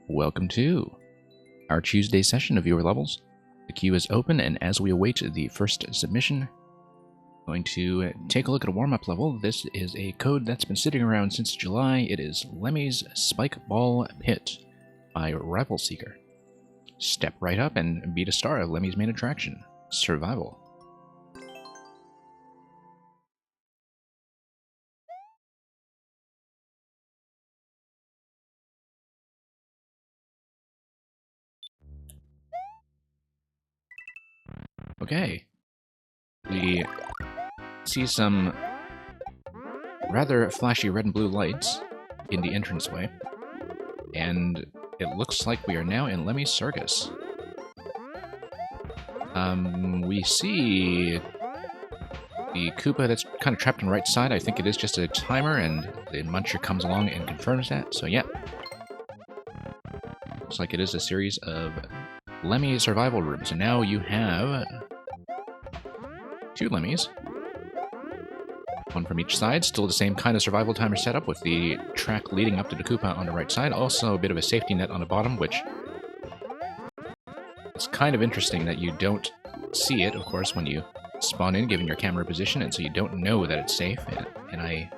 Welcome to our Tuesday session of Viewer Levels. The queue is open, and as we await the first submission, I'm going to take a look at a warm-up level. This is a code that's been sitting around since July. It is Lemmy's Spike Ball Pit by Rival Seeker. Step right up and beat a star of Lemmy's main attraction, Survival. Okay. We see some rather flashy red and blue lights in the entranceway, and it looks like we are now in Lemmy's Circus. We see the Koopa that's kind of trapped on the right side. I think it is just a timer, and the Muncher comes along and confirms that, so yeah. Looks like it is a series of Lemmy survival rooms, and now you have 2 Lemmys. One from each side, still the same kind of survival timer setup with the track leading up to the Koopa on the right side. Also a bit of a safety net on the bottom, which it's kind of interesting that you don't see it, of course, when you spawn in, given your camera position, and so you don't know that it's safe, and I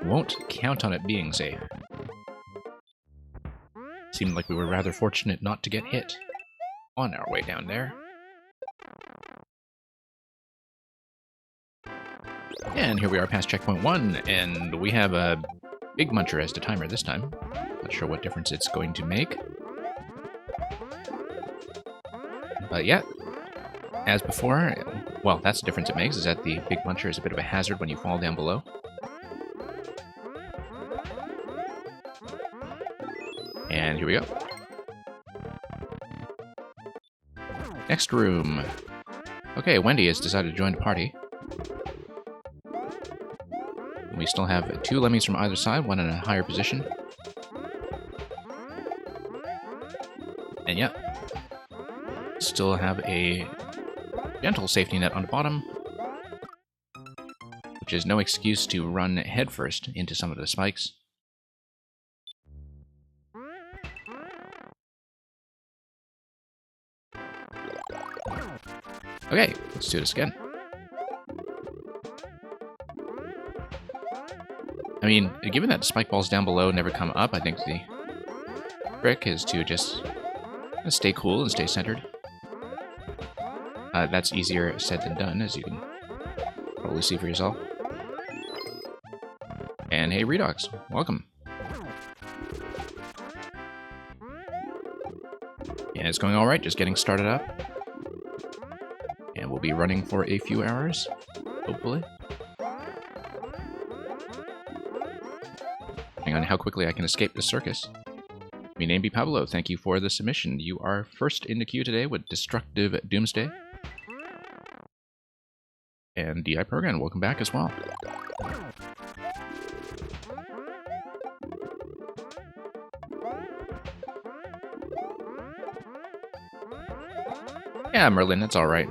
won't count on it being safe. Seemed like we were rather fortunate not to get hit on our way down there. And here we are past checkpoint 1, and we have a big Muncher as the timer this time. Not sure what difference it's going to make. But yeah, as before, well, that's the difference it makes, is that the big Muncher is a bit of a hazard when you fall down below. And here we go. Next room. Okay, Wendy has decided to join the party. We still have 2 Lemmys from either side, one in a higher position. And yeah, still have a gentle safety net on the bottom, which is no excuse to run headfirst into some of the spikes. Okay, let's do this again. I mean, given that the spike balls down below never come up, I think the trick is to just stay cool and stay centered. That's easier said than done, as you can probably see for yourself. And hey, Redox, welcome. And it's going alright, just getting started up. And we'll be running for a few hours, hopefully. Depending on how quickly I can escape the circus. Me name be Pablo, thank you for the submission. You are first in the queue today with Destructive Doomsday. And DI Program, welcome back as well. Yeah, Merlin, that's alright.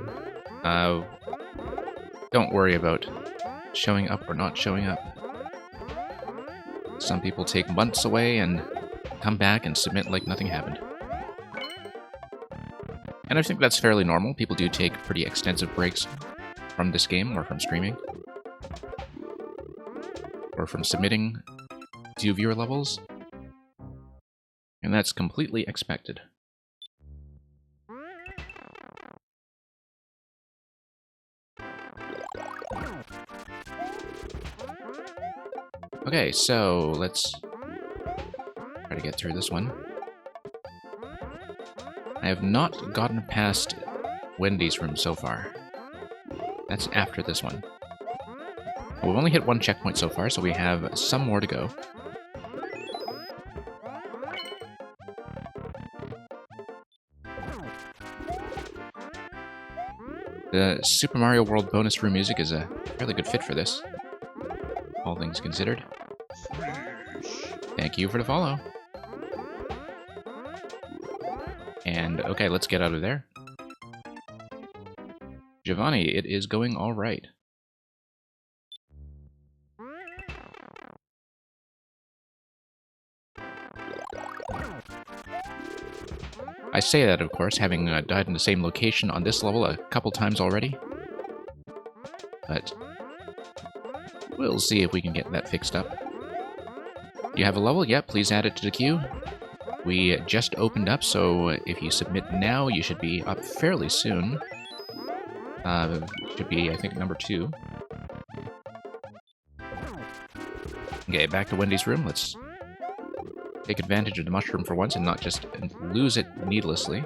Don't worry about showing up or not showing up. Some people take months away and come back and submit like nothing happened. And I think that's fairly normal. People do take pretty extensive breaks from this game, or from streaming, or from submitting to viewer levels. And that's completely expected. Okay, so let's try to get through this one. I have not gotten past Wendy's room so far. That's after this one. We've only hit 1 checkpoint so far, so we have some more to go. The Super Mario World bonus room music is a fairly good fit for this, all things considered. Thank you for the follow. And okay, let's get out of there. Giovanni, it is going all right. I say that, of course, having died in the same location on this level a couple times already. But we'll see if we can get that fixed up. You have a level? Yep, please add it to the queue. We just opened up, so if you submit now, you should be up fairly soon. Should be, I think, number 2. Okay, back to Wendy's room. Let's take advantage of the mushroom for once and not just lose it needlessly.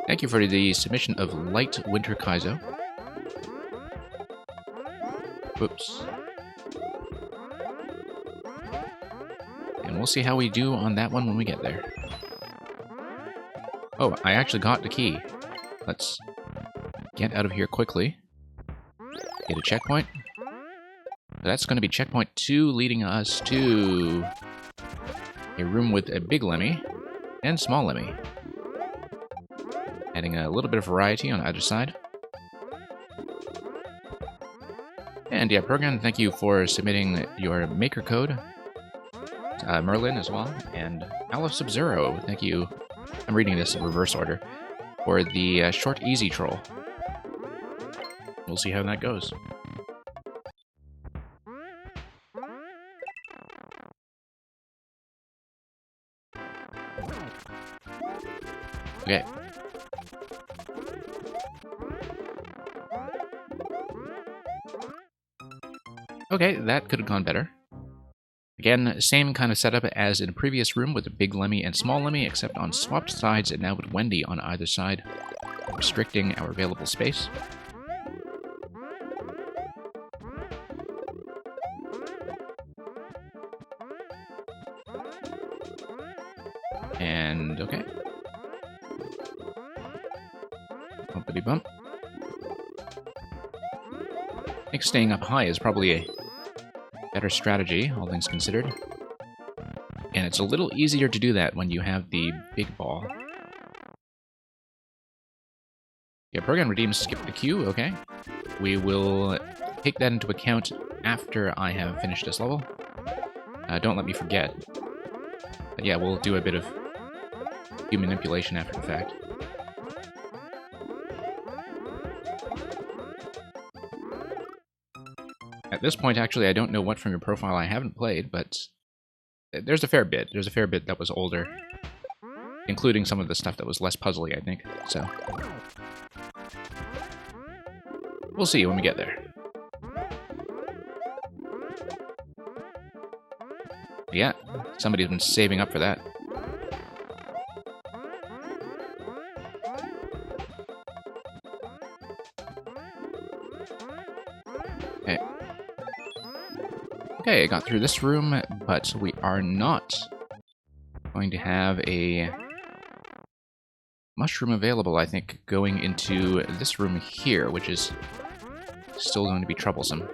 Thank you for the submission of Light Winter Kaizo. Whoops. And we'll see how we do on that one when we get there. Oh, I actually got the key. Let's get out of here quickly. Get a checkpoint. That's going to be checkpoint 2, leading us to a room with a big Lemmy and small Lemmy. Adding a little bit of variety on either side. And yeah, Program, thank you for submitting your maker code. Merlin as well. And Aleph Sub-Zero, thank you. I'm reading this in reverse order. For the short easy troll. We'll see how that goes. Okay. Okay, that could have gone better. Again, same kind of setup as in a previous room with a big Lemmy and small Lemmy, except on swapped sides and now with Wendy on either side, restricting our available space. And okay. Bumpity bump. I think staying up high is probably a better strategy, all things considered. And it's a little easier to do that when you have the big ball. Yeah, Program redeems skip the queue, okay. We will take that into account after I have finished this level. Don't let me forget. But yeah, we'll do a bit of queue manipulation after the fact. At this point, actually, I don't know what from your profile I haven't played, but there's a fair bit. There's a fair bit that was older, including some of the stuff that was less puzzly, I think. So we'll see when we get there. Yeah, somebody's been saving up for that. Okay. Okay, I got through this room, but we are not going to have a mushroom available, I think, going into this room here, which is still going to be troublesome.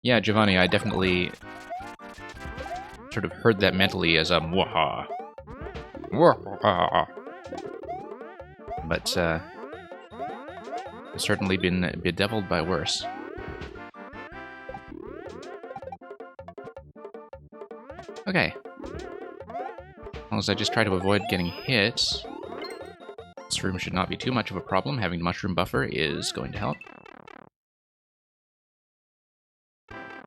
Yeah, Giovanni, I definitely sort of heard that mentally as a mwaha. Mwaha. But, I've certainly been bedeviled by worse. Okay. As long as I just try to avoid getting hit, this room should not be too much of a problem. Having the mushroom buffer is going to help.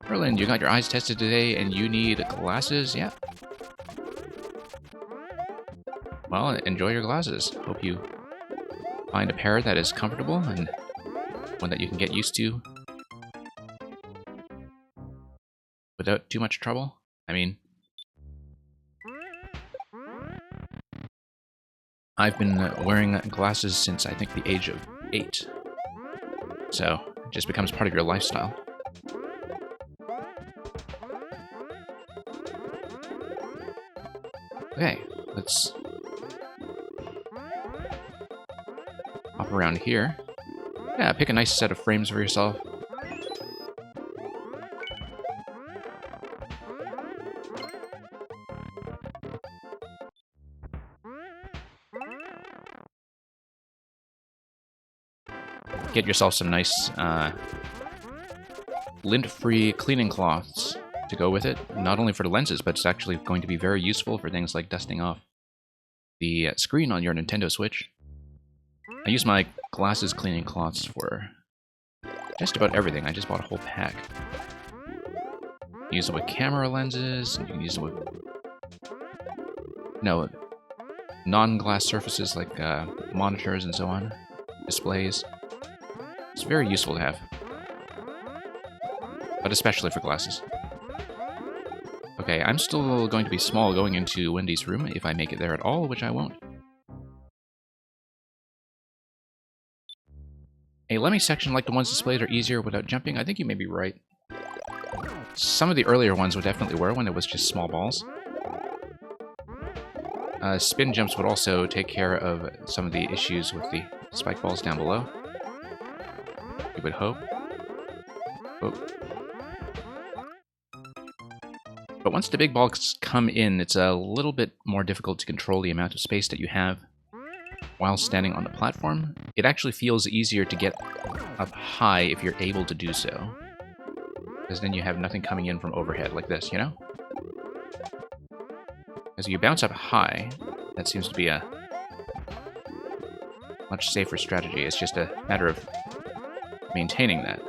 Merlin, you got your eyes tested today and you need glasses? Yeah. Well, enjoy your glasses. Hope you find a pair that is comfortable and one that you can get used to without too much trouble. I mean, I've been wearing glasses since I think the age of 8. So, it just becomes part of your lifestyle. Okay, let's hop around here. Yeah, pick a nice set of frames for yourself. get yourself some nice lint-free cleaning cloths to go with it. Not only for the lenses, but it's actually going to be very useful for things like dusting off the screen on your Nintendo Switch. I use my glasses cleaning cloths for just about everything. I just bought a whole pack. Use it with camera lenses, and you can use it with non-glass surfaces like monitors and so on, displays. It's very useful to have, but especially for glasses. Okay, I'm still going to be small going into Wendy's room if I make it there at all, which I won't. A Lemmy section like the ones displayed are easier without jumping. I think you may be right. Some of the earlier ones would definitely were when it was just small balls. Spin jumps would also take care of some of the issues with the spike balls down below. You would hope. Oh. But once the big balls come in, it's a little bit more difficult to control the amount of space that you have while standing on the platform. It actually feels easier to get up high if you're able to do so, because then you have nothing coming in from overhead like this, you know? As you bounce up high, that seems to be a much safer strategy. It's just a matter of maintaining that.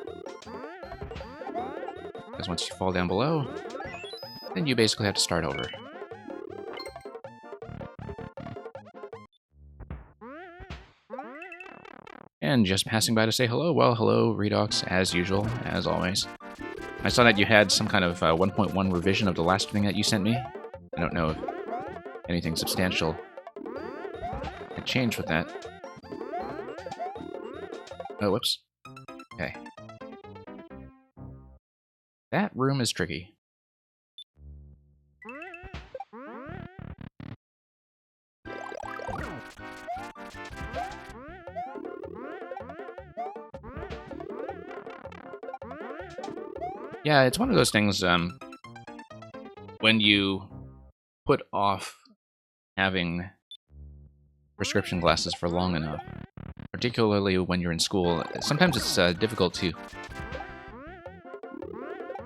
Because once you fall down below, then you basically have to start over. And just passing by to say hello. Well, hello, Redox, as usual, as always. I saw that you had some kind of 1.1 revision of the last thing that you sent me. I don't know if anything substantial had changed with that. Oh, whoops. Okay. That room is tricky. Yeah, it's one of those things, when you put off having prescription glasses for long enough, particularly when you're in school, sometimes it's difficult to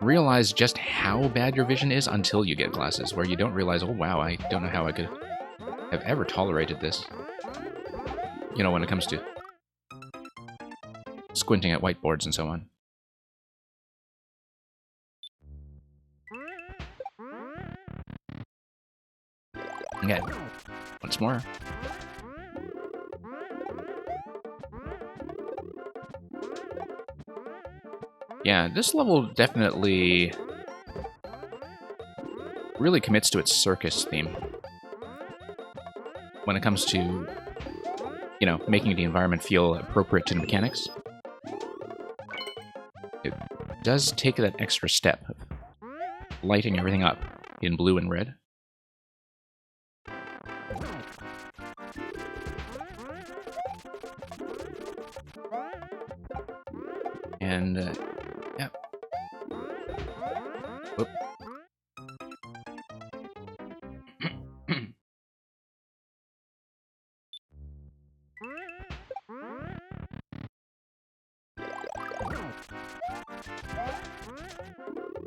realize just how bad your vision is until you get glasses, where you don't realize, oh wow, I don't know how I could have ever tolerated this. You know, when it comes to squinting at whiteboards and so on. Okay, once more. Yeah, this level definitely really commits to its circus theme when it comes to, you know, making the environment feel appropriate to the mechanics. It does take that extra step of lighting everything up in blue and red. And, yeah. Whoop.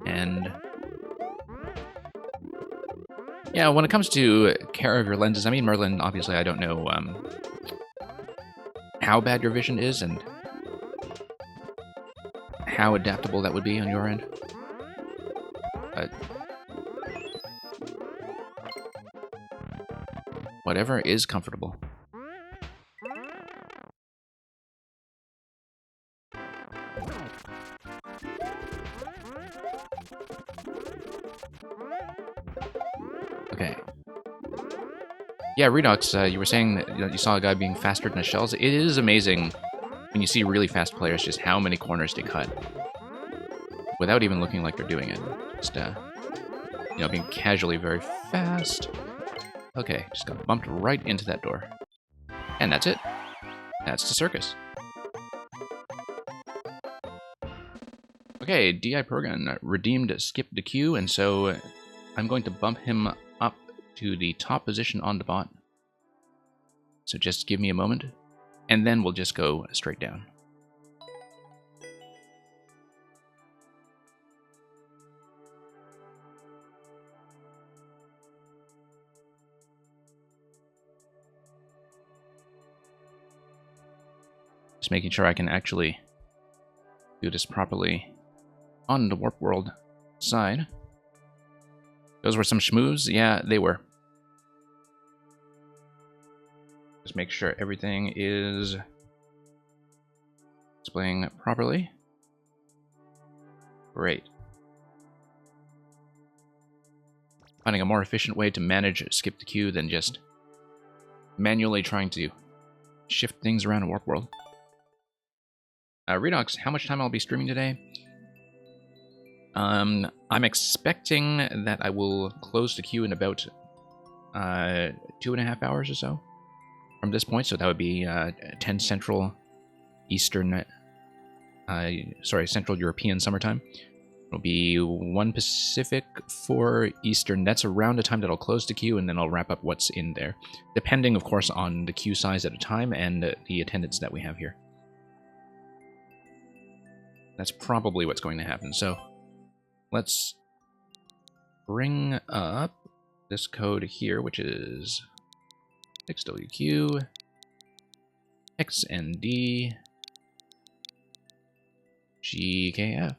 And yeah, when it comes to care of your lenses, I mean, Merlin, obviously I don't know how bad your vision is and how adaptable that would be on your end. But whatever is comfortable. Okay. Yeah, Redox, you were saying that you saw a guy being faster than the shells. It is amazing when you see really fast players just how many corners they cut without even looking like they're doing it. Just, you know, being casually very fast. Okay, just got bumped right into that door. And that's it. That's the circus. Okay, D.I. Progan redeemed Skip the Queue, and so I'm going to bump him up to the top position on the bot. So just give me a moment, and then we'll just go straight down. Just making sure I can actually do this properly on the Warp World side. Those were some schmoos? Yeah, they were. Just make sure everything is displaying properly. Great. Finding a more efficient way to manage Skip the Queue than just manually trying to shift things around in Warp World. Redox, how much time I'll be streaming today? I'm expecting that I will close the queue in about 2.5 hours or so from this point, so that would be 10 Central Eastern, Central European summertime. It'll be 1 Pacific, 4 Eastern. That's around the time that I'll close the queue, and then I'll wrap up what's in there, depending, of course, on the queue size at a time and the attendance that we have here. That's probably what's going to happen. So let's bring up this code here, which is XWQ XND GKF.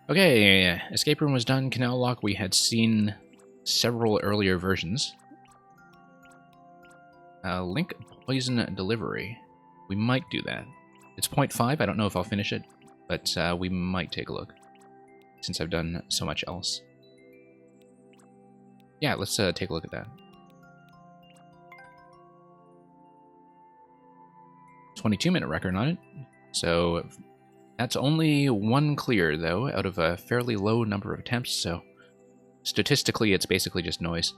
Okay, escape room was done. Canal lock, we had seen several earlier versions. Link poison delivery. We might do that. It's 0.5. I don't know if I'll finish it, but we might take a look since I've done so much else. Yeah, let's take a look at that. 22-minute record on it. So that's only 1 clear, though, out of a fairly low number of attempts, so statistically it's basically just noise.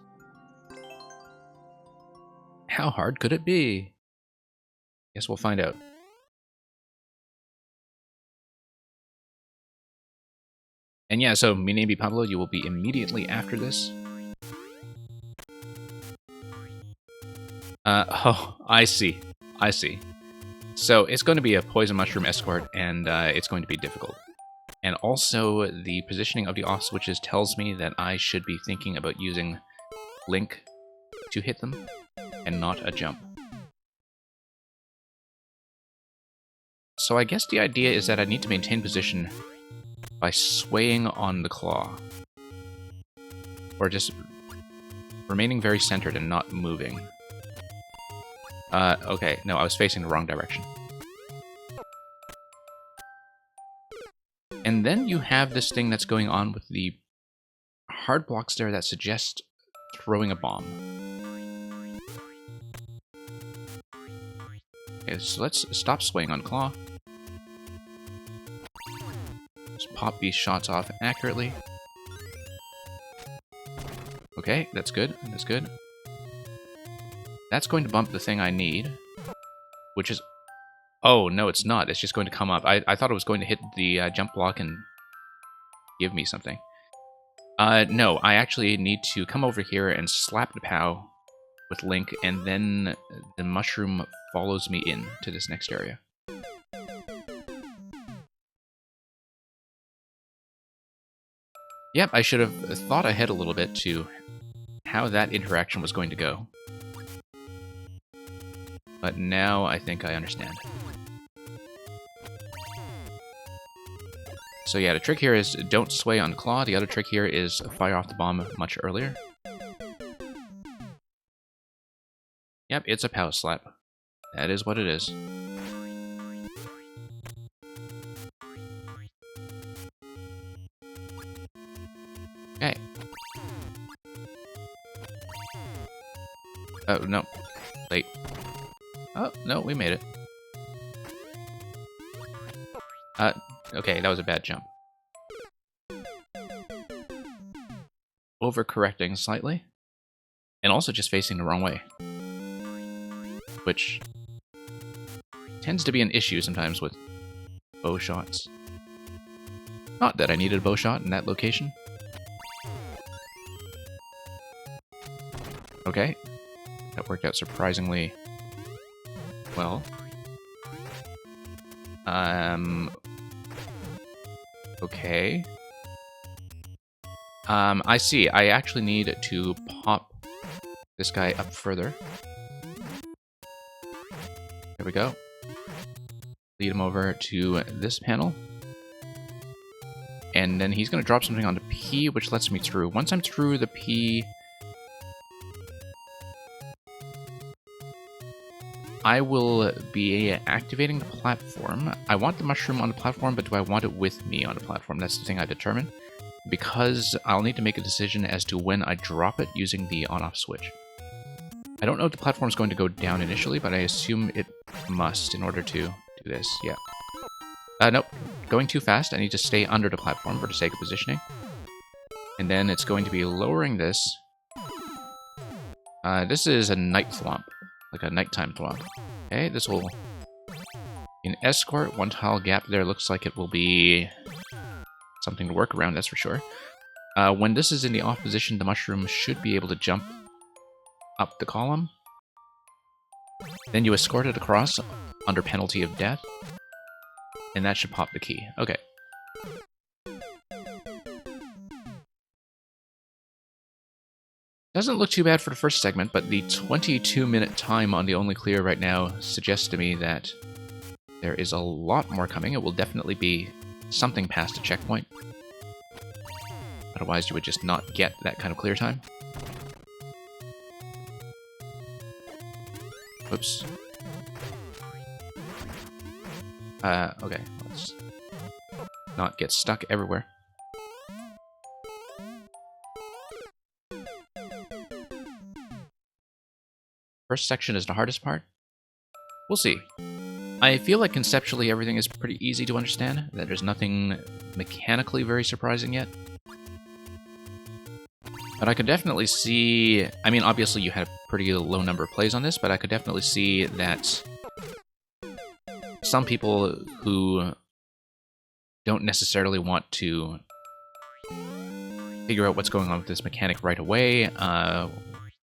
How hard could it be? Guess we'll find out. And yeah, so Mi Name Be Pablo, you will be immediately after this. Oh, I see. I see. So it's going to be a poison mushroom escort, and it's going to be difficult. And also, the positioning of the off switches tells me that I should be thinking about using Link to hit them, and not a jump. So I guess the idea is that I need to maintain position by swaying on the claw. Or just remaining very centered and not moving. Okay, no, I was facing the wrong direction. And then you have this thing that's going on with the hard blocks there that suggest throwing a bomb. Okay, so let's stop swaying on claw. Just pop these shots off accurately. Okay, that's good. That's good. That's going to bump the thing I need, which is... Oh, no, it's not. It's just going to come up. I thought it was going to hit the jump block and give me something. No, I actually need to come over here and slap the POW with Link, and then the mushroom follows me in to this next area. Yep, I should have thought ahead a little bit to how that interaction was going to go. But now I think I understand. So yeah, the trick here is don't sway on claw. The other trick here is fire off the bomb much earlier. Yep, it's a POW slap. That is what it is. Okay. Oh, no. Late. Oh, no, we made it. Okay, that was a bad jump. Overcorrecting slightly. And also just facing the wrong way. Which tends to be an issue sometimes with bow shots. Not that I needed a bow shot in that location. Okay. That worked out surprisingly well. Okay. I see. I actually need to pop this guy up further. There we go. Lead him over to this panel. And then he's going to drop something onto P, which lets me through. Once I'm through the P, I will be activating the platform. I want the mushroom on the platform, but do I want it with me on the platform? That's the thing I determine. Because I'll need to make a decision as to when I drop it using the on-off switch. I don't know if the platform is going to go down initially, but I assume it must in order to do this. Yeah. Nope. Going too fast. I need to stay under the platform for the sake of positioning. And then it's going to be lowering this. This is a night thwomp. Like a nighttime thwomp. Okay, this will... An escort, one tile gap there looks like it will be... something to work around, that's for sure. When this is in the off position, the mushroom should be able to jump up the column. Then you escort it across under penalty of death. And that should pop the key. Okay. Doesn't look too bad for the first segment, but the 22-minute time on the only clear right now suggests to me that there is a lot more coming. It will definitely be something past a checkpoint. Otherwise, you would just not get that kind of clear time. Whoops. Okay, let's not get stuck everywhere. First section is the hardest part. We'll see. I feel like conceptually everything is pretty easy to understand, that there's nothing mechanically very surprising yet. But I could definitely see... I mean, obviously you had a pretty low number of plays on this, but I could definitely see that some people who don't necessarily want to figure out what's going on with this mechanic right away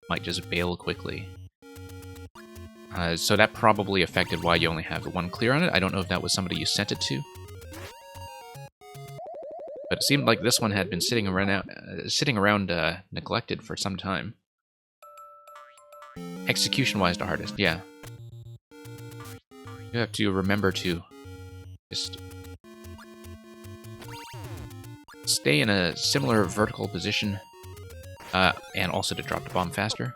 might just bail quickly. So that probably affected why you only have the one clear on it. I don't know if that was somebody you sent it to. But it seemed like this one had been sitting around neglected for some time. Execution-wise, the hardest, yeah. You have to remember to just stay in a similar vertical position, and also to drop the bomb faster.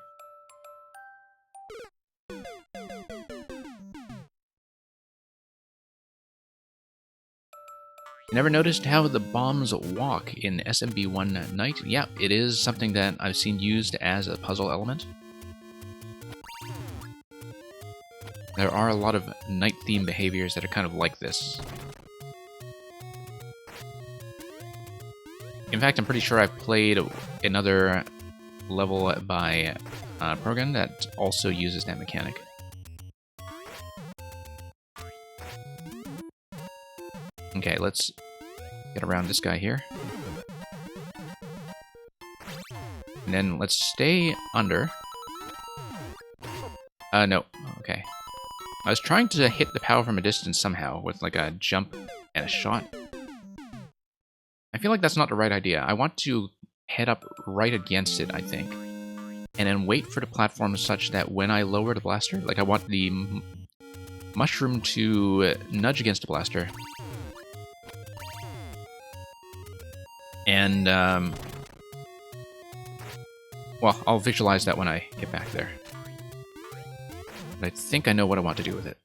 You never noticed how the bombs walk in SMB1 Night? Yeah, it is something that I've seen used as a puzzle element. There are a lot of night-themed behaviors that are kind of like this. In fact, I'm pretty sure I've played another level by Progun that also uses that mechanic. Okay, let's get around this guy here. And then let's stay under. No. Okay. I was trying to hit the power from a distance somehow with like a jump and a shot. I feel like that's not the right idea. I want to head up right against it, I think. And then wait for the platform such that when I lower the blaster, like I want the mushroom to nudge against the blaster. And, well, I'll visualize that when I get back there. But I think I know what I want to do with it.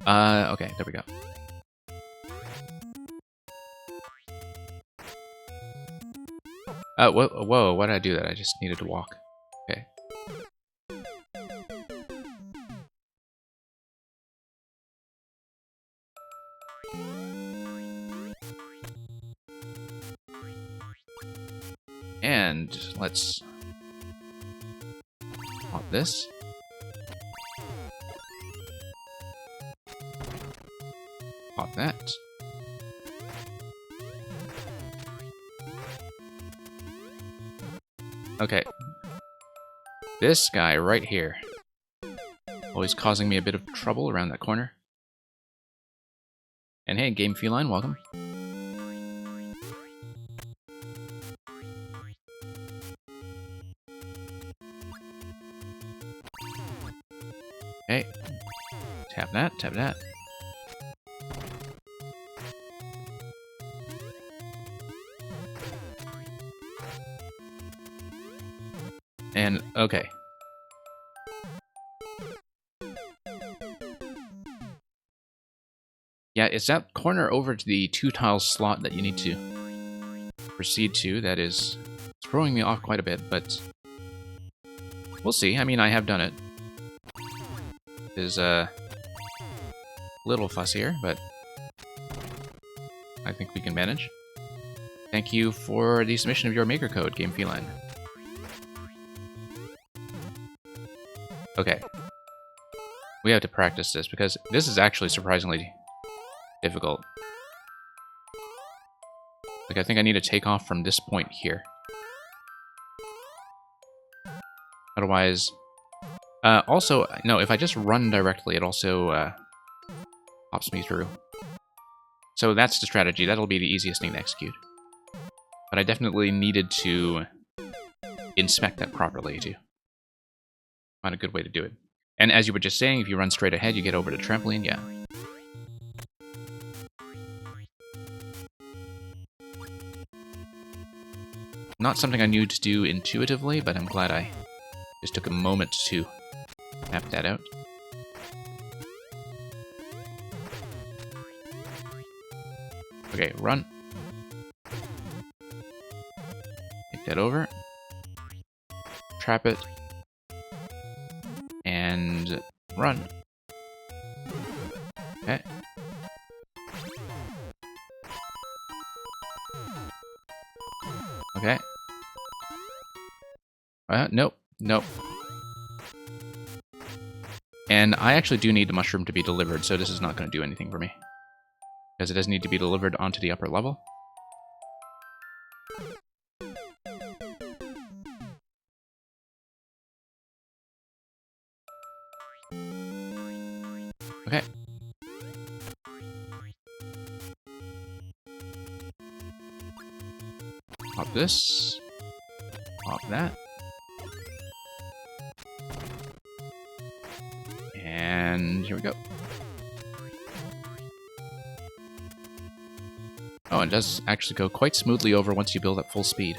Okay, there we go. Whoa, why did I do that? I just needed to walk. Okay. And let's pop this. Pop that. Okay. This guy right here. Always causing me a bit of trouble around that corner. And hey, Game Feline, welcome. tap that. And, okay. Yeah, it's that corner over to the 2-tile slot that you need to proceed to that is throwing me off quite a bit, but we'll see. I mean, I have done it. There's a little fuss here, but I think we can manage. Thank you for the submission of your maker code, Game Feline. Okay. We have to practice this, because this is actually surprisingly difficult. Like, I think I need to take off from this point here. Otherwise... also, no, if I just run directly, it also pops me through. So that's the strategy. That'll be the easiest thing to execute. But I definitely needed to inspect that properly to find a good way to do it. And as you were just saying, if you run straight ahead, you get over the trampoline, yeah. Not something I knew to do intuitively, but I'm glad I just took a moment to map that out. Okay, run. Take that over. Trap it. And run. Okay. Okay. Nope. Nope. And I actually do need the mushroom to be delivered, so this is not going to do anything for me. Because it does need to be delivered onto the upper level. Okay. Pop this. Pop that. And here we go. Oh, it does actually go quite smoothly over once you build up full speed.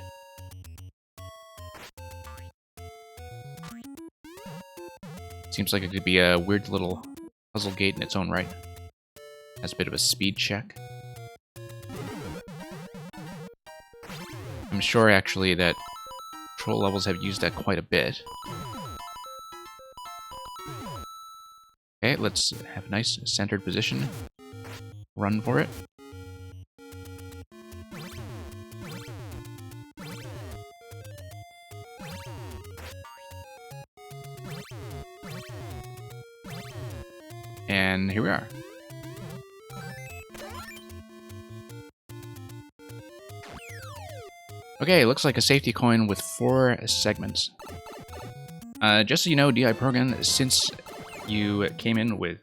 Seems like it could be a weird little puzzle gate in its own right. Has a bit of a speed check. I'm sure actually that control levels have used that quite a bit. Okay, let's have a nice centered position. Run for it. And here we are. Okay, looks like a safety coin with 4 segments. Just so you know, DI Progan, since you came in with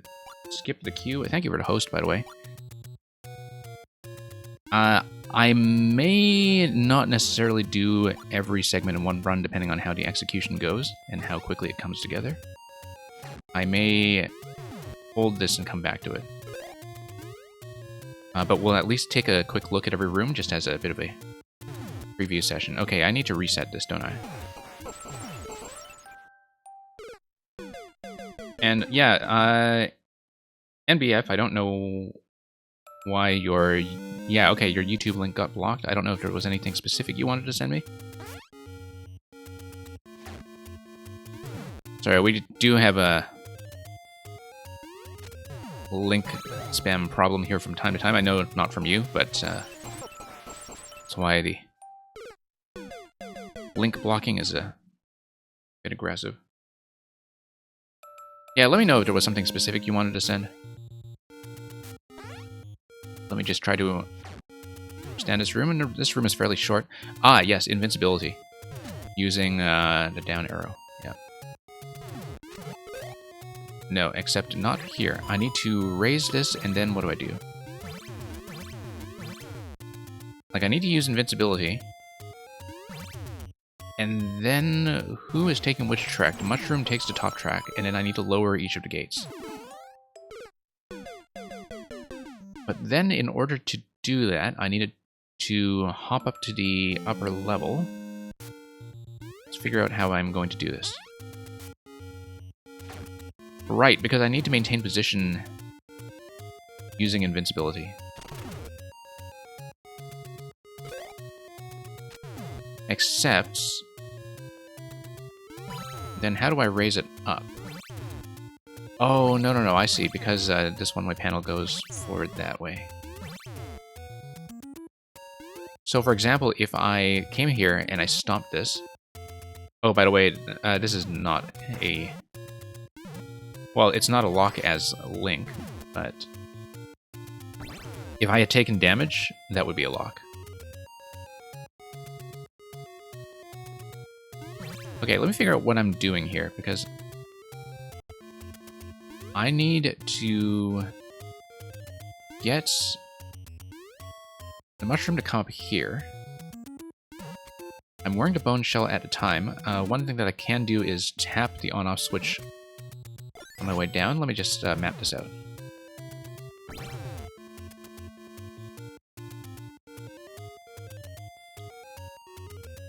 Skip the Queue, thank you for the host, by the way. I may not necessarily do every segment in one run, depending on how the execution goes and how quickly it comes together. I may hold this and come back to it. But we'll at least take a quick look at every room, just as a bit of a preview session. Okay, I need to reset this, don't I? And yeah, NBF, I don't know why your... Yeah, okay, your YouTube link got blocked. I don't know if there was anything specific you wanted to send me. Sorry, we do have a link spam problem here from time to time. I know not from you, but that's why the link blocking is a bit aggressive. Yeah, let me know if there was something specific you wanted to send. Let me just try to understand this room, and this room is fairly short. Ah, yes, invincibility. Using the down arrow, yeah. No, except not here. I need to raise this, and then what do I do? Like, I need to use invincibility. And then, who is taking which track? The mushroom takes the top track, and then I need to lower each of the gates. But then in order to do that, I needed to hop up to the upper level. Let's figure out how I'm going to do this. Right, because I need to maintain position using invincibility. Except, then how do I raise it up? Oh, no, I see, because this one-way panel goes forward that way. So, for example, if I came here and I stomped this... Oh, by the way, this is not a... Well, it's not a lock as Link, but... If I had taken damage, that would be a lock. Okay, let me figure out what I'm doing here, because... I need to get the mushroom to come up here. I'm wearing the bone shell at a time. One thing that I can do is tap the on-off switch on my way down. Let me just map this out.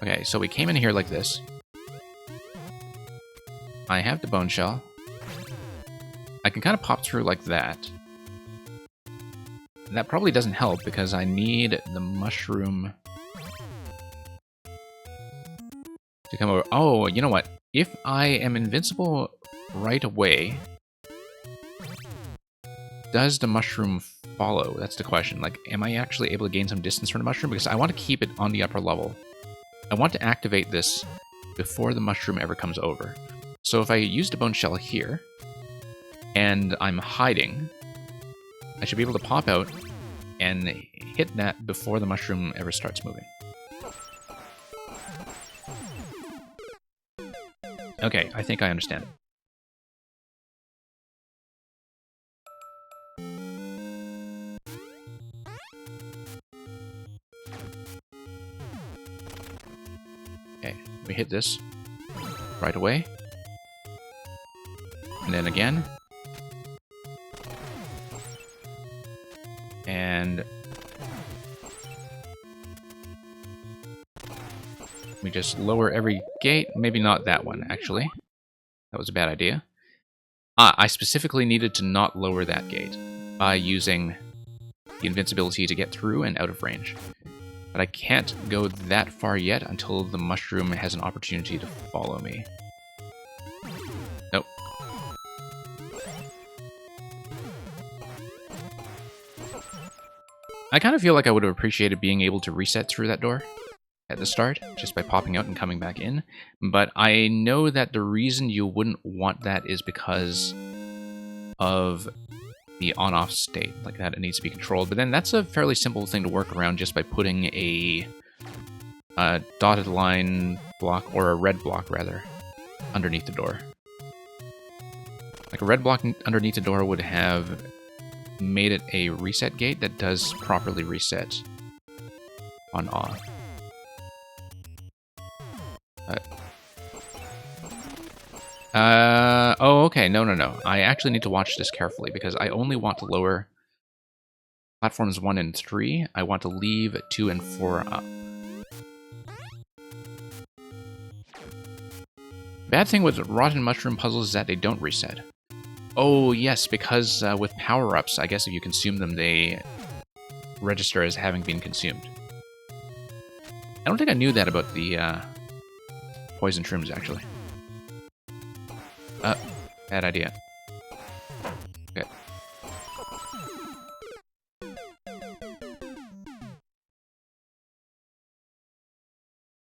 Okay, so we came in here like this. I have the bone shell. I can kind of pop through like that. That probably doesn't help because I need the mushroom to come over. Oh, you know what? If I am invincible right away, does the mushroom follow? That's the question. Like, am I actually able to gain some distance from the mushroom? Because I want to keep it on the upper level. I want to activate this before the mushroom ever comes over. So if I use the bone shell here, and I'm hiding, I should be able to pop out and hit that before the mushroom ever starts moving. Okay, I think I understand it. Okay, we hit this right away. And then again. And we just lower every gate. Maybe not that one, actually. That was a bad idea. I specifically needed to not lower that gate by using the invincibility to get through and out of range. But I can't go that far yet until the mushroom has an opportunity to follow me. Nope. I kind of feel like I would have appreciated being able to reset through that door at the start, just by popping out and coming back in. But I know that the reason you wouldn't want that is because of the on-off state, like that it needs to be controlled. But then that's a fairly simple thing to work around just by putting a dotted line block, or a red block rather, underneath the door. Like a red block underneath the door would have made it a reset gate that does properly reset on off. Oh, okay, no. I actually need to watch this carefully because I only want to lower platforms 1 and 3. I want to leave 2 and 4 up. Bad thing with Rotten Mushroom puzzles is that they don't reset. Oh, yes, because with power-ups, I guess if you consume them, they register as having been consumed. I don't think I knew that about the poison shrooms, actually. Bad idea. Okay.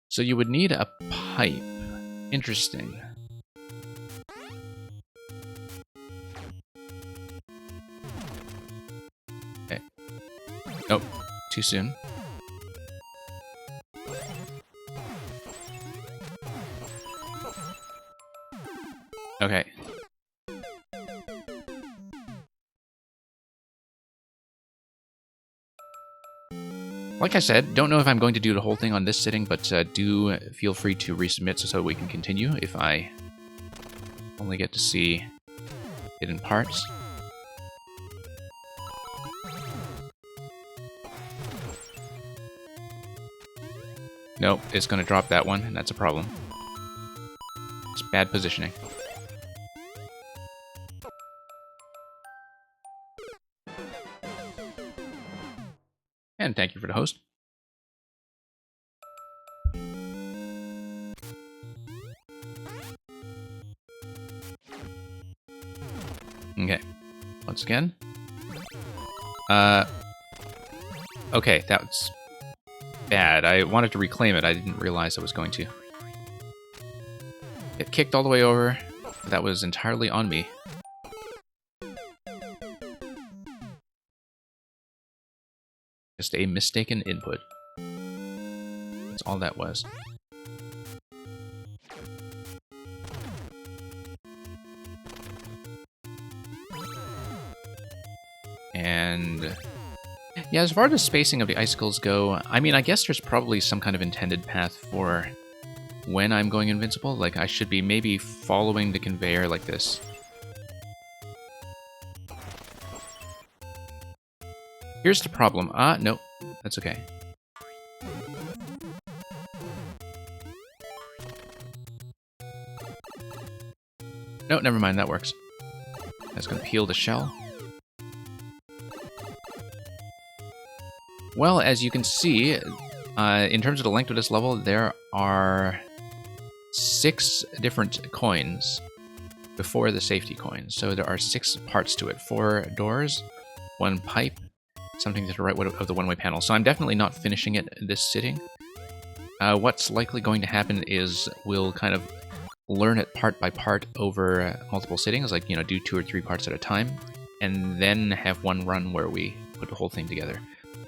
So you would need a pipe. Interesting. Okay. Nope. Too soon. Okay. Like I said, don't know if I'm going to do the whole thing on this sitting, but do feel free to resubmit so we can continue if I only get to see it in parts. Nope, it's going to drop that one, and that's a problem. It's bad positioning. And thank you for the host. Okay. Once again. Okay, that's bad. I wanted to reclaim it. I didn't realize I was going to. Get kicked all the way over. That was entirely on me. Just a mistaken input. That's all that was. And yeah, as far as the spacing of the icicles go, I mean, I guess there's probably some kind of intended path for when I'm going invincible. Like, I should be maybe following the conveyor like this. Here's the problem. Nope. That's okay. No, never mind. That works. That's going to peel the shell. Well, as you can see, in terms of the length of this level, there are 6 different coins before the safety coins. So there are 6 parts to it. 4 doors, 1 pipe, something to the right of the one-way panel. So I'm definitely not finishing it this sitting. What's likely going to happen is we'll kind of learn it part by part over multiple sittings, like, you know, do 2 or 3 parts at a time, and then have one run where we put the whole thing together.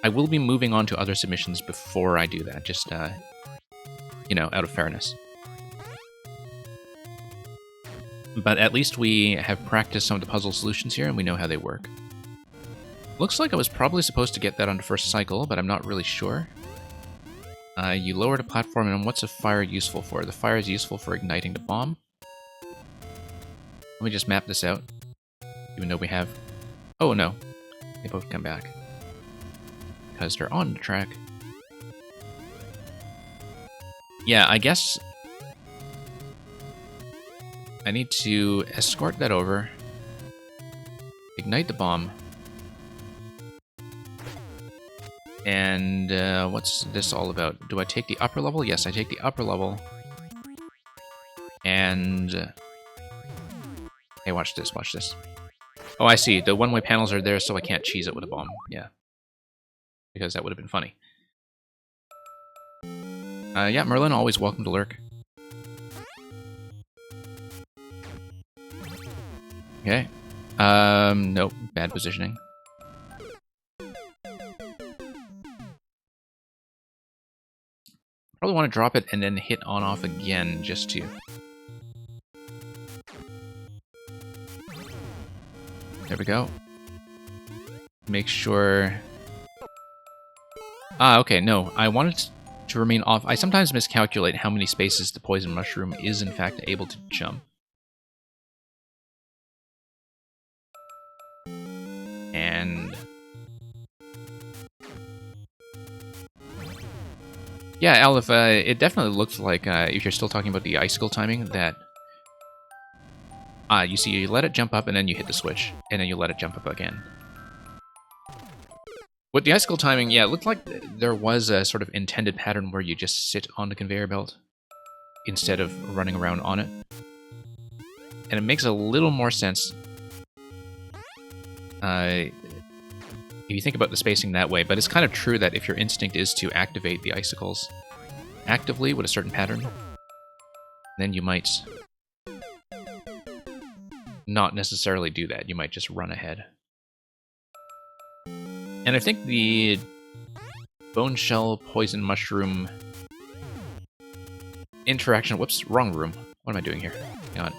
I will be moving on to other submissions before I do that, just, you know, out of fairness. But at least we have practiced some of the puzzle solutions here, and we know how they work. Looks like I was probably supposed to get that on the first cycle, but I'm not really sure. You lower the platform, and what's a fire useful for? The fire is useful for igniting the bomb. Let me just map this out, even though we have... Oh, no. They both come back. Because they're on the track. Yeah, I guess I need to escort that over, ignite the bomb, and what's this all about? Do I take the upper level? Yes, I take the upper level. And hey, watch this, watch this. Oh, I see. The one-way panels are there, so I can't cheese it with a bomb. Yeah. Because that would have been funny. Yeah, Merlin, always welcome to lurk. Okay. Nope, bad positioning. Probably want to drop it and then hit on-off again, just to... There we go. Make sure... okay, no. I wanted to remain off. I sometimes miscalculate how many spaces the poison mushroom is, in fact, able to jump. And... yeah, Aleph, it definitely looks like, if you're still talking about the icicle timing, that... you see, you let it jump up, and then you hit the switch, and then you let it jump up again. With the icicle timing, yeah, it looked like there was a sort of intended pattern where you just sit on the conveyor belt instead of running around on it. And it makes a little more sense if you think about the spacing that way, but it's kind of true that if your instinct is to activate the icicles actively with a certain pattern, then you might not necessarily do that. You might just run ahead. And I think the bone shell poison mushroom interaction... Whoops, wrong room. What am I doing here? Hang on.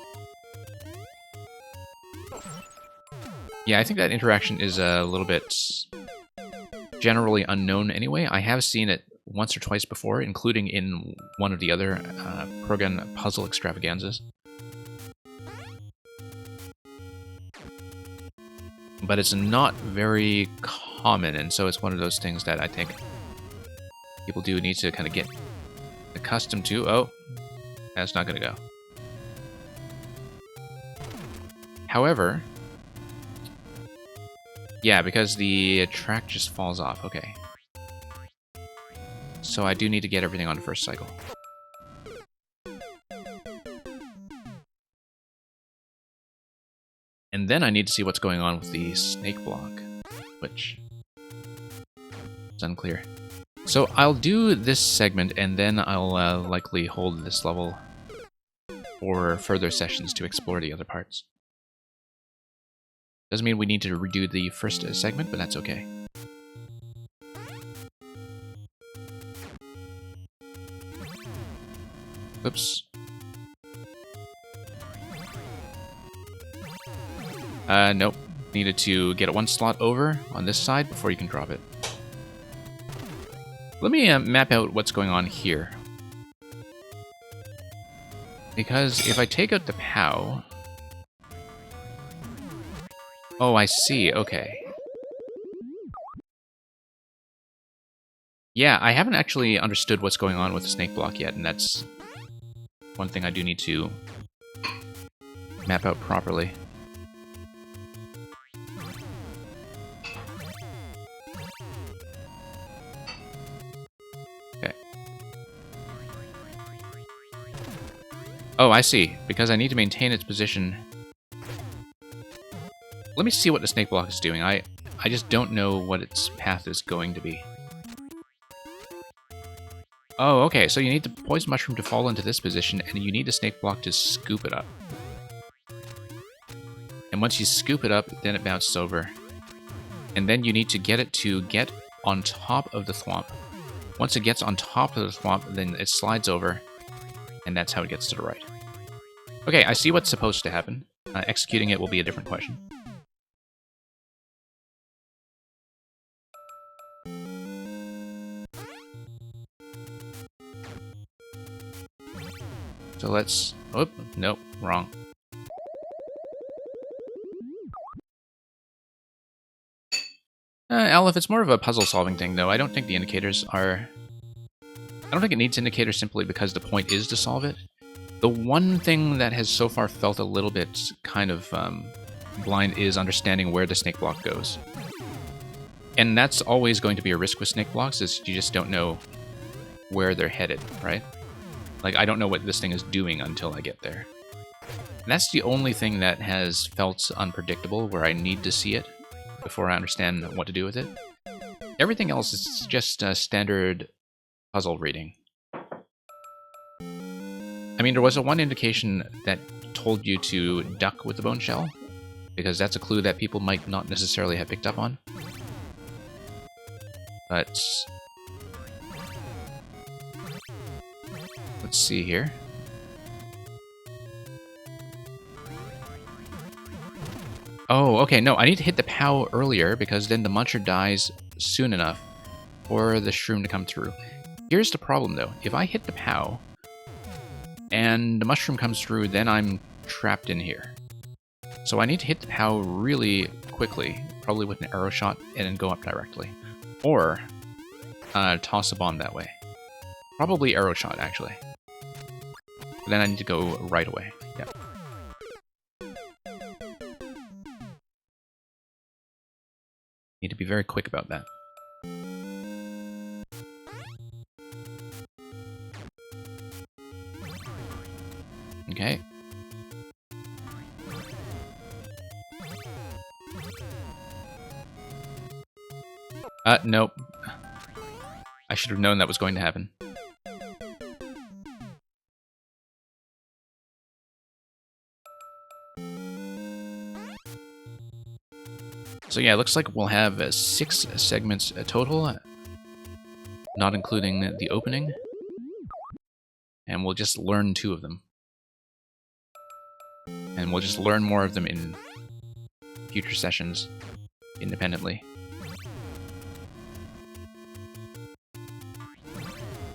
Yeah, I think that interaction is a little bit generally unknown anyway. I have seen it once or twice before, including in one of the other Krogan puzzle extravaganzas. But it's not very common, and so it's one of those things that I think people do need to kind of get accustomed to. Oh, that's not going to go. However, yeah, because the track just falls off. Okay. So I do need to get everything on the first cycle. And then I need to see what's going on with the snake block, which is unclear. So I'll do this segment, and then I'll likely hold this level for further sessions to explore the other parts. Doesn't mean we need to redo the first segment, but that's okay. Oops. Nope. Needed to get it one slot over on this side before you can drop it. Let me map out what's going on here. Because if I take out the POW... Oh, I see. Okay. Yeah, I haven't actually understood what's going on with the snake block yet, and that's one thing I do need to map out properly. Okay. Oh, I see. Because I need to maintain its position. Let me see what the snake block is doing. I just don't know what its path is going to be. Oh, okay, so you need the poison mushroom to fall into this position, and you need the snake block to scoop it up. And once you scoop it up, then it bounces over. And then you need to get it to get on top of the thwomp. Once it gets on top of the thwomp, then it slides over, and that's how it gets to the right. Okay, I see what's supposed to happen. Executing it will be a different question. So let's... Oh, nope, wrong. Aleph, it's more of a puzzle-solving thing, though. I don't think the indicators are... I don't think it needs indicators simply because the point is to solve it. The one thing that has so far felt a little bit kind of blind is understanding where the snake block goes. And that's always going to be a risk with snake blocks, is you just don't know where they're headed, right? Like, I don't know what this thing is doing until I get there. And that's the only thing that has felt unpredictable, where I need to see it before I understand what to do with it. Everything else is just standard puzzle reading. I mean, there was one indication that told you to duck with the bone shell, because that's a clue that people might not necessarily have picked up on. But... let's see here. Oh, okay, no, I need to hit the POW earlier, because then the muncher dies soon enough for the shroom to come through. Here's the problem, though. If I hit the POW, and the mushroom comes through, then I'm trapped in here. So I need to hit the POW really quickly, probably with an arrow shot, and then go up directly. Or toss a bomb that way. Probably arrow shot, actually. But then I need to go right away. Yeah. Need to be very quick about that. Okay. Nope. I should have known that was going to happen. So yeah, it looks like we'll have 6 segments total, not including the opening. And we'll just learn 2 of them. And we'll just learn more of them in future sessions independently.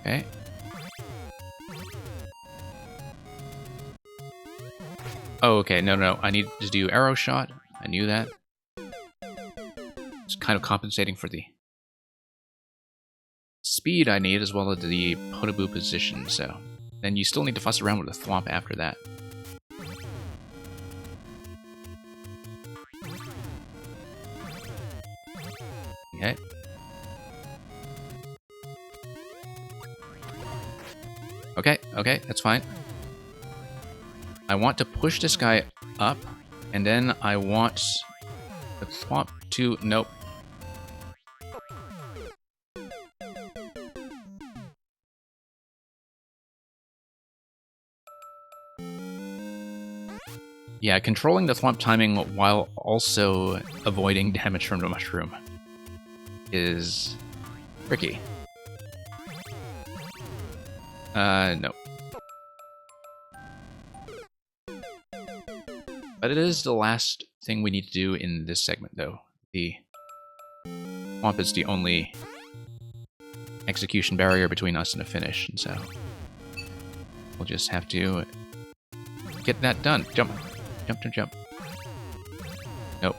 Okay. Oh, okay, no, I need to do arrow shot. I knew that. It's kind of compensating for the speed I need as well as the Podoboo position, so then you still need to fuss around with the Thwomp after that. Okay. Okay, that's fine. I want to push this guy up, and then I want the Thwomp to... Nope. Yeah, controlling the Thwomp timing while also avoiding damage from the mushroom is tricky. No. But it is the last thing we need to do in this segment, though. The Thwomp is the only execution barrier between us and a finish, and so we'll just have to get that done. Jump. Jump, jump, jump. Nope.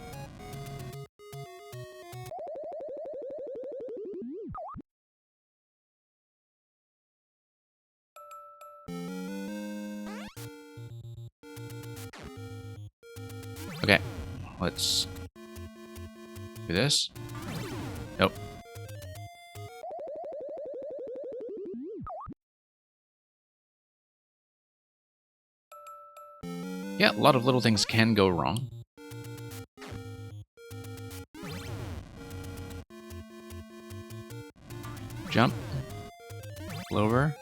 Okay, let's do this. Nope. Yeah, a lot of little things can go wrong. Jump. Lower.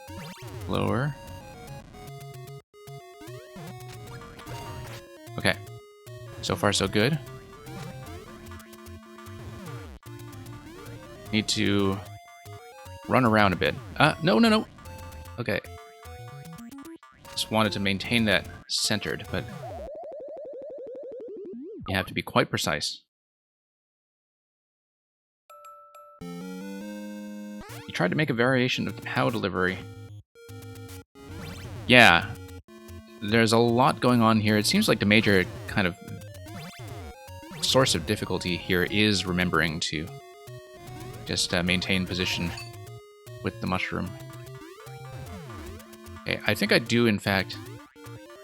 Lower. Okay. So far, so good. Need to run around a bit. No. Okay. Just wanted to maintain that centered, but you have to be quite precise. You tried to make a variation of the POW delivery. Yeah. There's a lot going on here. It seems like the major kind of source of difficulty here is remembering to just maintain position with the mushroom. Okay, I think I do, in fact,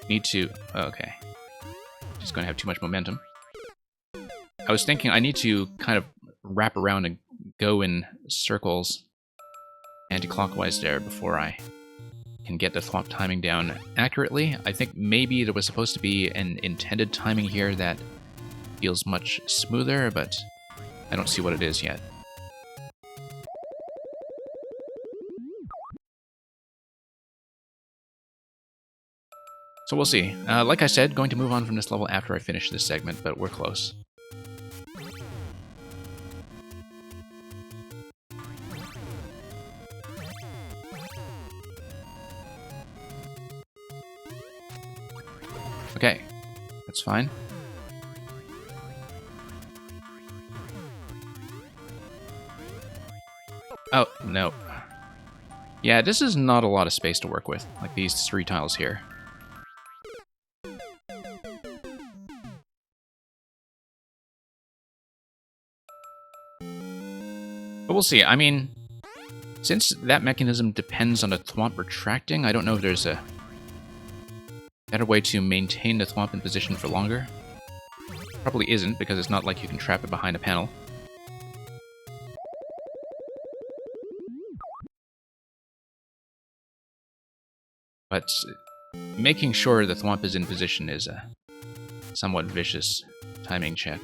need to... Okay. Just going to have too much momentum. I was thinking I need to kind of wrap around and go in circles anti-clockwise there before I can get the Thwomp timing down accurately. I think maybe there was supposed to be an intended timing here that feels much smoother, but I don't see what it is yet. So we'll see. Like I said, going to move on from this level after I finish this segment, but we're close. Okay, that's fine. Oh, no. Yeah, this is not a lot of space to work with, like these 3 tiles here. But we'll see. I mean, since that mechanism depends on the Thwomp retracting, I don't know if there's a better way to maintain the Thwomp in position for longer. Probably isn't, because it's not like you can trap it behind a panel. But making sure the Thwomp is in position is a somewhat vicious timing check.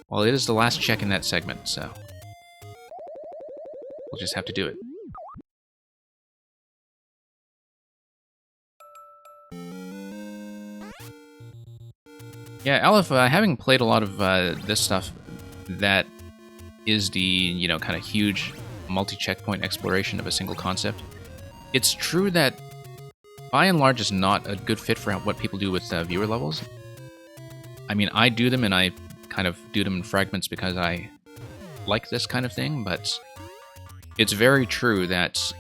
Well, it is the last check in that segment, so we'll just have to do it. Yeah, Aleph, having played a lot of this stuff that is the, you know, kind of huge multi-checkpoint exploration of a single concept, it's true that by and large is not a good fit for what people do with viewer levels. I mean, I do them and I kind of do them in fragments because I like this kind of thing, but it's very true that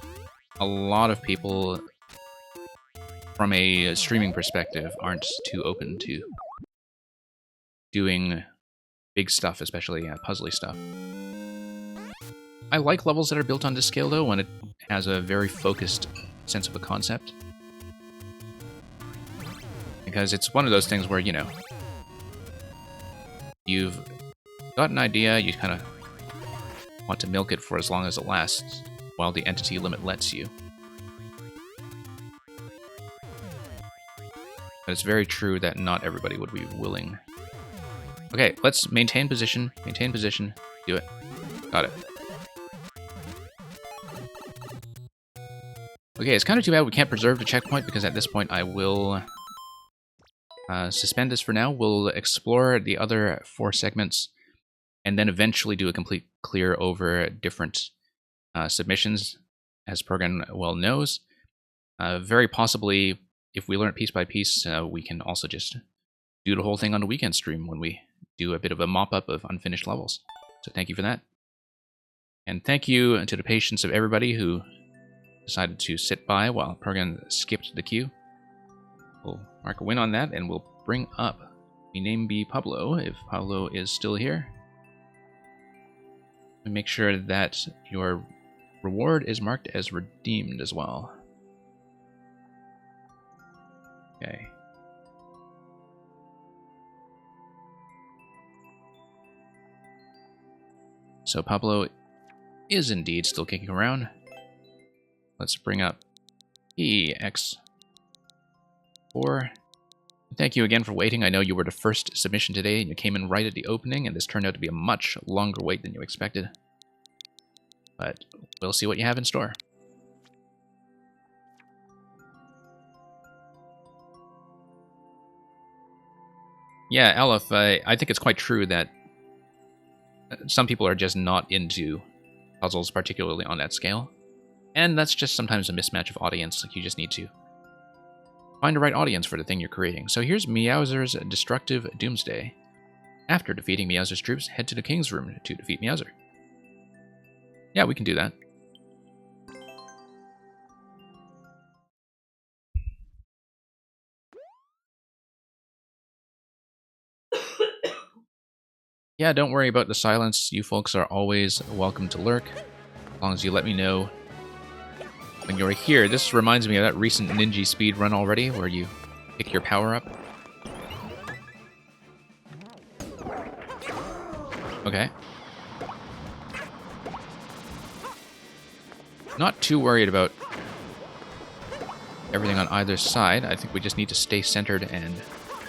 a lot of people, from a streaming perspective, aren't too open to doing big stuff, especially puzzly stuff. I like levels that are built on this scale, though, when it has a very focused sense of a concept. Because it's one of those things where, you know, you've got an idea, you kind of want to milk it for as long as it lasts, while the entity limit lets you. But it's very true that not everybody would be willing. Okay, let's maintain position, do it. Got it. Okay, it's kind of too bad we can't preserve the checkpoint, because at this point I will suspend this for now. We'll explore the other 4 segments, and then eventually do a complete clear over different submissions, as Progan well knows. Very possibly, if we learn it piece by piece, we can also just do the whole thing on the weekend stream when we do a bit of a mop-up of unfinished levels. So thank you for that. And thank you to the patience of everybody who decided to sit by while Progan skipped the queue. We'll mark a win on that, and we'll bring up the name be Pablo, if Pablo is still here. And make sure that your reward is marked as redeemed as well. Okay. So Pablo is indeed still kicking around. Let's bring up EX4. Thank you again for waiting. I know you were the first submission today, and you came in right at the opening, and this turned out to be a much longer wait than you expected. But we'll see what you have in store. Yeah, Aleph, I think it's quite true that some people are just not into puzzles, particularly on that scale. And that's just sometimes a mismatch of audience. Like, you just need to find the right audience for the thing you're creating. So here's Meowser's Destructive Doomsday. After defeating Meowser's troops, head to the King's Room to defeat Meowser. Yeah, we can do that. Yeah, don't worry about the silence. You folks are always welcome to lurk, as long as you let me know when you're here. This reminds me of that recent Ninja speed run already, where you pick your power up. Okay. Not too worried about everything on either side. I think we just need to stay centered and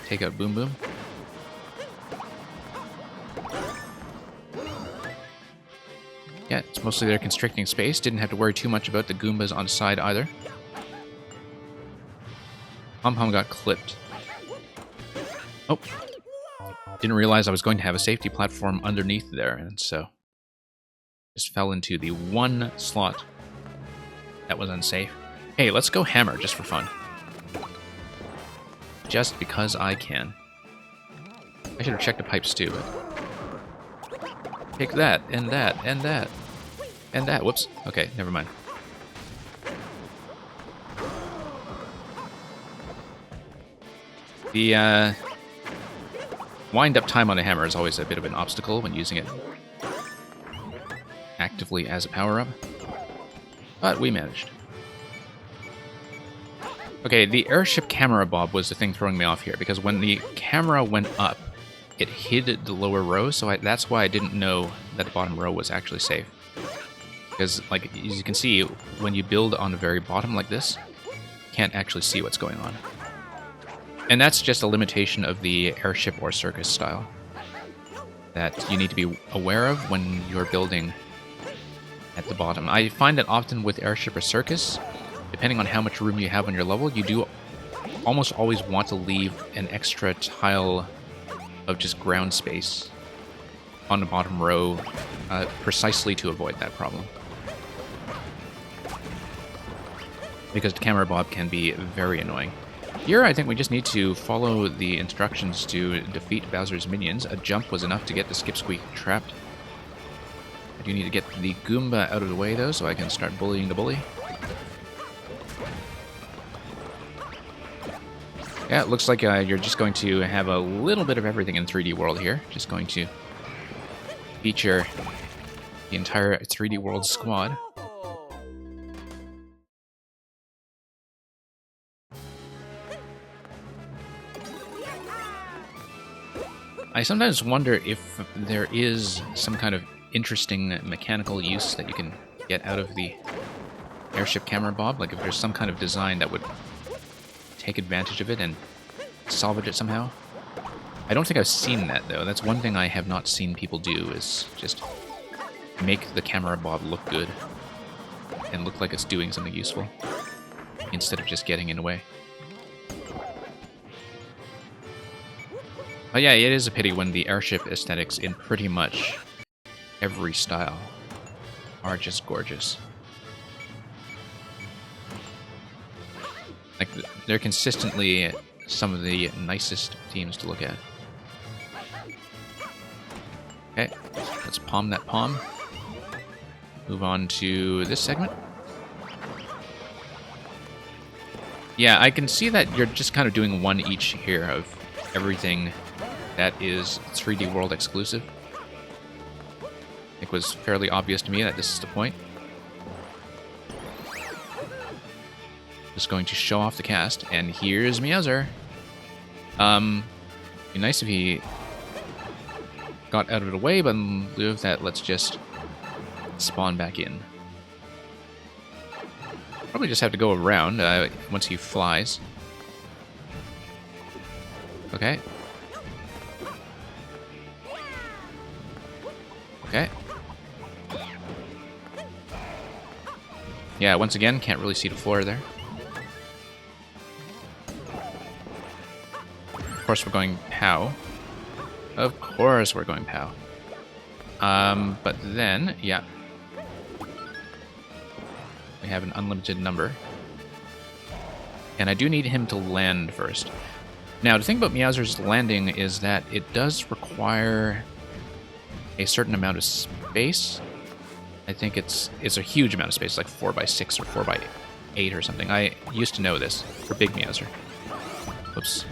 take out Boom Boom. Yeah, it's mostly their constricting space. Didn't have to worry too much about the Goombas on the side either. Pom-Pom got clipped. Oh. Didn't realize I was going to have a safety platform underneath there, and so just fell into the one slot that was unsafe. Hey, let's go hammer, just for fun. Just because I can. I should have checked the pipes too, but... Take that, and that, and that, and that. Whoops. Okay, never mind. The wind-up time on a hammer is always a bit of an obstacle when using it actively as a power-up, but we managed. Okay, the airship camera bob was the thing throwing me off here, because when the camera went up, it hid the lower row, so that's why I didn't know that the bottom row was actually safe. Because, like, as you can see, when you build on the very bottom like this, you can't actually see what's going on. And that's just a limitation of the airship or circus style that you need to be aware of when you're building at the bottom. I find that often with airship or circus, depending on how much room you have on your level, you do almost always want to leave an extra tile of just ground space on the bottom row, precisely to avoid that problem. Because the camera bob can be very annoying. Here, I think we just need to follow the instructions to defeat Bowser's minions. A jump was enough to get the Skipsqueak trapped. I do need to get the Goomba out of the way, though, so I can start bullying the bully. Yeah, it looks like you're just going to have a little bit of everything in 3D World here. Just going to feature the entire 3D World squad. I sometimes wonder if there is some kind of interesting mechanical use that you can get out of the airship camera bob, like if there's some kind of design that would take advantage of it and salvage it somehow. I don't think I've seen that, though. That's one thing I have not seen people do, is just make the camera bob look good and look like it's doing something useful instead of just getting in the way. But yeah, it is a pity when the airship aesthetics in pretty much every style are just gorgeous. Like, they're consistently some of the nicest themes to look at. Okay, let's palm that palm. Move on to this segment. Yeah, I can see that you're just kind of doing one each here of everything that is 3D World exclusive. It was fairly obvious to me that this is the point. Just going to show off the cast, and here's Meowser. Be nice if he got out of the way, but in lieu of that, let's just spawn back in. Probably just have to go around once he flies. Okay. Okay. Yeah, once again, can't really see the floor there. Of course we're going POW. Of course we're going POW. But then, yeah. We have an unlimited number. And I do need him to land first. Now, the thing about Meowser's landing is that it does require a certain amount of space. I think it's a huge amount of space, like 4x6 or 4x8 or something. I used to know this for Big Meowser. Oops.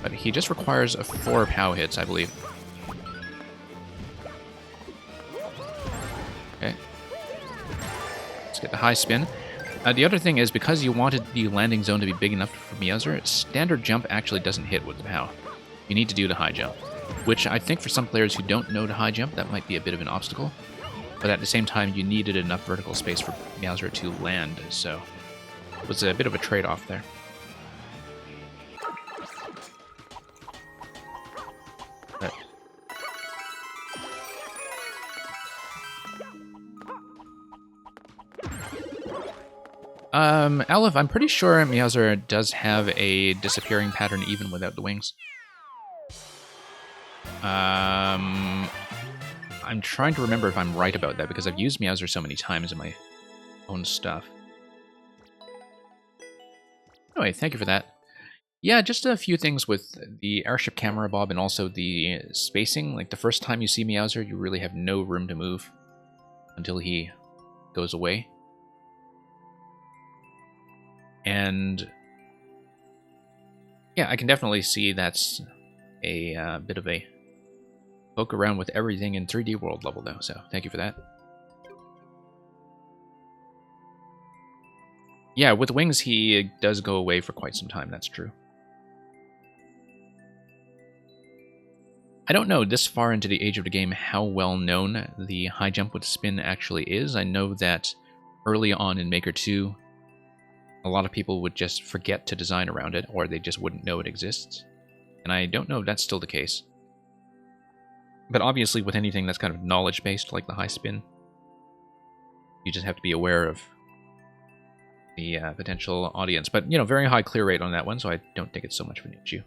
But he just requires 4 POW hits, I believe. Okay. Let's get the high spin. The other thing is, because you wanted the landing zone to be big enough for Meowser, standard jump actually doesn't hit with the POW. You need to do the high jump, which I think for some players who don't know the high jump, that might be a bit of an obstacle. But at the same time, you needed enough vertical space for Meowser to land, so it was a bit of a trade-off there. But Aleph, I'm pretty sure Meowser does have a disappearing pattern even without the wings. I'm trying to remember if I'm right about that, because I've used Meowser so many times in my own stuff. Anyway, thank you for that. Yeah, just a few things with the airship camera bob and also the spacing. Like, the first time you see Meowser, you really have no room to move until he goes away. And yeah, I can definitely see that's a bit of a poke around with everything in 3D World level, though, so thank you for that. Yeah, with wings, he does go away for quite some time, that's true. I don't know this far into the age of the game how well known the high jump with spin actually is. I know that early on in Maker 2, a lot of people would just forget to design around it, or they just wouldn't know it exists. And I don't know if that's still the case. But obviously, with anything that's kind of knowledge-based, like the high spin, you just have to be aware of the potential audience. But, you know, very high clear rate on that one, so I don't think it's so much of an issue.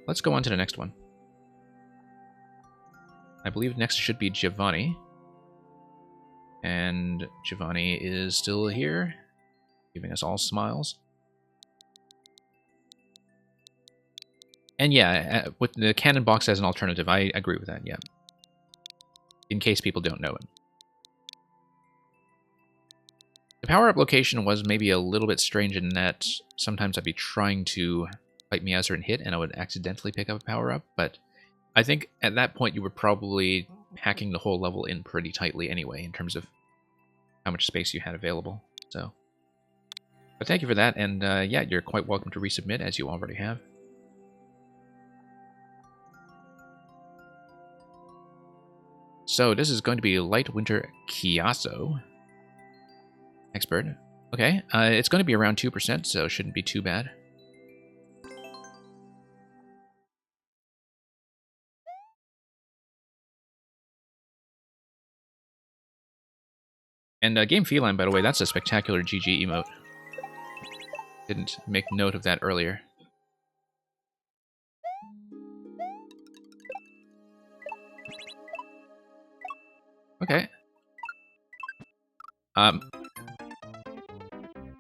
Let's go on to the next one. I believe next should be Giovanni. And Giovanni is still here, giving us all smiles. And yeah, with the cannon box as an alternative, I agree with that, yeah. In case people don't know it. The power-up location was maybe a little bit strange in that sometimes I'd be trying to fight Meowser and hit, and I would accidentally pick up a power-up, but I think at that point you were probably packing the whole level in pretty tightly anyway, in terms of how much space you had available. So, but thank you for that, and yeah, you're quite welcome to resubmit, as you already have. So this is going to be Light Winter Kiaso. Expert. Okay, it's going to be around 2%, so it shouldn't be too bad. And Game Feline, by the way, that's a spectacular GG emote. Didn't make note of that earlier. Okay. I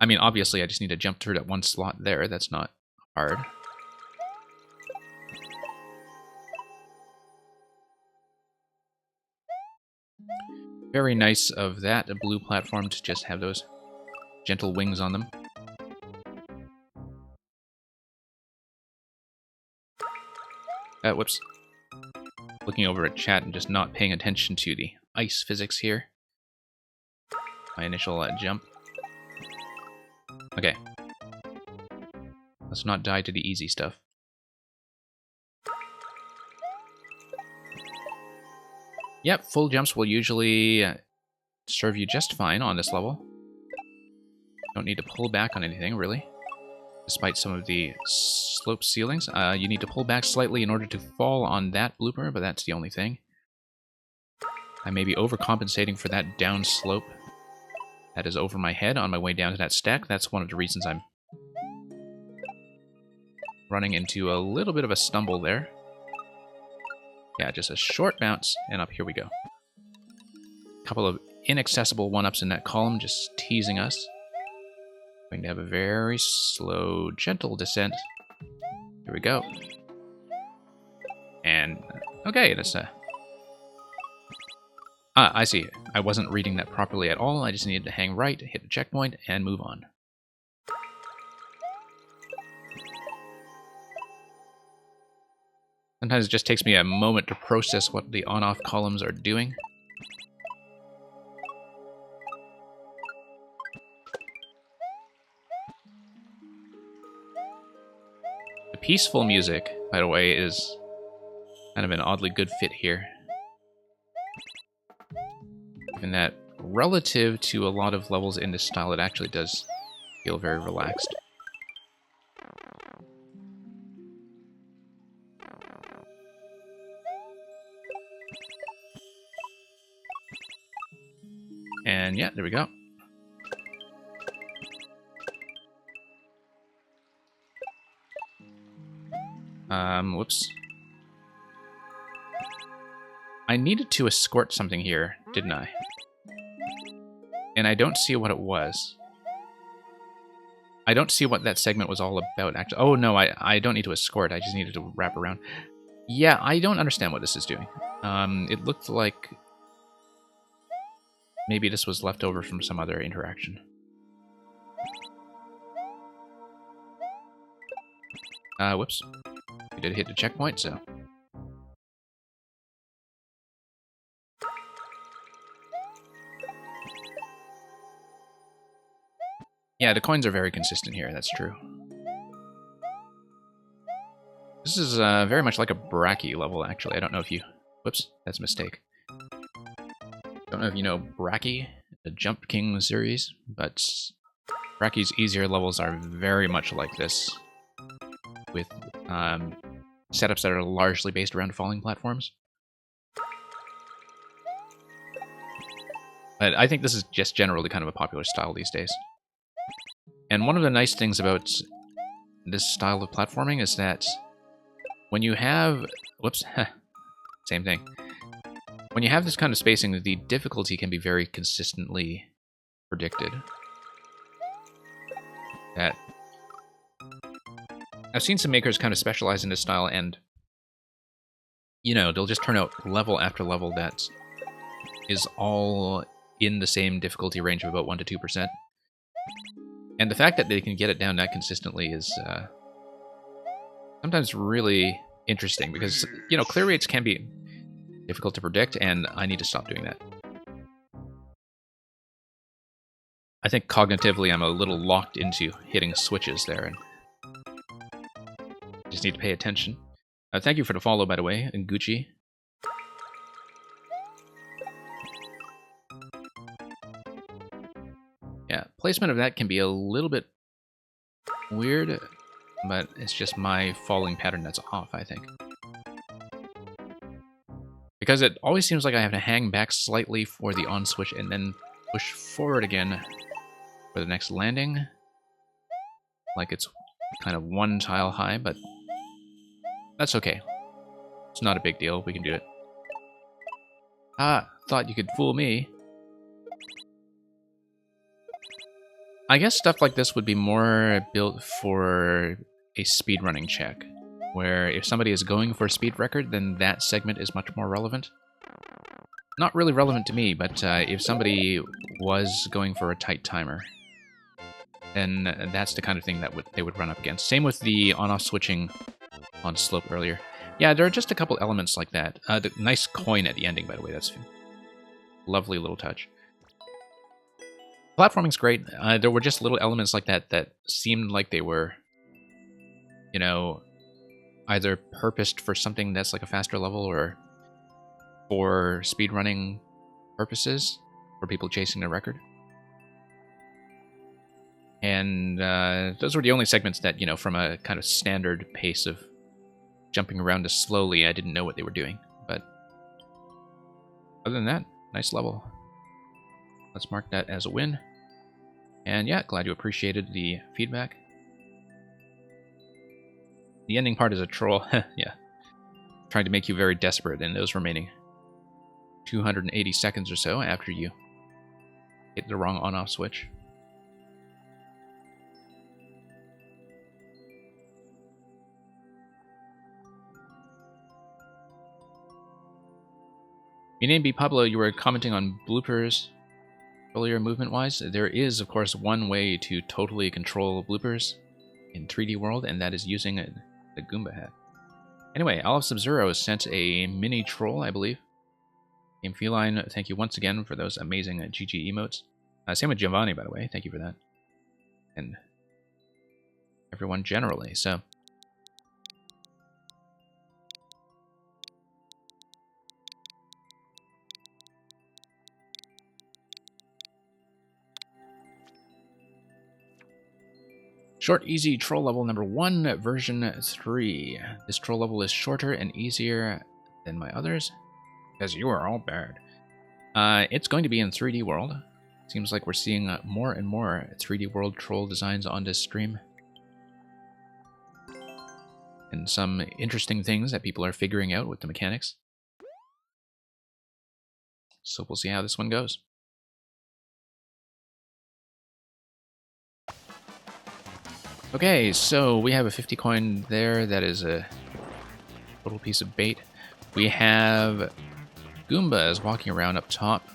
mean, obviously, I just need to jump through that one slot there. That's not hard. Very nice of that blue platform to just have those gentle wings on them. Whoops. Looking over at chat and just not paying attention to the ice physics here. My initial jump. Okay. Let's not die to the easy stuff. Yep, full jumps will usually serve you just fine on this level. Don't need to pull back on anything, really. Despite some of the slope ceilings. You need to pull back slightly in order to fall on that blooper, but that's the only thing. I may be overcompensating for that down slope that is over my head on my way down to that stack. That's one of the reasons I'm running into a little bit of a stumble there. Yeah, just a short bounce, and up here we go. A couple of inaccessible one-ups in that column, just teasing us. Going to have a very slow, gentle descent. Here we go. And, okay, that's I see. I wasn't reading that properly at all. I just needed to hang right, hit the checkpoint, and move on. Sometimes it just takes me a moment to process what the on-off columns are doing. The peaceful music, by the way, is kind of an oddly good fit here. Even that, relative to a lot of levels in this style, it actually does feel very relaxed. And yeah, there we go. Whoops. I needed to escort something here, didn't I? And I don't see what it was. I don't see what that segment was all about, actually. Oh, no, I don't need to escort. I just needed to wrap around. Yeah, I don't understand what this is doing. It looked like maybe this was left over from some other interaction. Whoops. We did hit the checkpoint, so... Yeah, the coins are very consistent here, that's true. This is very much like a Bracky level, actually. I don't know if you... Whoops, that's a mistake. Don't know if you know Bracky, the Jump King series, but Bracky's easier levels are very much like this, with setups that are largely based around falling platforms. But I think this is just generally kind of a popular style these days. And one of the nice things about this style of platforming is that when you have... Whoops, same thing. When you have this kind of spacing, the difficulty can be very consistently predicted. That I've seen some makers kind of specialize in this style, and you know, they'll just turn out level after level that is all in the same difficulty range of about 1 to 2%. And the fact that they can get it down that consistently is sometimes really interesting because, you know, clear rates can be difficult to predict, and I need to stop doing that. I think cognitively I'm a little locked into hitting switches there, and just need to pay attention. Thank you for the follow, by the way, and Gucci. Yeah, placement of that can be a little bit weird, but it's just my falling pattern that's off, I think. Because it always seems like I have to hang back slightly for the on switch and then push forward again for the next landing. Like it's kind of one tile high, but that's okay. It's not a big deal. We can do it. Ah, thought you could fool me. I guess stuff like this would be more built for a speedrunning check, where if somebody is going for a speed record, then that segment is much more relevant. Not really relevant to me, but if somebody was going for a tight timer, then that's the kind of thing that they would run up against. Same with the on-off switching on slope earlier. Yeah, there are just a couple elements like that. The nice coin at the ending, by the way, that's a lovely little touch. Platforming's great. There were just little elements like that that seemed like they were, you know, either purposed for something that's like a faster level or for speedrunning purposes, for people chasing a record. And those were the only segments that, you know, from a kind of standard pace of jumping around as slowly, I didn't know what they were doing. But other than that, nice level. Let's mark that as a win. And yeah, glad you appreciated the feedback. The ending part is a troll. Yeah. Trying to make you very desperate in those remaining 280 seconds or so after you hit the wrong on-off switch. Your name be Pablo, you were commenting on bloopers earlier movement-wise. There is, of course, one way to totally control bloopers in 3D World, and that is using the Goomba hat. Anyway, Olive Sub-Zero sent a mini troll, I believe. Game Feline, thank you once again for those amazing GG emotes. Same with Giovanni, by the way. Thank you for that. And everyone generally, so... Short, easy troll level number 1, version 3. This troll level is shorter and easier than my others, because you are all bad. It's going to be in 3D World. Seems like we're seeing more and more 3D World troll designs on this stream. And some interesting things that people are figuring out with the mechanics. So we'll see how this one goes. Okay, so we have a 50 coin there. That is a little piece of bait. We have Goombas walking around up top.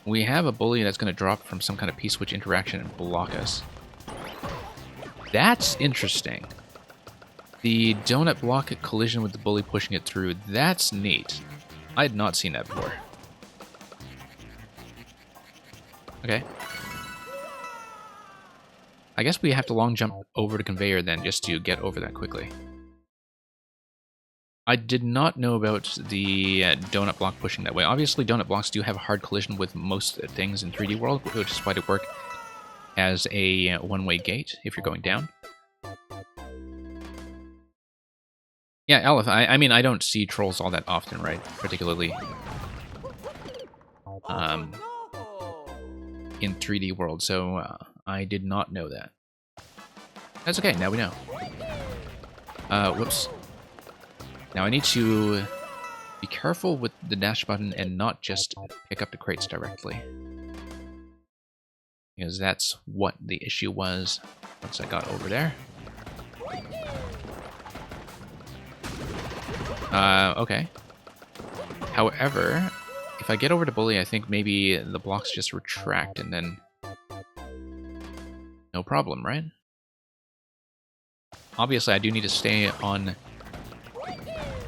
We have a bully that's going to drop from some kind of P-switch interaction and block us. That's interesting. The donut block collision with the bully pushing it through. That's neat. I had not seen that before. Okay. I guess we have to long jump over the conveyor then just to get over that quickly. I did not know about the donut block pushing that way. Obviously, donut blocks do have a hard collision with most things in 3D World, which is why they work as a one-way gate if you're going down. Yeah, Aleph, I mean, I don't see trolls all that often, right? Particularly in 3D World, so I did not know that. That's okay, now we know. Whoops. Now I need to be careful with the dash button and not just pick up the crates directly. Because that's what the issue was once I got over there. Okay. However, if I get over to bully, I think maybe the blocks just retract and then... no problem, right? Obviously, I do need to stay on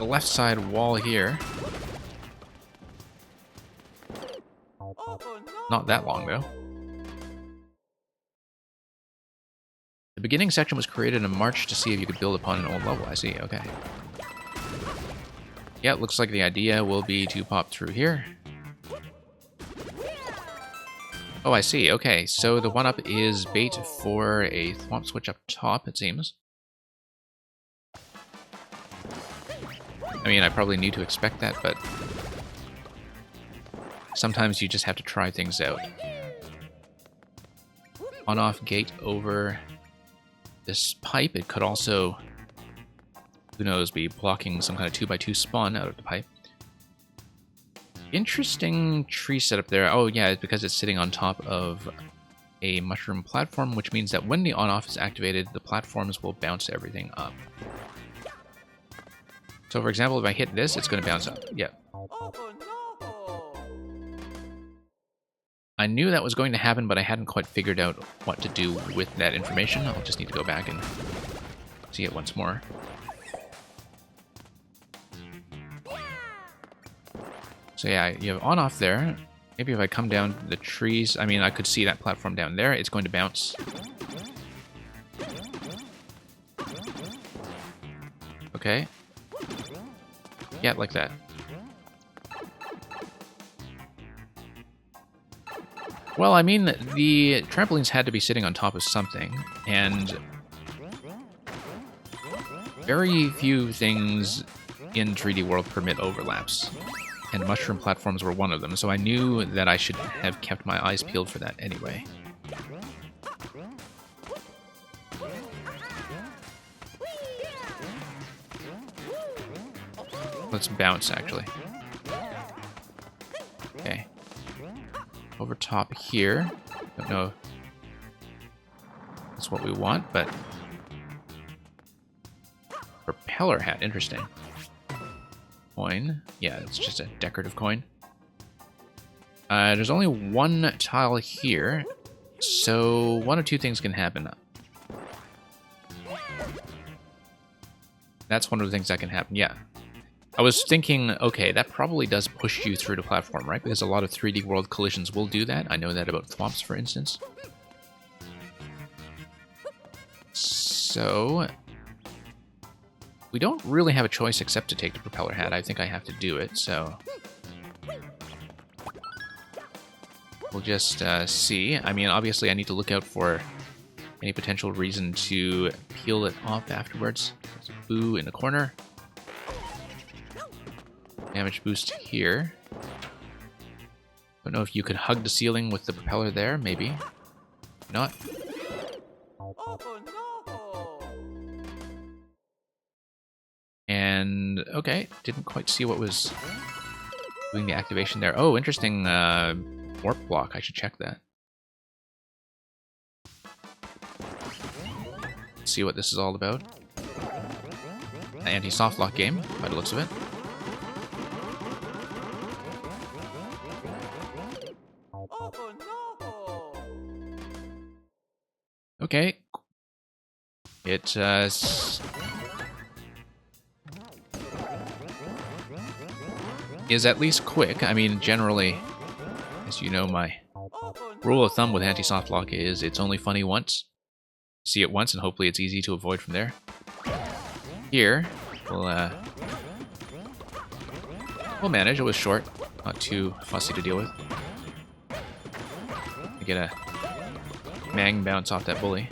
the left side wall here. Not that long, though. The beginning section was created in March to see if you could build upon an old level. I see, okay. Yeah, it looks like the idea will be to pop through here. Oh, I see, okay. So the 1-up is bait for a Thwomp switch up top, it seems. I mean, I probably knew to expect that, but sometimes you just have to try things out. On-off gate over this pipe. It could also, who knows, be blocking some kind of 2x2 spawn out of the pipe. Interesting tree setup there. Oh yeah, it's because it's sitting on top of a mushroom platform, which means that when the on-off is activated, the platforms will bounce everything up. So for example, if I hit this, it's going to bounce up. Yeah. I knew that was going to happen, but I hadn't quite figured out what to do with that information. I'll just need to go back and see it once more. So yeah, you have on-off there. Maybe if I come down the trees, I mean, I could see that platform down there. It's going to bounce. Okay. Yeah, like that. Well, I mean, the trampolines had to be sitting on top of something, and very few things in 3D World permit overlaps, and mushroom platforms were one of them, so I knew that I should have kept my eyes peeled for that anyway. Let's bounce, actually. Okay. Over top here. Don't know if that's what we want, but propeller hat, interesting. Coin. Yeah, it's just a decorative coin. There's only one tile here, so one of two things can happen. That's one of the things that can happen, yeah. I was thinking, okay, that probably does push you through the platform, right? Because a lot of 3D World collisions will do that. I know that about Thwomps, for instance. So we don't really have a choice except to take the propeller hat. I think I have to do it, so we'll just see. I mean, obviously I need to look out for any potential reason to peel it off afterwards. There's a boo in the corner. Damage boost here. Don't know if you could hug the ceiling with the propeller there, maybe. Not. And, okay, didn't quite see what was doing the activation there. Oh, interesting warp block. I should check that. See what this is all about. An anti-soft lock game, by the looks of it. Okay. It is at least quick. I mean, generally, as you know, my rule of thumb with anti-soft lock is it's only funny once. See it once, and hopefully it's easy to avoid from there. Here, we'll manage. It was short, not too fussy to deal with. I get a Mang bounce off that bully.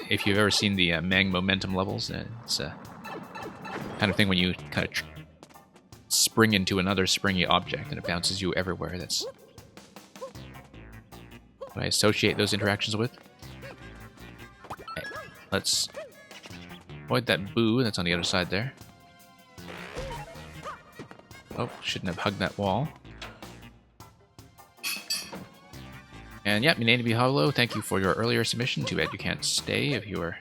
If you've ever seen the Mang momentum levels, it's a kind of thing when you kind of spring into another springy object and it bounces you everywhere. That's what I associate those interactions with. Okay, let's avoid that boo that's on the other side there. Oh, shouldn't have hugged that wall. And yep, you need to be hollow. Thank you for your earlier submission. Too bad you can't stay if you were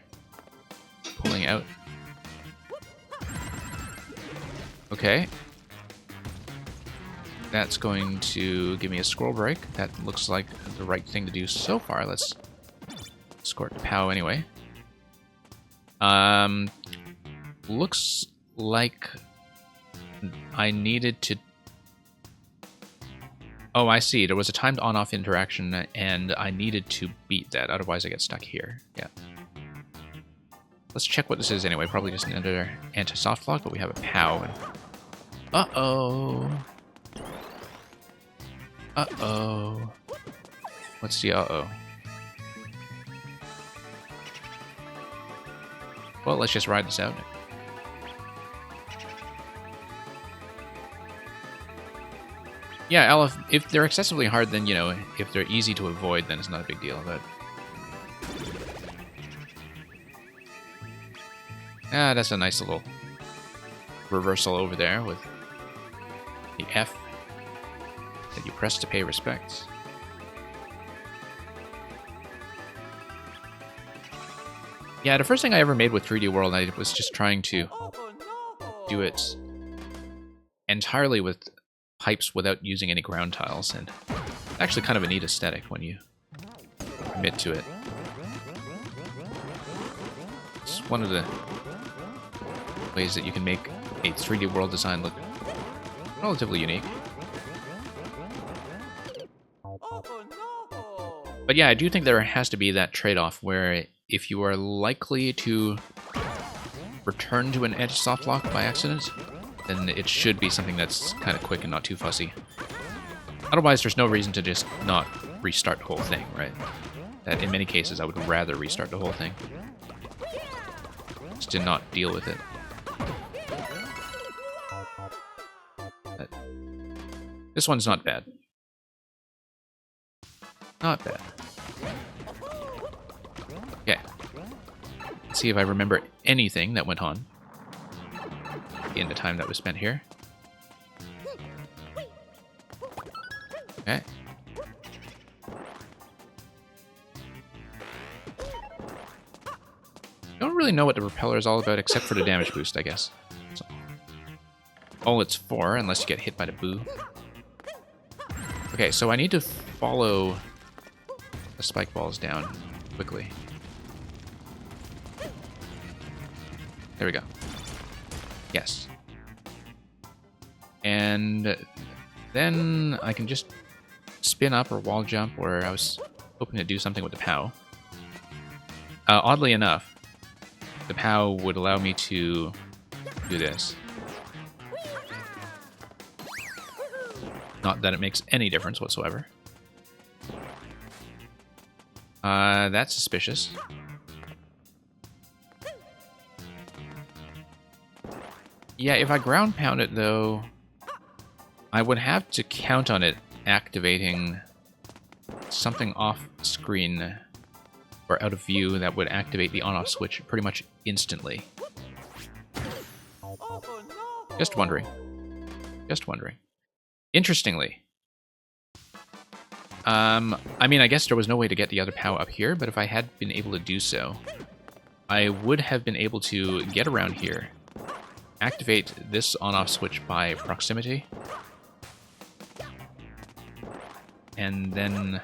pulling out. Okay. That's going to give me a scroll break. That looks like the right thing to do so far. Let's escort the POW anyway. looks like I needed to... Oh, I see. There was a timed on-off interaction, and I needed to beat that. Otherwise, I get stuck here. Yeah. Let's check what this is anyway. Probably just another anti-soft lock, but we have a POW. And... Uh-oh. Uh-oh. What's the uh-oh? Well, let's just ride this out. Yeah, Aleph, if they're excessively hard, then, you know, if they're easy to avoid, then it's not a big deal, but... Ah, that's a nice little reversal over there with the F that you press to pay respects. Yeah, the first thing I ever made with 3D World, I was just trying to do it entirely with pipes without using any ground tiles, and actually kind of a neat aesthetic when you commit to it. It's one of the ways that you can make a 3D World design look relatively unique. But yeah, I do think there has to be that trade-off where if you are likely to return to an edge soft lock by accident, then it should be something that's kind of quick and not too fussy. Otherwise, there's no reason to just not restart the whole thing, right? That in many cases, I would rather restart the whole thing. Just to not deal with it. But this one's not bad. Not bad. Okay. Let's see if I remember anything that went on in the time that was spent here. Okay. Don't really know what the repeller is all about except for the damage boost, I guess. So, all it's for, unless you get hit by the boo. Okay, so I need to follow the spike balls down quickly. There we go. Yes. And then I can just spin up or wall jump, or I was hoping to do something with the POW. Oddly enough, the POW would allow me to do this. Not that it makes any difference whatsoever. That's suspicious. Yeah, if I ground pound it, though, I would have to count on it activating something off-screen or out of view that would activate the on-off switch pretty much instantly. Just wondering. Just wondering. Interestingly, I mean, I guess there was no way to get the other POW up here, but if I had been able to do so, I would have been able to get around here, activate this on-off switch by proximity, and then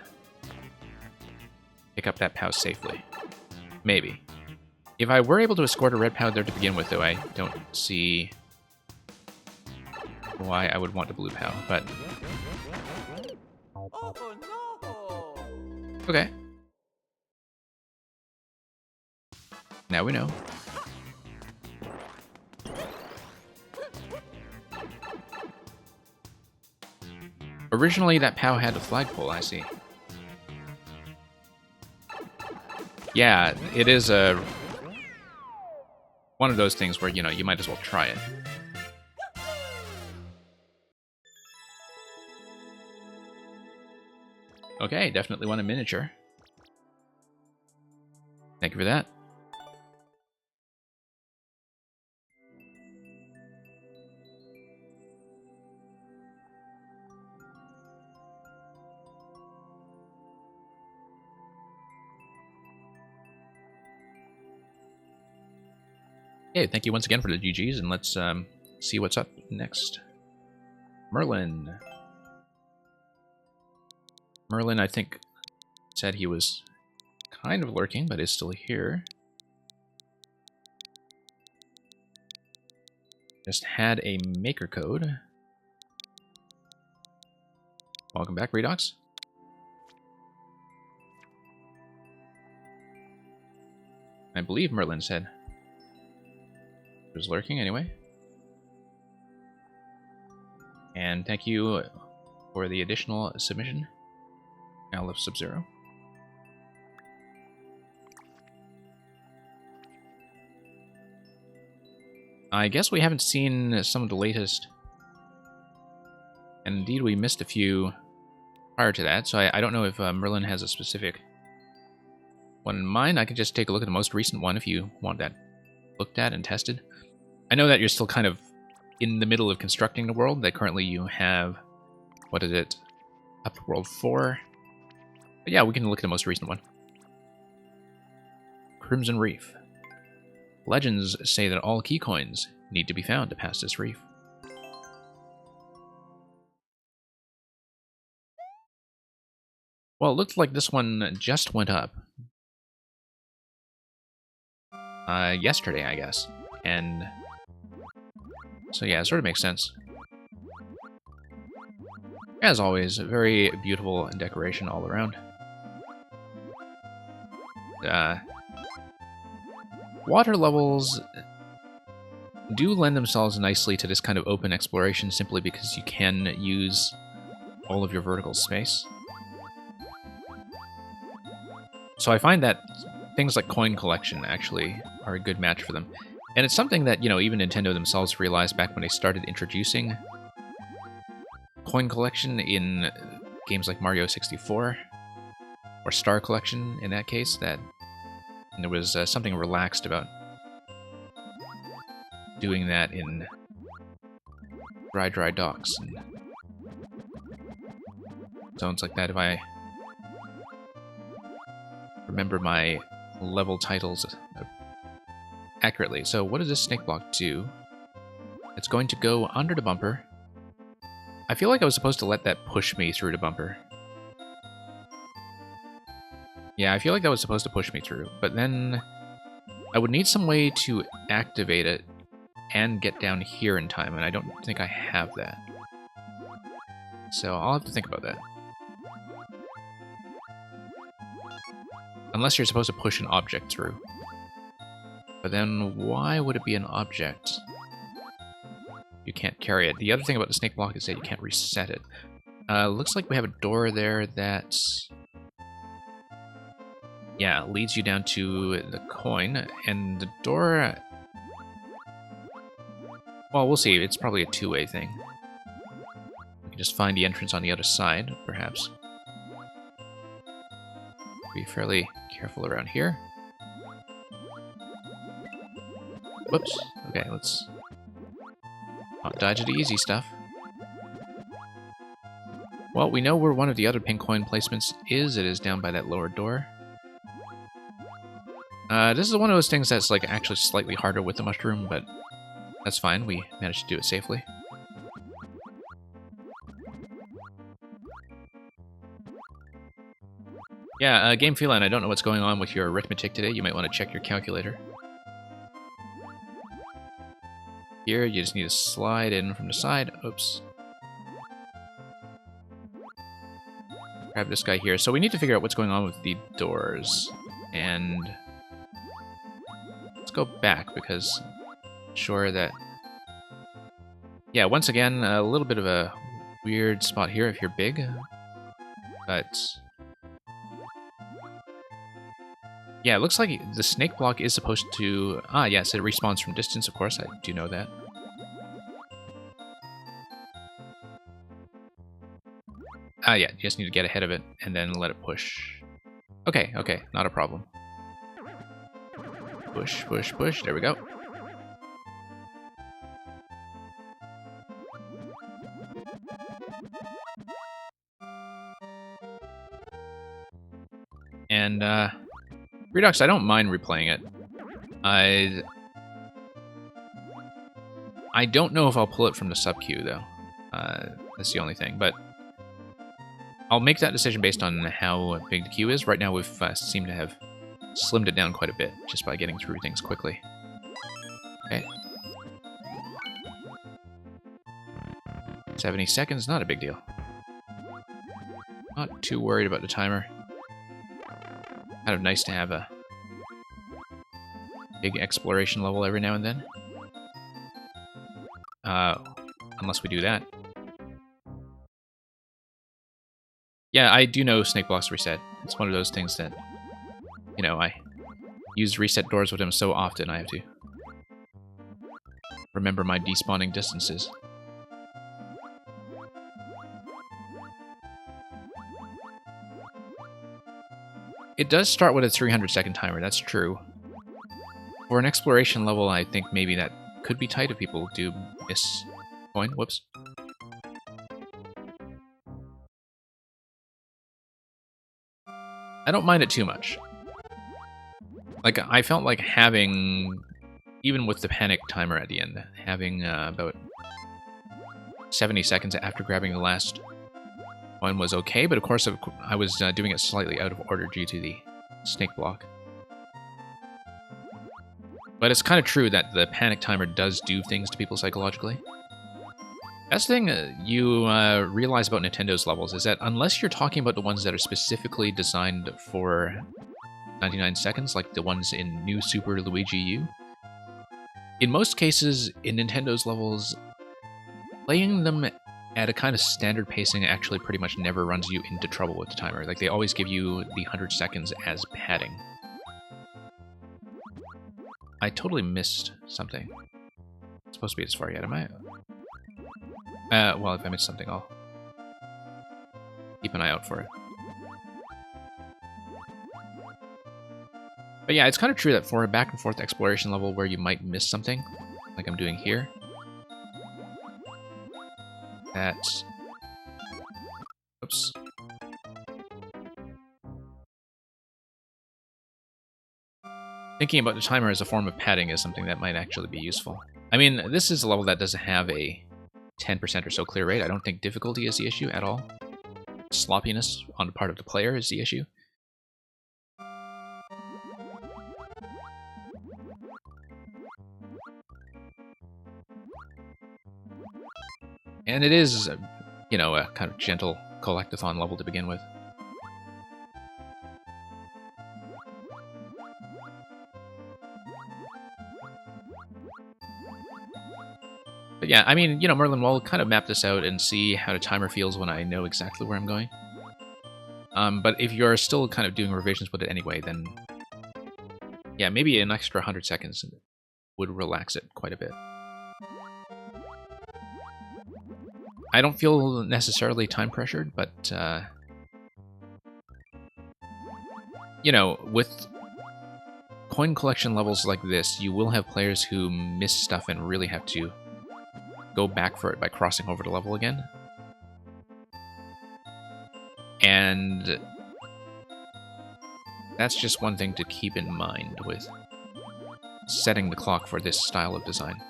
pick up that POW safely. Maybe. If I were able to escort a red POW there to begin with, though, I don't see why I would want a blue POW, but... Okay. Now we know. Originally, that POW had a flagpole, I see. Yeah, it is one of those things where, you know, you might as well try it. Okay, definitely want a miniature. Thank you for that. Okay, thank you once again for the GGs, and let's see what's up next. Merlin. Merlin, I think, said he was kind of lurking, but is still here. Just had a maker code. Welcome back, Redox. I believe Merlin said he was lurking anyway. And thank you for the additional submission, Owl of Sub-Zero. I guess we haven't seen some of the latest. And indeed, we missed a few prior to that, so I don't know if Merlin has a specific one in mind. I could just take a look at the most recent one if you want that looked at and tested. I know that you're still kind of in the middle of constructing the world, that currently you have, what is it, up to World 4. But yeah, we can look at the most recent one. Crimson Reef. Legends say that all key coins need to be found to pass this reef. Well, it looks like this one just went up. Yesterday, I guess. And so yeah, it sort of makes sense. As always, very beautiful decoration all around. Water levels do lend themselves nicely to this kind of open exploration simply because you can use all of your vertical space. So I find that things like coin collection actually are a good match for them. And it's something that, you know, even Nintendo themselves realized back when they started introducing coin collection in games like Mario 64, or Star Collection in that case, that there was something relaxed about doing that in dry docks and zones like that, if I remember my level titles accurately. So what does this snake block do? It's going to go under the bumper. I feel like I was supposed to let that push me through the bumper. Yeah, I feel like that was supposed to push me through, but then I would need some way to activate it and get down here in time, and I don't think I have that. So I'll have to think about that. Unless you're supposed to push an object through. But then why would it be an object? You can't carry it. The other thing about the snake block is that you can't reset it. Looks like we have a door there that, yeah, leads you down to the coin, and the door, well, we'll see. It's probably a two-way thing. We can just find the entrance on the other side, perhaps. Be fairly careful around here. Whoops. Okay, let's not die to the easy stuff. Well, we know where one of the other pink coin placements is. It is down by that lower door. This is one of those things that's like actually slightly harder with the mushroom, but that's fine. We managed to do it safely. Yeah, Game Feline, I don't know what's going on with your arithmetic today. You might want to check your calculator. Here, you just need to slide in from the side. Oops. Grab this guy here. So we need to figure out what's going on with the doors. And let's go back, because I'm sure that... Yeah, once again, a little bit of a weird spot here if you're big. But... yeah, it looks like the snake block is supposed to... ah, yes, it respawns from distance, of course. I do know that. Ah, yeah, you just need to get ahead of it and then let it push. Okay, okay, not a problem. Push, push, push. There we go. And, Redux, I don't mind replaying it. I don't know if I'll pull it from the sub-queue, though. That's the only thing, but I'll make that decision based on how big the queue is. Right now, we've seemed to have slimmed it down quite a bit, just by getting through things quickly. Okay. 70 seconds, not a big deal. Not too worried about the timer. Kind of nice to have a big exploration level every now and then. Unless we do that. Yeah, I do know Snake Blocks reset. It's one of those things that, you know, I use reset doors with him so often I have to remember my despawning distances. It does start with a 300-second timer, that's true. For an exploration level, I think maybe that could be tight if people do miss coin. Whoops. I don't mind it too much. Like, I felt like having, even with the panic timer at the end, having about 70 seconds after grabbing the last one was okay, but of course I was doing it slightly out of order due to the snake block. But it's kind of true that the panic timer does do things to people psychologically. That's the thing you realize about Nintendo's levels is that unless you're talking about the ones that are specifically designed for 99 seconds, like the ones in New Super Luigi U, in most cases in Nintendo's levels, playing them at a kind of standard pacing actually pretty much never runs you into trouble with the timer. Like, they always give you the 100 seconds as padding. I totally missed something. It's supposed to be this far yet, am I? Well, if I missed something, I'll keep an eye out for it. But yeah, it's kind of true that for a back and forth exploration level where you might miss something, like I'm doing here, that's... Oops. Thinking about the timer as a form of padding is something that might actually be useful. I mean, this is a level that doesn't have a 10% or so clear rate. I don't think difficulty is the issue at all. Sloppiness on the part of the player is the issue. And it is, you know, a kind of gentle collectathon level to begin with. But yeah, I mean, you know, Merlin, we'll kind of map this out and see how the timer feels when I know exactly where I'm going. But if you're still kind of doing revisions with it anyway, then yeah, maybe an extra 100 seconds would relax it quite a bit. I don't feel necessarily time pressured, but you know, with coin collection levels like this, you will have players who miss stuff and really have to go back for it by crossing over the level again. And that's just one thing to keep in mind with setting the clock for this style of design.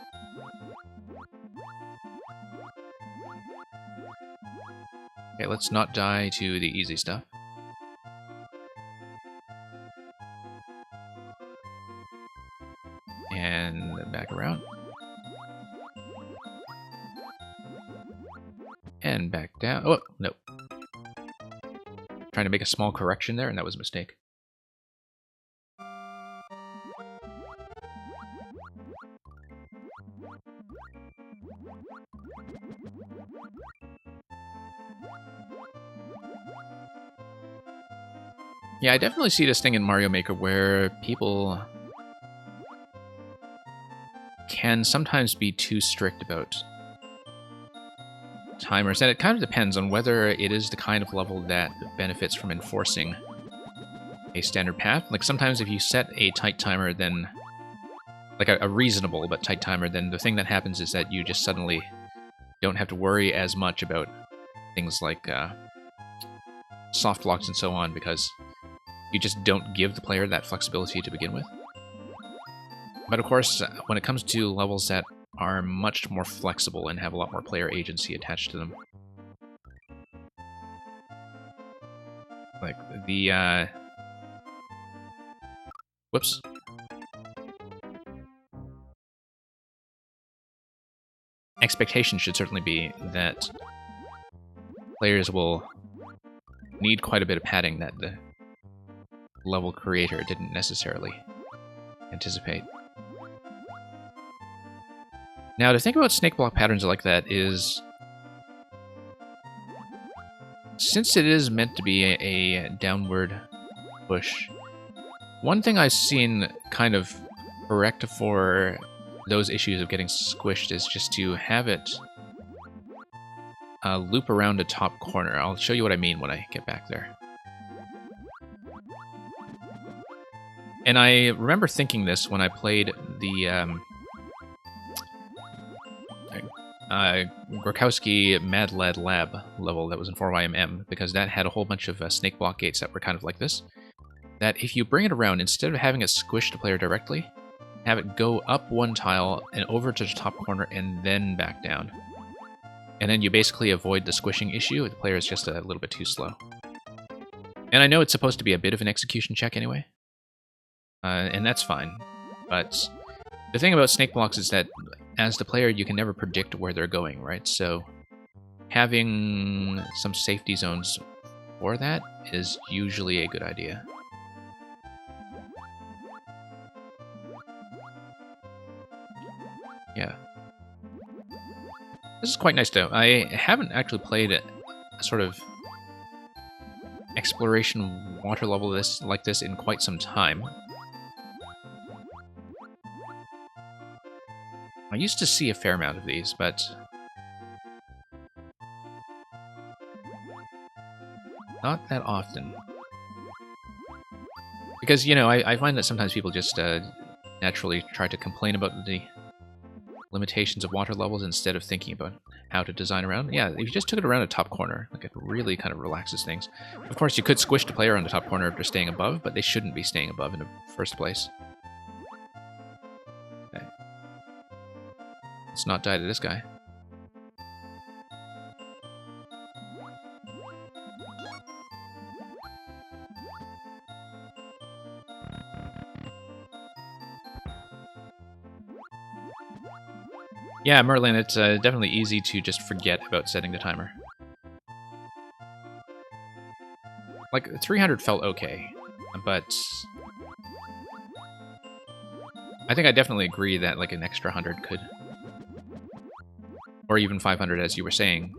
Okay, let's not die to the easy stuff. And back around. And back down. Oh, no. Trying to make a small correction there, and that was a mistake. Yeah, I definitely see this thing in Mario Maker where people can sometimes be too strict about timers, and it kind of depends on whether it is the kind of level that benefits from enforcing a standard path. Like, sometimes if you set a tight timer, then like a reasonable but tight timer, then the thing that happens is that you just suddenly don't have to worry as much about things like soft locks and so on, because you just don't give the player that flexibility to begin with. But of course, when it comes to levels that are much more flexible and have a lot more player agency attached to them, like the whoops. expectation should certainly be that players will need quite a bit of padding that the level creator didn't necessarily anticipate. Now, to think about snake block patterns like that is, since it is meant to be a downward push, one thing I've seen kind of correct for those issues of getting squished is just to have it loop around a top corner. I'll show you what I mean when I get back there. And I remember thinking this when I played the Gorkowski Mad Lad Lab level that was in 4YMM, because that had a whole bunch of snake block gates that were kind of like this. That if you bring it around, instead of having it squish the player directly, have it go up one tile and over to the top corner and then back down. And then you basically avoid the squishing issue if the player is just a little bit too slow. And I know it's supposed to be a bit of an execution check anyway, and that's fine. But the thing about snake blocks is that as the player, you can never predict where they're going, right? So having some safety zones for that is usually a good idea. Yeah. This is quite nice, though. I haven't actually played a sort of exploration water level like this in quite some time. I used to see a fair amount of these, but not that often. Because, you know, I find that sometimes people just naturally try to complain about the limitations of water levels instead of thinking about how to design around. Yeah, if you just took it around a top corner, like, it really kind of relaxes things. Of course, you could squish the player on the top corner if they're staying above, but they shouldn't be staying above in the first place. Okay. Let's not die to this guy. Yeah, Merlin, it's definitely easy to just forget about setting the timer. Like, 300 felt okay, but I think I definitely agree that, like, an extra 100 could, or even 500, as you were saying,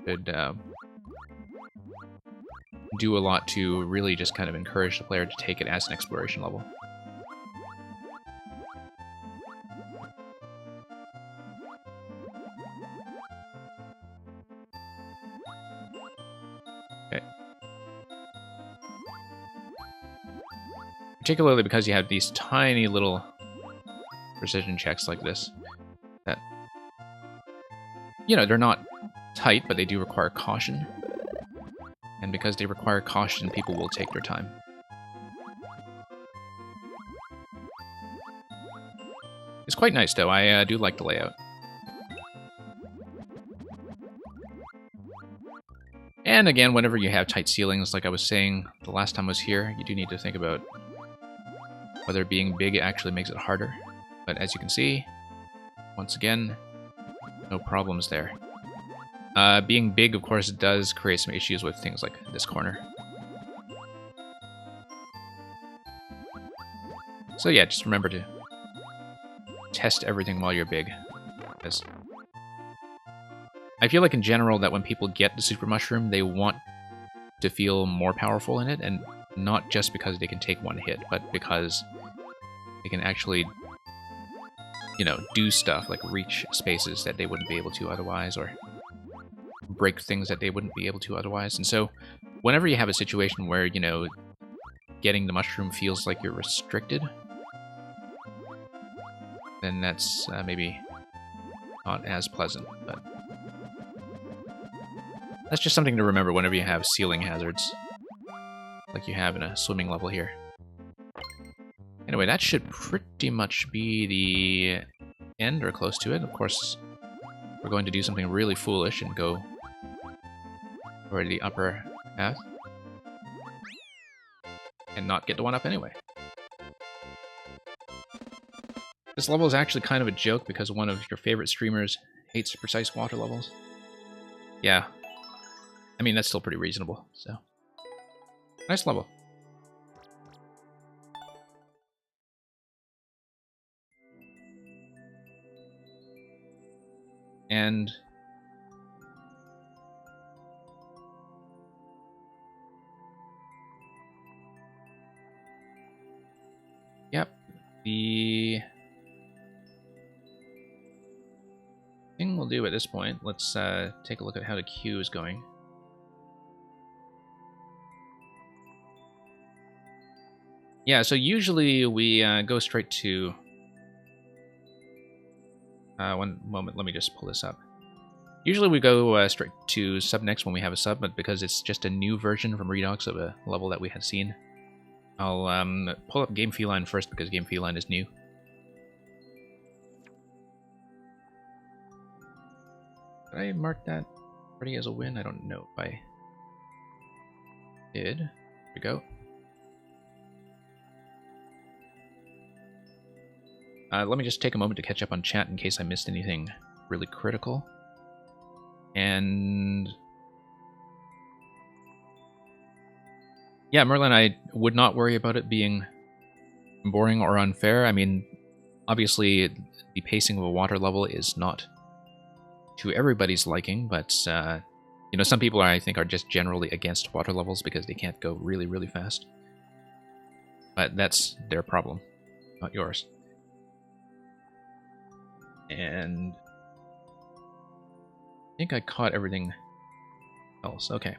could do a lot to really just kind of encourage the player to take it as an exploration level. Particularly because you have these tiny little precision checks like this that, you know, they're not tight, but they do require caution. And because they require caution, people will take their time. It's quite nice, though. I do like the layout. And again, whenever you have tight ceilings, like I was saying the last time I was here, you do need to think about whether being big actually makes it harder. But as you can see, once again, no problems there. Being big, of course, does create some issues with things like this corner. So yeah, just remember to test everything while you're big. Because I feel like in general that when people get the Super Mushroom, they want to feel more powerful in it, and not just because they can take one hit, but because they can actually, you know, do stuff like reach spaces that they wouldn't be able to otherwise, or break things that they wouldn't be able to otherwise. And so whenever you have a situation where, you know, getting the mushroom feels like you're restricted, then that's maybe not as pleasant, but that's just something to remember whenever you have ceiling hazards, like you have in a swimming level here. Anyway, that should pretty much be the end, or close to it. Of course, we're going to do something really foolish and go for the upper path, and not get the one up anyway. This level is actually kind of a joke because one of your favorite streamers Hates precise water levels. Yeah. I mean, that's still pretty reasonable, so. Nice level. And yep, the thing we'll do at this point, let's take a look at how the queue is going. Yeah, so usually we go straight to... one moment, let me just pull this up. Usually we go straight to sub next when we have a sub, but because it's just a new version from Redux of a level that we had seen, I'll pull up Game Feline first because Game Feline is new. Did I mark that already as a win? I don't know if I did. Here we go. Let me just take a moment to catch up on chat in case I missed anything really critical. And yeah, Merlin, I would not worry about it being boring or unfair. I mean, obviously the pacing of a water level is not to everybody's liking, but you know, some people I think are just generally against water levels because they can't go really, really fast. But that's their problem, not yours. And I think I caught everything else. Okay.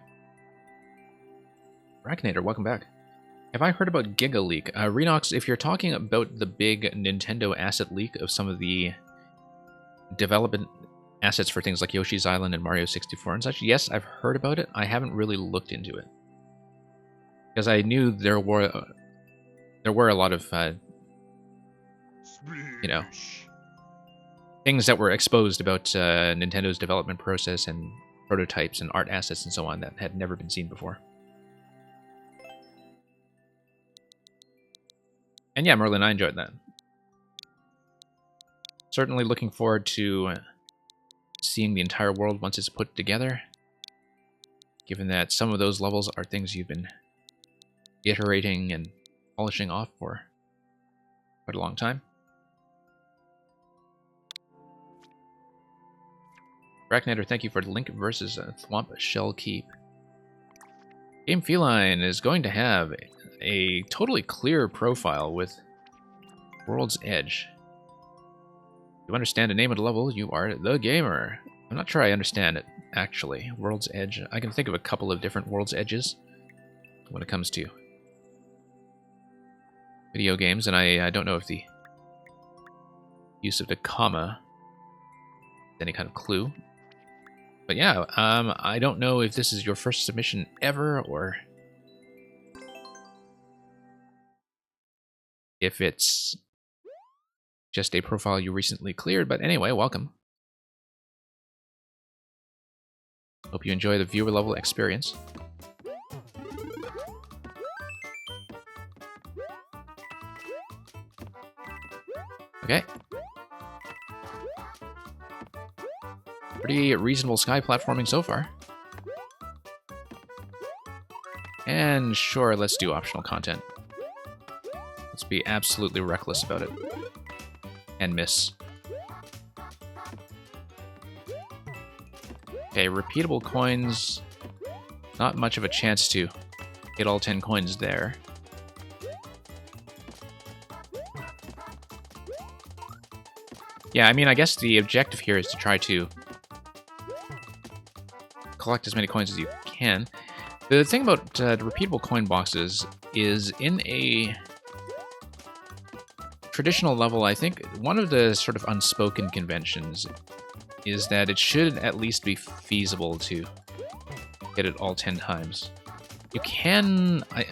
Rackinator, welcome back. Have I heard about Giga Leak? Renox, if you're talking about the big Nintendo asset leak of some of the development assets for things like Yoshi's Island and Mario 64 and such, yes, I've heard about it. I haven't really looked into it. Because I knew there were a lot of, you know, things that were exposed about Nintendo's development process and prototypes and art assets and so on that had never been seen before. And yeah, Merlin, I enjoyed that. Certainly looking forward to seeing the entire world once it's put together, given that some of those levels are things you've been iterating and polishing off for quite a long time. Bracknator, thank you for the link versus Thwomp Shell Keep. Game Feline is going to have a totally clear profile with World's Edge. If you understand the name of the level, you are the gamer. I'm not sure I understand it, actually. World's Edge. I can think of a couple of different World's Edges when it comes to video games, and I don't know if the use of the comma is any kind of clue. But yeah, I don't know if this is your first submission ever, or if it's just a profile you recently cleared, but anyway, welcome. Hope you enjoy the viewer level experience. Okay. Pretty reasonable sky platforming so far. And sure, let's do optional content. Let's be absolutely reckless about it. And miss. Okay, repeatable coins. Not much of a chance to get all 10 coins there. Yeah, I mean, I guess the objective here is to try to collect as many coins as you can. The thing about the repeatable coin boxes is in a traditional level, I think one of the sort of unspoken conventions is that it should at least be feasible to get it all 10 times. You can... I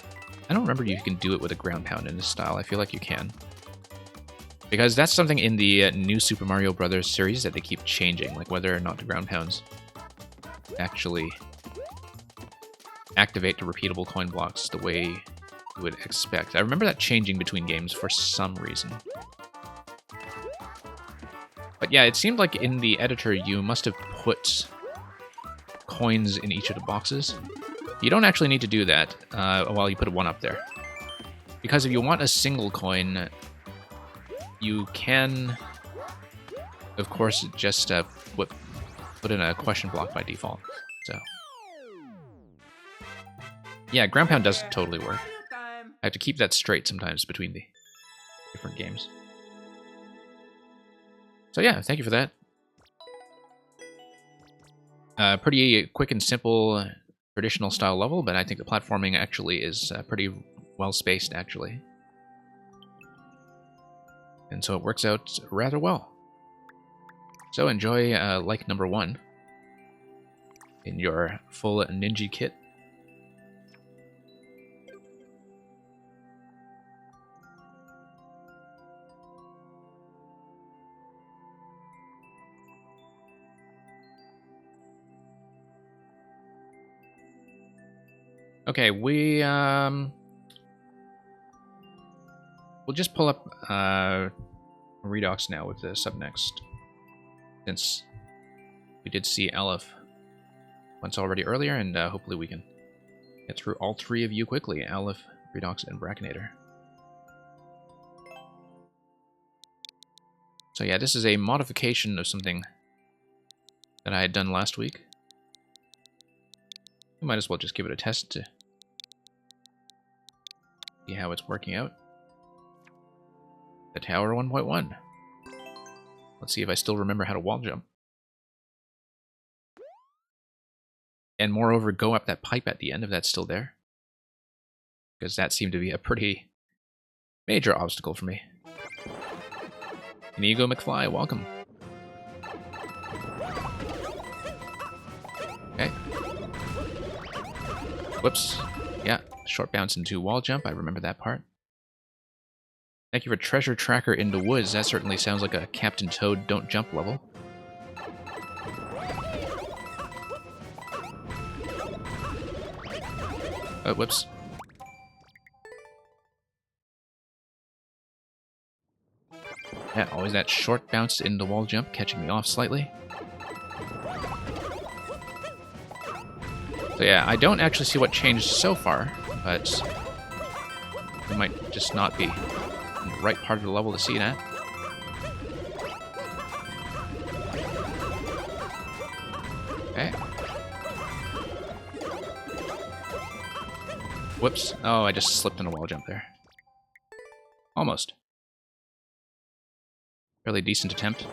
don't remember if you can do it with a ground pound in this style. I feel like you can. Because that's something in the new Super Mario Bros. Series that they keep changing, like whether or not the ground pounds actually activate the repeatable coin blocks the way you would expect. I remember that changing between games for some reason. But But yeah, it seemed like in the editor you must have put coins in each of the boxes. You don't actually need to do that while you put one up there. Because if you want a single coin, you can, of course, just put in a question block by default. So, yeah, ground pound does totally work. I have to keep that straight sometimes between the different games. So yeah, thank you for that. Pretty quick and simple traditional style level, but I think the platforming actually is pretty well spaced, actually. And so it works out rather well. So enjoy like number 1 in your full ninja kit. Okay, we'll just pull up Redox now with the sub next, since we did see Aleph once already earlier, and hopefully we can get through all 3 of you quickly: Aleph, Redox, and Brackinator. So yeah, this is a modification of something that I had done last week. We might as well just give it a test to see how it's working out. The Tower 1.1. Let's see if I still remember how to wall jump. And moreover, go up that pipe at the end if that's still there. Because that seemed to be a pretty major obstacle for me. Inigo McFly, welcome. Okay. Whoops. Yeah, short bounce into wall jump. I remember that part. Thank you for Treasure Tracker in the Woods. That certainly sounds like a Captain Toad Don't Jump level. Oh, whoops. Yeah, always that short bounce in the wall jump, catching me off slightly. So yeah, I don't actually see what changed so far, but we might just not be in the right part of the level to see that. Okay. Whoops. Oh, I just slipped in a wall jump there. Almost. Fairly decent attempt.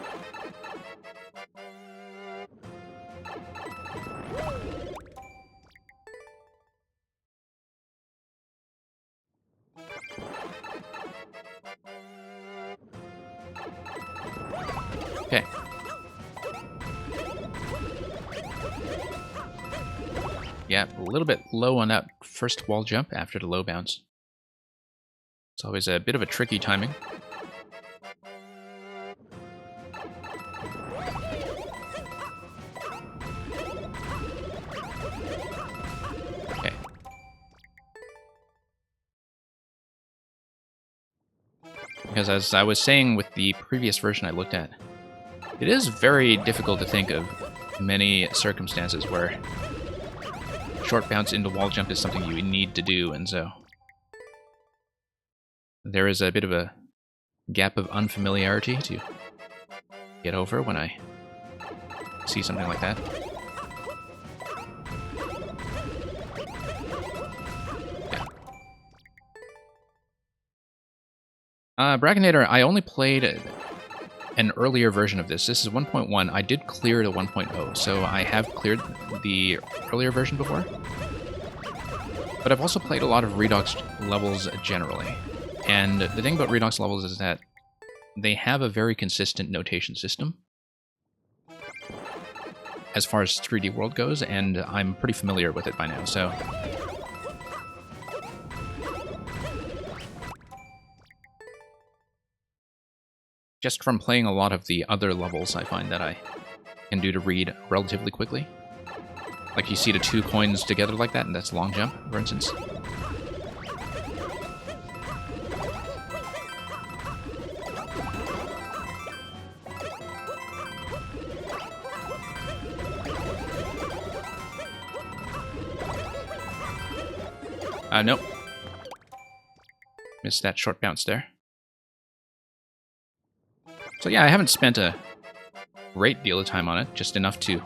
Okay. Yeah, a little bit low on that first wall jump after the low bounce. It's always a bit of a tricky timing. Okay. Because as I was saying with the previous version I looked at, it is very difficult to think of many circumstances where short bounce into wall jump is something you need to do, and so there is a bit of a gap of unfamiliarity to get over when I see something like that. Yeah. Brackinator, I only played an earlier version of this. This is 1.1. I did clear the 1.0, so I have cleared the earlier version before. But I've also played a lot of Redox levels generally. And the thing about Redox levels is that they have a very consistent notation system as far as 3D World goes, and I'm pretty familiar with it by now, so just from playing a lot of the other levels, I find that I can do to read relatively quickly. Like you see the 2 coins together like that, and that's long jump, for instance. Nope. Missed that short bounce there. So yeah, I haven't spent a great deal of time on it, just enough to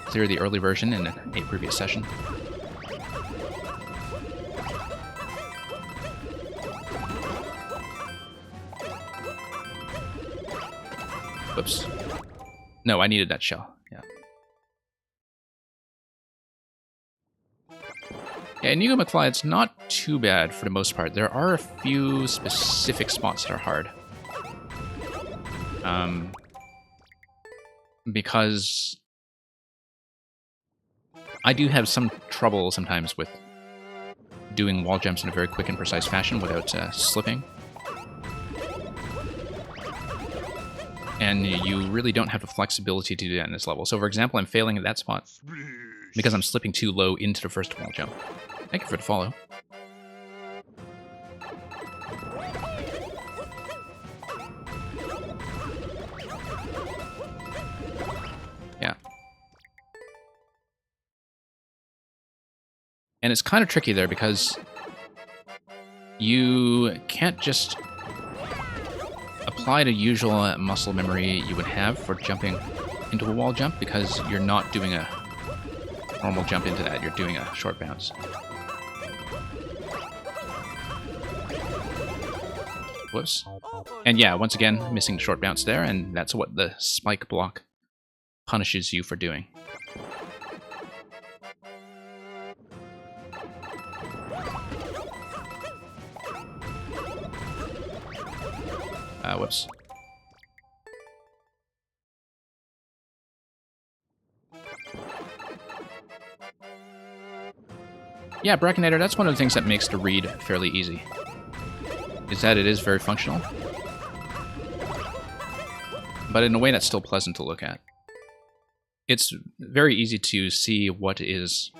clear the early version in a previous session. Whoops. No, I needed that shell. Yeah. Yeah, Inigo McFly, it's not too bad for the most part. There are a few specific spots that are hard. Because I do have some trouble sometimes with doing wall jumps in a very quick and precise fashion without slipping. And you really don't have the flexibility to do that in this level. So for example, I'm failing at that spot because I'm slipping too low into the first wall jump. Thank you for the follow. Yeah. And it's kind of tricky there because you can't just apply the usual muscle memory you would have for jumping into a wall jump because you're not doing a normal jump into that, you're doing a short bounce. Whoops. And yeah, once again, missing the short bounce there, and that's what the spike block punishes you for doing. Whoops. Yeah, Brackinator, that's one of the things that makes the read fairly easy. Is that it is very functional. But in a way that's still pleasant to look at. It's very easy to see what is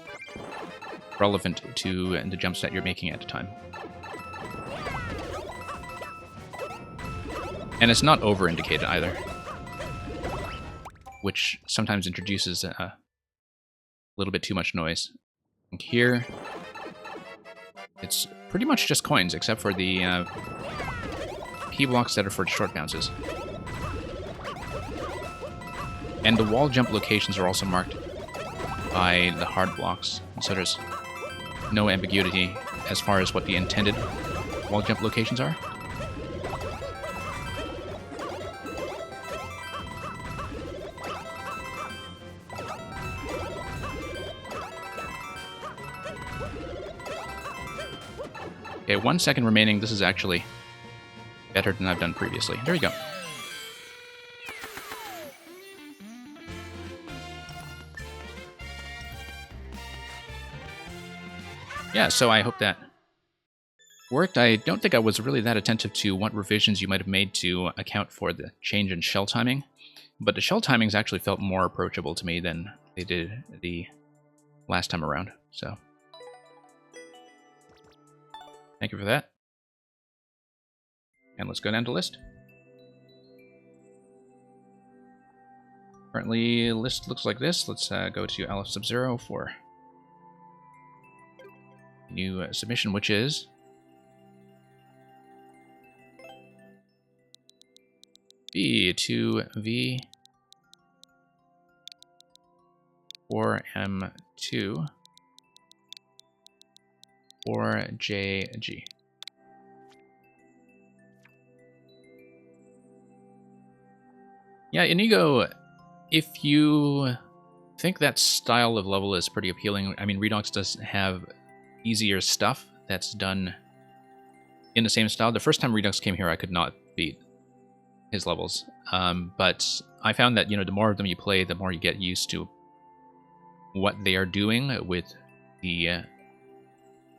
relevant to the jumps that you're making at a time. And it's not over-indicated either, which sometimes introduces a little bit too much noise. And here, it's pretty much just coins, except for the key blocks that are for short bounces. And the wall jump locations are also marked by the hard blocks, so there's no ambiguity as far as what the intended wall jump locations are. Okay, 1 second remaining. This is actually better than I've done previously. There you go. Yeah, so I hope that worked. I don't think I was really that attentive to what revisions you might have made to account for the change in shell timing, but the shell timings actually felt more approachable to me than they did the last time around, so thank you for that. And let's go down to list. Currently, list looks like this. Let's go to Aleph Sub-Zero for a new submission, which is B2V 4M2 4JG. Yeah, Inigo, if you think that style of level is pretty appealing, I mean, Redox does have easier stuff that's done in the same style. The first time Redux came here, I could not beat his levels. But I found that, the more of them you play, the more you get used to what they are doing with the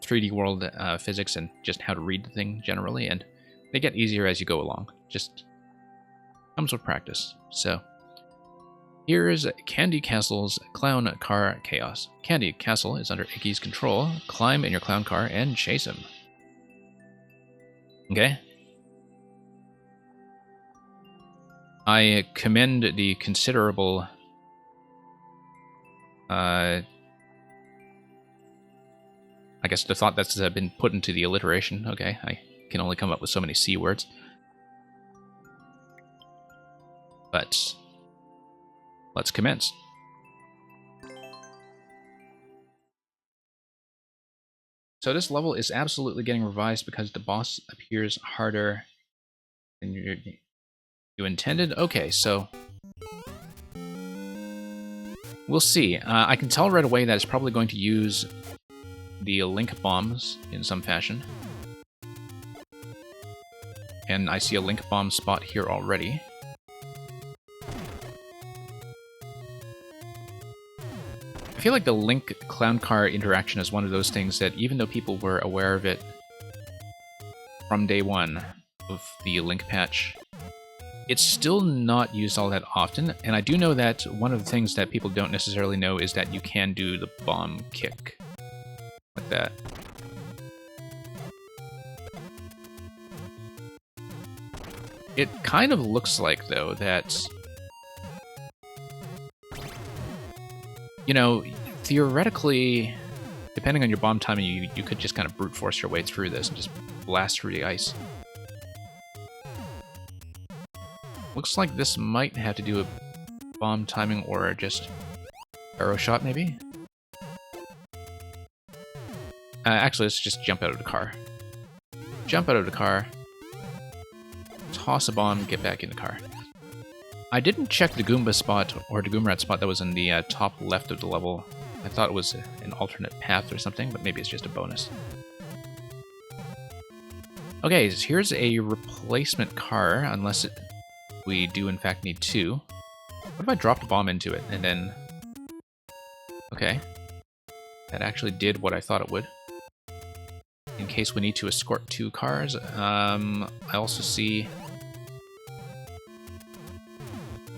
3D world physics and just how to read the thing generally, and they get easier as you go along. Just comes with practice. So here's Candy Castle's Clown Car Chaos. Candy Castle is under Icky's control. Climb in your clown car and chase him. Okay. I commend the considerable I guess the thought that's been put into the alliteration. Okay, I can only come up with so many C words. But let's commence. So this level is absolutely getting revised because the boss appears harder than you intended. Okay, so we'll see. I can tell right away that it's probably going to use the link bombs in some fashion. And I see a link bomb spot here already. I feel like the Link Clown Car interaction is one of those things that even though people were aware of it from day one of the Link patch, it's still not used all that often. And I do know that one of the things that people don't necessarily know is that you can do the bomb kick. Like that. It kind of looks like, though, that... You know, theoretically, depending on your bomb timing, you could just kind of brute force your way through this and just blast through the ice. Looks like this might have to do with bomb timing or just arrow shot, maybe? Actually, let's just jump out of the car. Jump out of the car. Toss a bomb, get back in the car. I didn't check the Goomba spot, or the Goomrat spot that was in the top left of the level. I thought it was an alternate path or something, but maybe it's just a bonus. Okay, so here's a replacement car, unless we do in fact need two. What if I dropped a bomb into it, and then... Okay. That actually did what I thought it would. In case we need to escort two cars. I also see...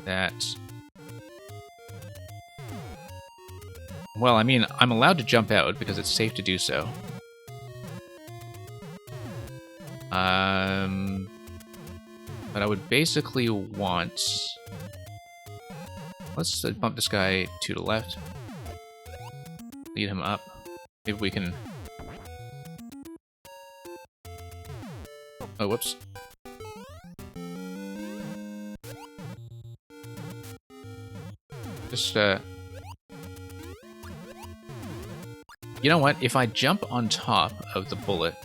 that... Well, I mean, I'm allowed to jump out because it's safe to do so. But I would basically want... Let's bump this guy to the left. Lead him up. Maybe we can... Oh, whoops. Just, You know what? If I jump on top of the bullet,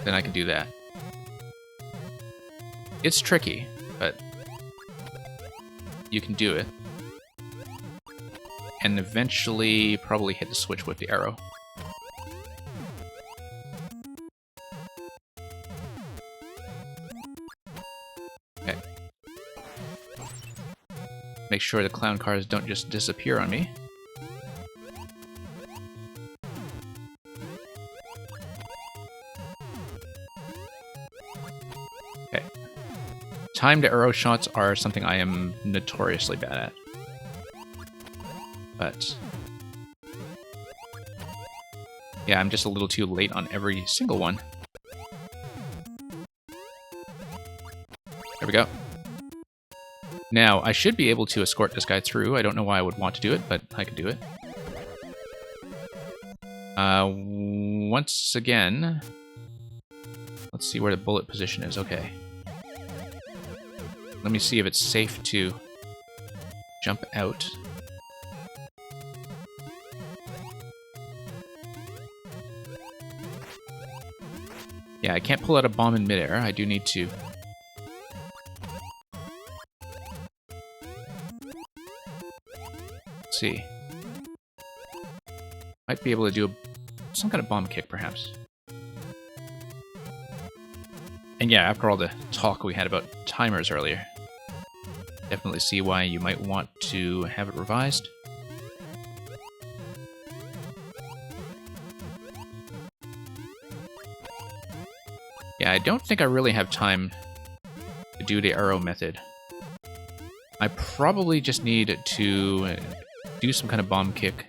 then I can do that. It's tricky, but you can do it. And eventually probably hit the switch with the arrow. Okay. Make sure the clown cars don't just disappear on me. Okay. Timed arrow shots are something I am notoriously bad at. But... yeah, I'm just a little too late on every single one. There we go. Now, I should be able to escort this guy through. I don't know why I would want to do it, but I can do it. Once again... let's see where the bullet position is. Okay. Let me see if it's safe to jump out. Yeah, I can't pull out a bomb in midair. I do need to... let's see. Might be able to do some kind of bomb kick, perhaps. And yeah, after all the talk we had about timers earlier, definitely see why you might want to have it revised. Yeah, I don't think I really have time to do the arrow method. I probably just need to do some kind of bomb kick.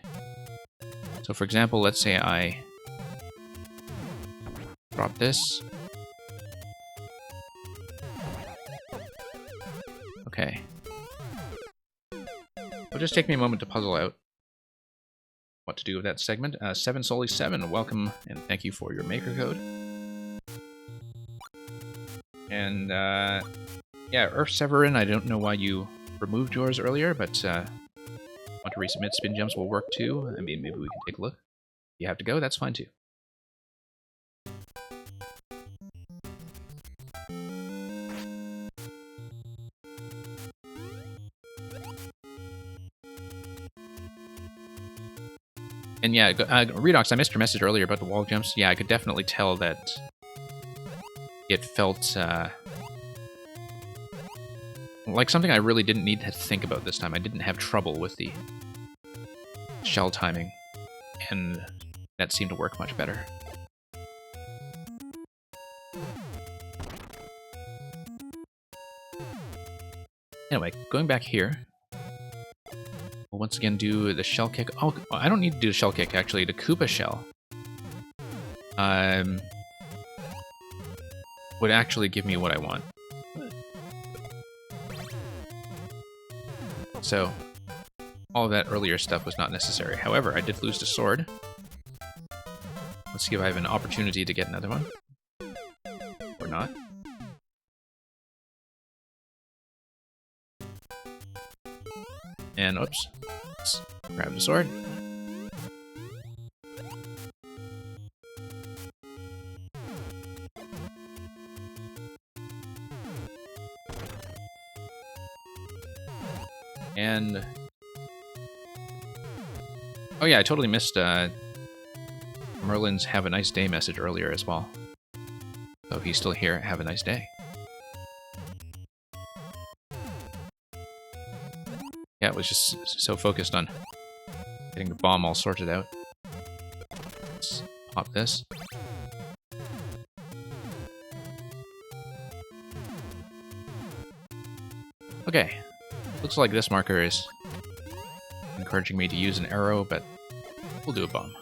So for example, let's say I drop this. Okay. It'll just take me a moment to puzzle out what to do with that segment. 7Soli7, welcome and thank you for your maker code. And yeah, Earth Severin, I don't know why you removed yours earlier, but want to resubmit Spin Jumps will work too. I mean, maybe we can take a look. If you have to go, that's fine too. And yeah, Redox, I missed your message earlier about the wall jumps. Yeah, I could definitely tell that it felt like something I really didn't need to think about this time. I didn't have trouble with the shell timing, and that seemed to work much better. Anyway, going back here, we'll once again do the shell kick. Oh, I don't need to do the shell kick, actually. The Koopa shell would actually give me what I want. So, all of that earlier stuff was not necessary. However, I did lose the sword. Let's see if I have an opportunity to get another one. Or not. And, oops. Let's grab the sword. And... oh yeah, I totally missed Merlin's Have a Nice Day message earlier as well. So if he's still here, have a nice day. Yeah, it was just so focused on getting the bomb all sorted out. Let's pop this. Okay. Looks like this marker is encouraging me to use an arrow, but we'll do a bomb.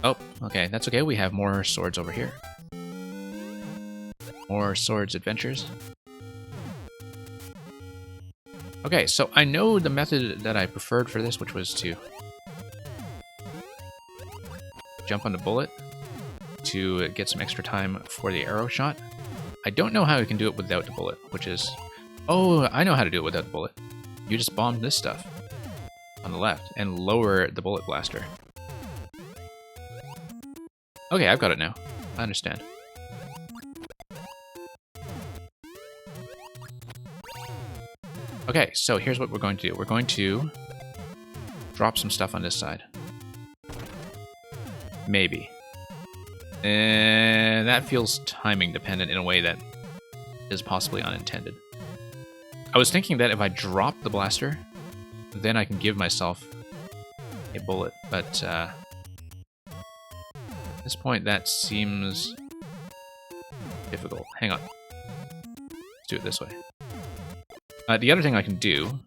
Oh, okay, that's okay. We have more swords over here. More swords adventures. Okay, so I know the method that I preferred for this, which was to jump on the bullet to get some extra time for the arrow shot. I don't know how you can do it without the bullet, which is... oh, I know how to do it without the bullet. You just bomb this stuff on the left and lower the bullet blaster. Okay, I've got it now. I understand. Okay, so here's what we're going to do. We're going to drop some stuff on this side. Maybe. And that feels timing dependent in a way that is possibly unintended. I was thinking that if I drop the blaster, then I can give myself a bullet, but at this point that seems difficult. Hang on. Let's do it this way. The other thing I can do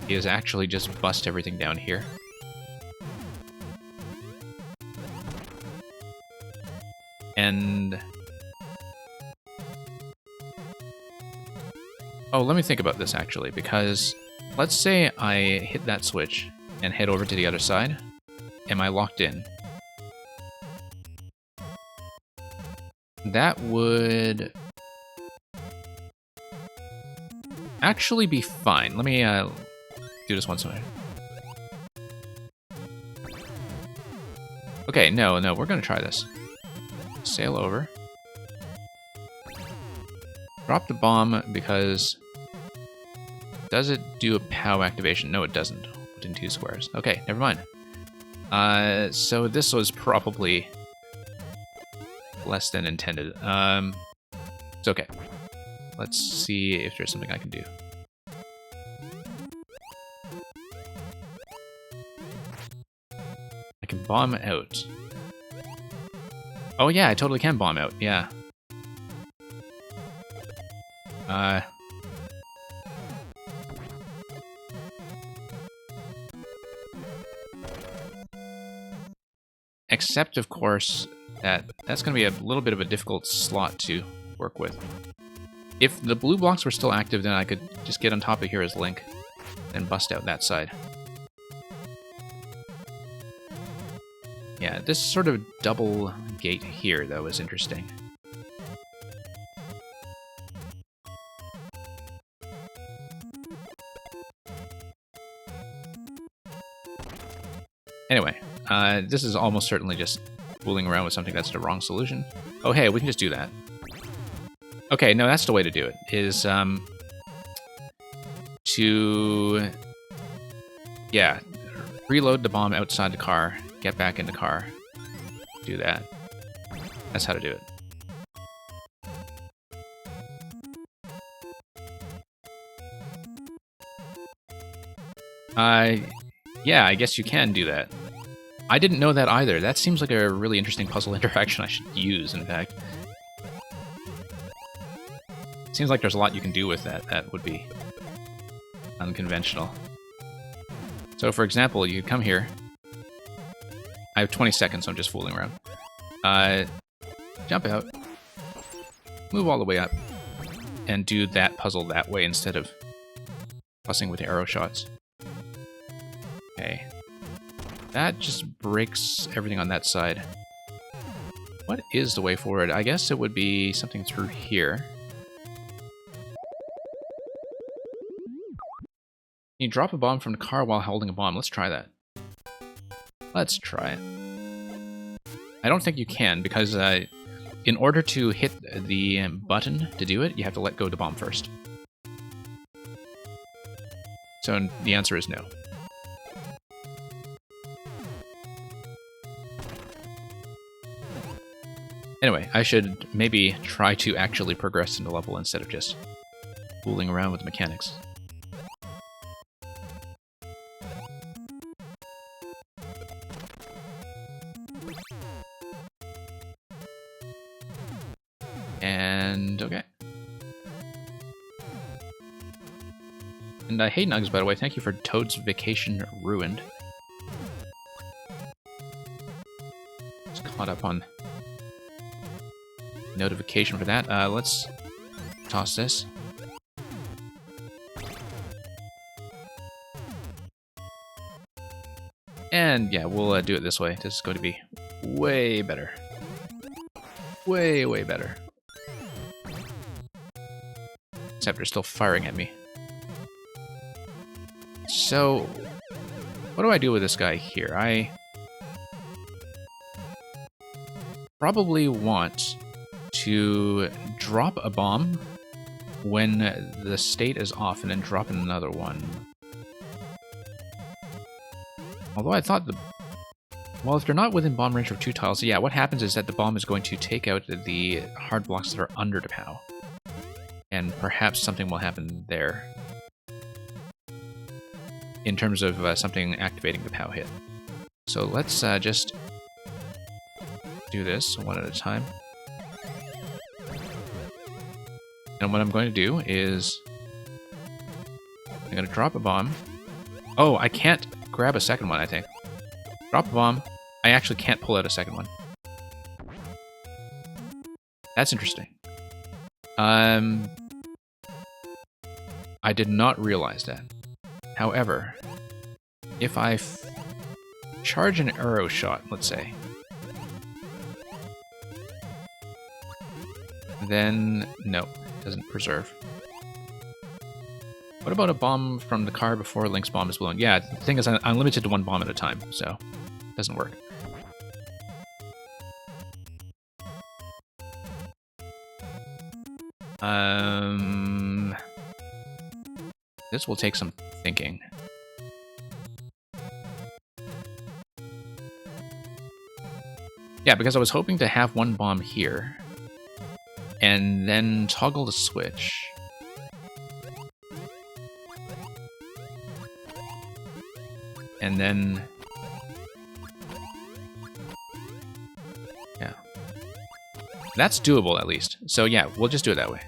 is actually just bust everything down here. And... oh, let me think about this actually, because let's say I hit that switch and head over to the other side. Am I locked in? That would actually be fine. Let me do this once more. Okay, no, we're gonna try this. Sail over. Drop the bomb because... does it do a POW activation? No, it doesn't. Within 2 squares. Okay, never mind. So this was probably less than intended. It's okay. Let's see if there's something I can do. I can bomb out. Oh yeah, I totally can bomb out, yeah. Except, of course, that's going to be a little bit of a difficult slot to work with. If the blue blocks were still active, then I could just get on top of here as Link and bust out that side. Yeah, this sort of double gate here, though, is interesting. Anyway, this is almost certainly just fooling around with something that's the wrong solution. Oh, hey, we can just do that. Okay, no, that's the way to do it, is to, yeah, reload the bomb outside the car, get back in the car, do that. That's how to do it. Yeah, I guess you can do that. I didn't know that either. That seems like a really interesting puzzle interaction I should use, in fact. Seems like there's a lot you can do with that. That would be unconventional. So, for example, you come here. I have 20 seconds, so I'm just fooling around. Jump out. Move all the way up. And do that puzzle that way instead of fussing with the arrow shots. Okay. That just breaks everything on that side. What is the way forward? I guess it would be something through here. Can you drop a bomb from the car while holding a bomb? Let's try that. Let's try it. I don't think you can, because in order to hit the button to do it, you have to let go of the bomb first. So the answer is no. Anyway, I should maybe try to actually progress in the level instead of just fooling around with the mechanics. And okay. And hey Nugs, by the way, thank you for Toad's Vacation Ruined. Just caught up on notification for that. Let's toss this. And yeah, we'll do it this way. This is going to be way better. Way, way better. Except they're still firing at me. So, what do I do with this guy here? I probably want to drop a bomb when the state is off and then drop another one. Although I thought well, if they're not within bomb range of 2 tiles, yeah, what happens is that the bomb is going to take out the hard blocks that are under the POW. And perhaps something will happen there. In terms of something activating the POW hit. So let's just do this one at a time. And what I'm going to do is I'm going to drop a bomb. Oh, I can't grab a second one, I think. Drop a bomb. I actually can't pull out a second one. That's interesting. I did not realize that. However, if I charge an arrow shot, let's say, then no, it doesn't preserve. What about a bomb from the car before Link's bomb is blown? Yeah, the thing is I'm limited to 1 bomb at a time, so it doesn't work. This will take some thinking. Yeah, because I was hoping to have 1 bomb here, and then toggle the switch. And then... yeah. That's doable, at least. So yeah, we'll just do it that way.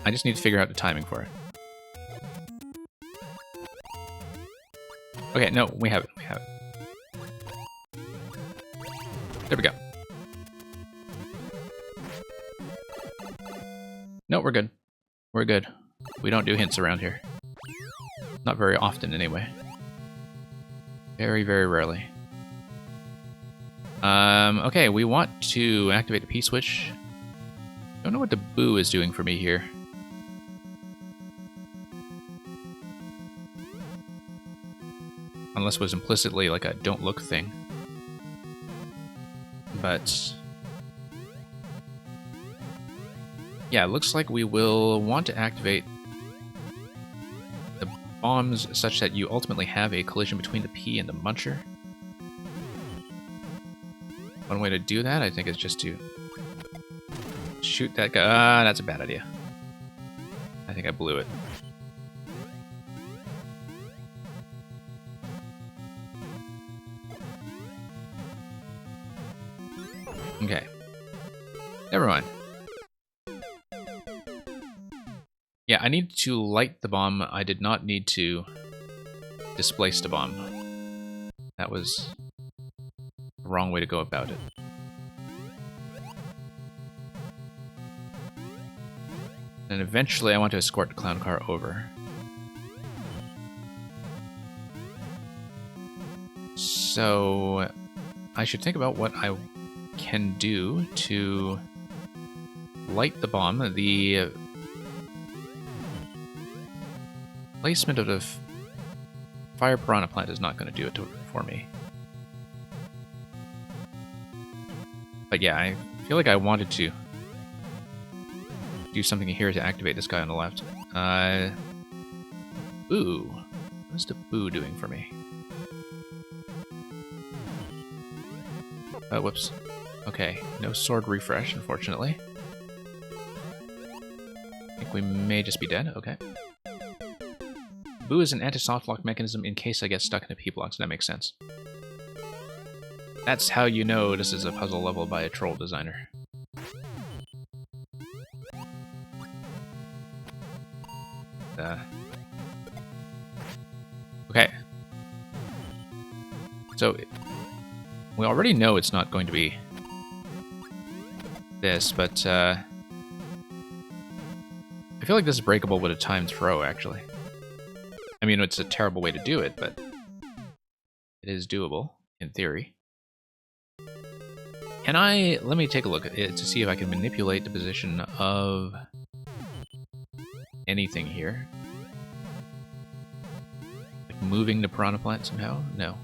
I just need to figure out the timing for it. Okay, no, we have it. We have it. There we go. No, we're good. We're good. We don't do hints around here. Not very often, anyway. Very, very rarely. Okay, we want to activate the P-switch. Don't know what the boo is doing for me here. Unless it was implicitly like a don't look thing. But yeah, it looks like we will want to activate the bombs such that you ultimately have a collision between the P and the Muncher. One way to do that, I think, is just to shoot that guy. Ah, that's a bad idea. I think I blew it. Okay. Never mind. Yeah, I need to light the bomb. I did not need to displace the bomb. That was the wrong way to go about it. And eventually I want to escort the clown car over. So I should think about what I can do to light the bomb. The placement of the fire piranha plant is not going to do it for me. But yeah, I feel like I wanted to do something here to activate this guy on the left. Boo. What's the boo doing for me? Oh, whoops. Okay, no sword refresh, unfortunately. I think we may just be dead. Okay. Boo is an anti-soft lock mechanism in case I get stuck in a P-block, so that makes sense. That's how you know this is a puzzle level by a troll designer. Okay. So, we already know it's not going to be this, but I feel like this is breakable with a timed throw, actually. I mean, it's a terrible way to do it, but it is doable, in theory. Let me take a look at it to see if I can manipulate the position of anything here. Like moving the piranha plant somehow? No.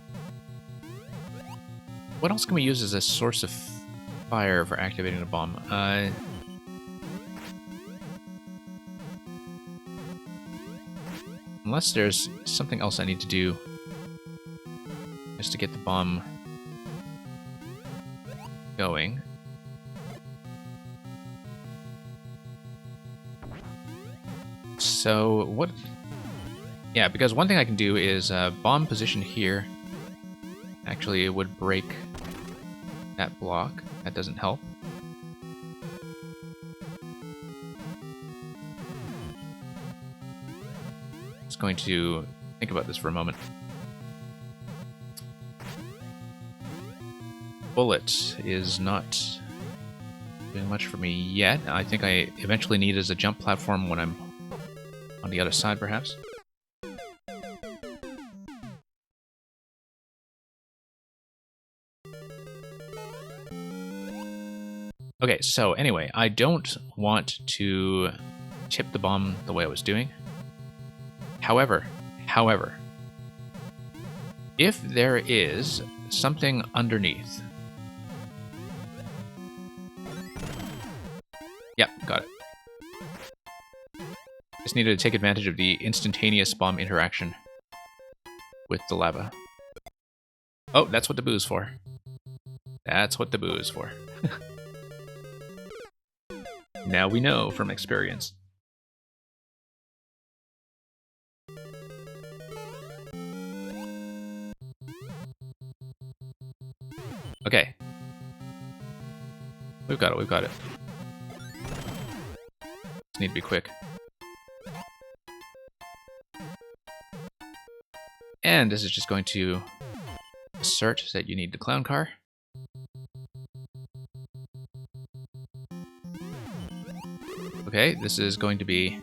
What else can we use as a source of fire for activating a bomb? Unless there's something else I need to do just to get the bomb going. So what? Yeah, because one thing I can do is bomb position here. Actually, it would break that block. That doesn't help. Just going to think about this for a moment. Bullet is not doing much for me yet. I think I eventually need as a jump platform when I'm on the other side, perhaps. Okay, so anyway, I don't want to tip the bomb the way I was doing. However, if there is something underneath. Yep, got it. Just needed to take advantage of the instantaneous bomb interaction with the lava. Oh, that's what the boo is for. That's what the boo is for. Now we know from experience. Okay. We've got it, we've got it. Just need to be quick. And this is just going to assert that you need the clown car. Okay, this is going to be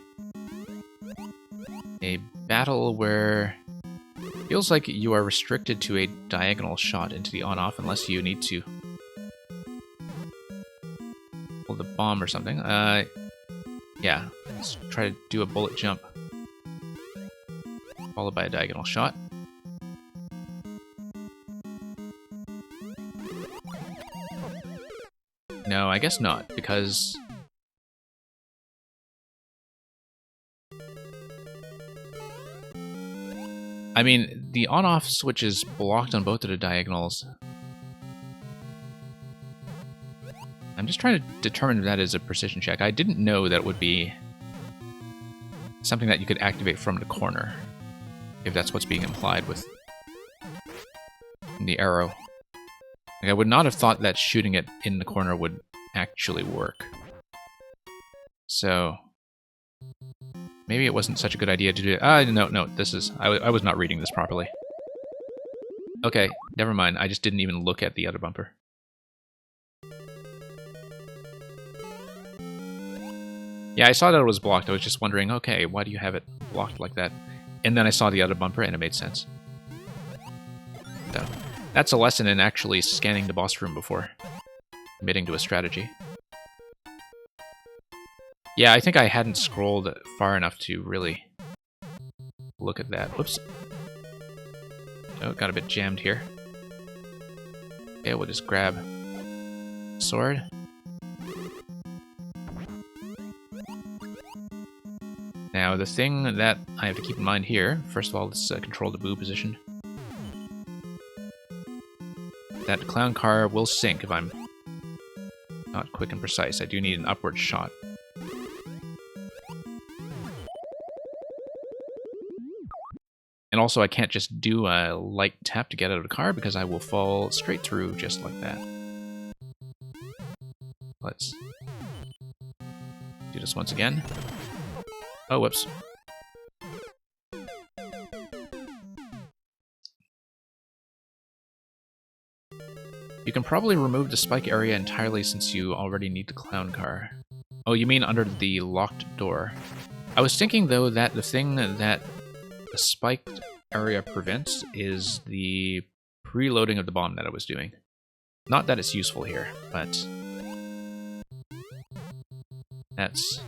a battle where it feels like you are restricted to a diagonal shot into the on-off unless you need to pull the bomb or something. Yeah, let's try to do a bullet jump followed by a diagonal shot. No, I guess not, because I mean, the on-off switch is blocked on both of the diagonals. I'm just trying to determine if that is a precision check. I didn't know that it would be something that you could activate from the corner, if that's what's being implied with the arrow. Like, I would not have thought that shooting it in the corner would actually work. So maybe it wasn't such a good idea to do it. No, this is... I was not reading this properly. Okay, never mind. I just didn't even look at the other bumper. Yeah, I saw that it was blocked. I was just wondering, okay, why do you have it blocked like that? And then I saw the other bumper, and it made sense. So, that's a lesson in actually scanning the boss room before committing to a strategy. Yeah, I think I hadn't scrolled far enough to really look at that. Whoops. Oh, got a bit jammed here. Okay, we'll just grab sword. Now, the thing that I have to keep in mind here, first of all, let's control the boo position. That clown car will sink if I'm not quick and precise. I do need an upward shot. And also, I can't just do a light tap to get out of the car because I will fall straight through just like that. Let's do this once again. Oh, whoops. You can probably remove the spike area entirely since you already need the clown car. Oh, you mean under the locked door. I was thinking, though, that the thing that the spiked area prevents is the preloading of the bomb that I was doing. Not that it's useful here, but that's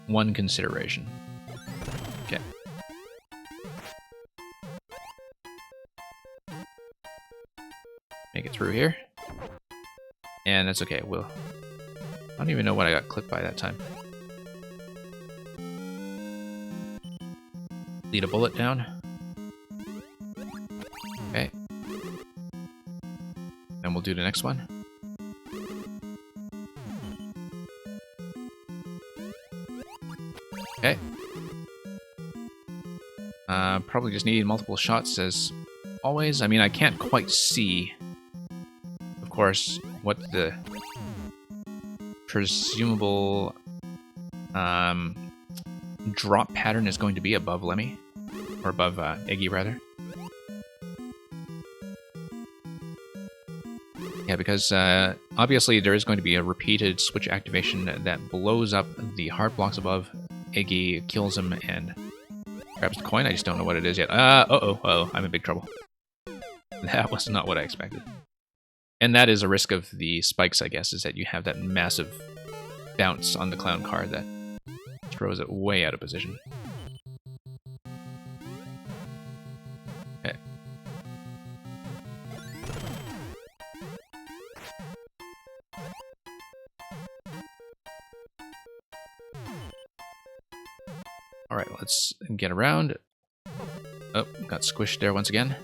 one consideration. Okay. Make it through here. And that's okay, I don't even know what I got clipped by that time. Lead a bullet down. Okay. And we'll do the next one. Okay. Probably just needing multiple shots as always. I mean, I can't quite see, of course, what the presumable drop pattern is going to be above Lemmy. Or above Iggy, rather. Yeah, because obviously there is going to be a repeated switch activation that blows up the heart blocks above. Iggy kills him and grabs the coin. I just don't know what it is yet. Uh-oh, I'm in big trouble. That was not what I expected. And that is a risk of the spikes, I guess, is that you have that massive bounce on the clown car that throws it way out of position. Okay. Alright, let's get around. Oh, got squished there once again.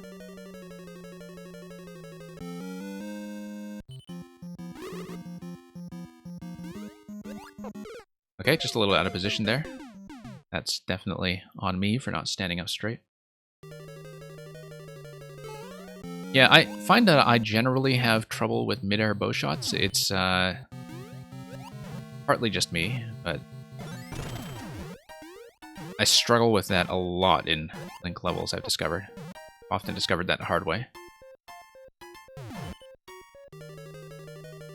Okay, just a little out of position there. That's definitely on me for not standing up straight. Yeah, I find that I generally have trouble with mid-air bow shots. It's partly just me, but I struggle with that a lot in Link levels, I've discovered. Often discovered that the hard way.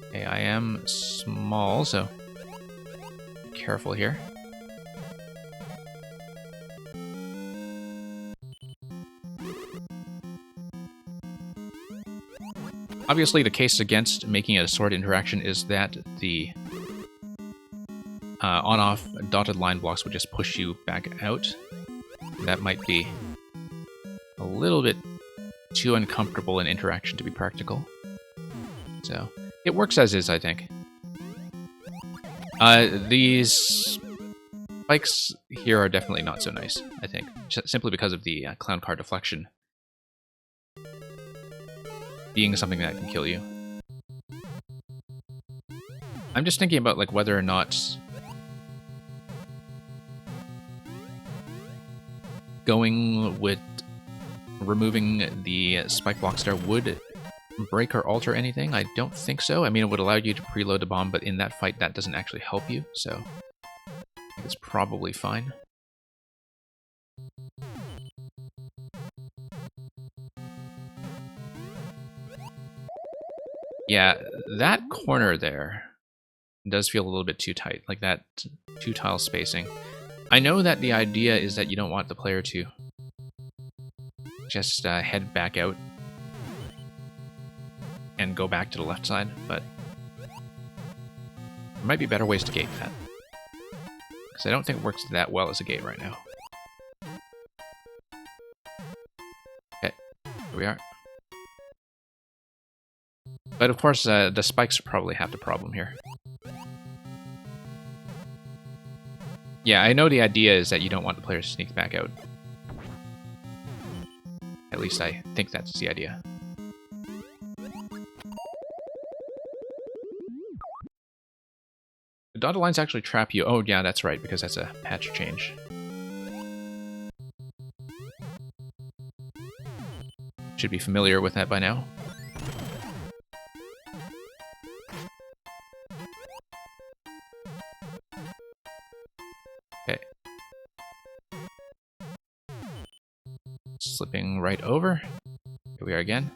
Okay, I am small, so be careful here. Obviously, the case against making it a sword interaction is that the on-off dotted line blocks would just push you back out. That might be a little bit too uncomfortable an interaction to be practical. So, it works as is, I think. These spikes here are definitely not so nice, I think. Simply because of the clown car deflection being something that can kill you. I'm just thinking about like whether or not going with removing the spike blocks there would break or alter anything. I don't think so. I mean, it would allow you to preload the bomb, but in that fight, that doesn't actually help you, so I think it's probably fine. Yeah, that corner there does feel a little bit too tight, like that 2-tile spacing. I know that the idea is that you don't want the player to just head back out and go back to the left side, but there might be better ways to gate that. Because I don't think it works that well as a gate right now. Okay, here we are. But of course, the spikes probably have the problem here. Yeah, I know the idea is that you don't want the player to sneak back out. At least I think that's the idea. The dotted lines actually trap you. Oh, yeah, that's right, because that's a patch change. Should be familiar with that by now. Okay. Slipping right over. Here we are again.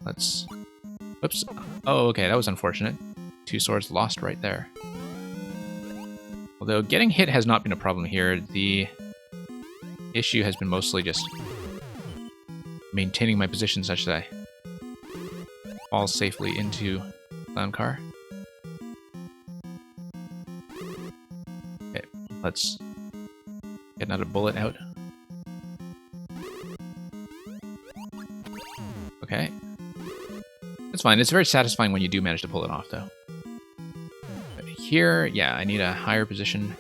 Let's... Oops. Oh, okay, that was unfortunate. 2 swords lost right there. Although getting hit has not been a problem here, the issue has been mostly just maintaining my position such that I fall safely into clown car. Okay, let's get another bullet out. Okay. It's fine. It's very satisfying when you do manage to pull it off, though. But here, yeah, I need a higher position.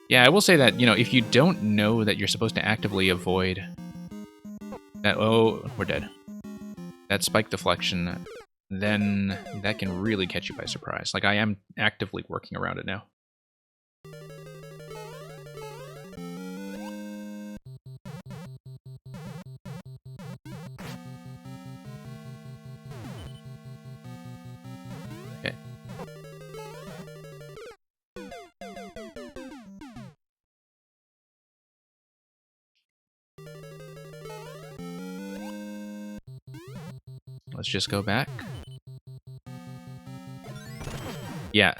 Yeah, I will say that, you know, if you don't know that you're supposed to actively avoid that... Oh, we're dead. That spike deflection, then that can really catch you by surprise. Like, I am actively working around it now. Okay. Let's just go back. Yeah.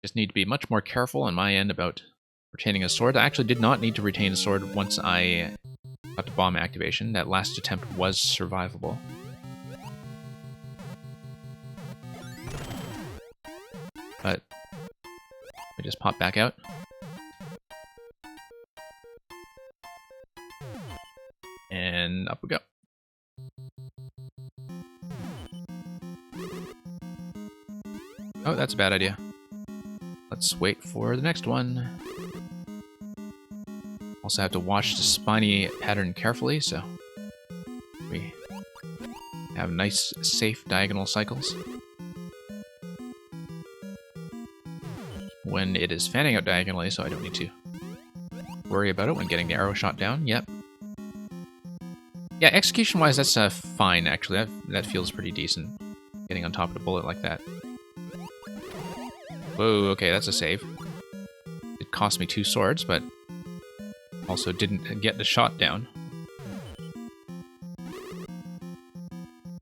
Just need to be much more careful on my end about retaining a sword. I actually did not need to retain a sword once I got the bomb activation. That last attempt was survivable. But we just pop back out. And up we go. Oh, that's a bad idea. Let's wait for the next one. Also have to watch the spiny pattern carefully, so we have nice, safe diagonal cycles. When it is fanning out diagonally, so I don't need to worry about it when getting the arrow shot down. Yep. Yeah, execution-wise, that's fine, actually. That feels pretty decent, getting on top of the bullet like that. Whoa, okay, that's a save. It cost me 2 swords, but also didn't get the shot down.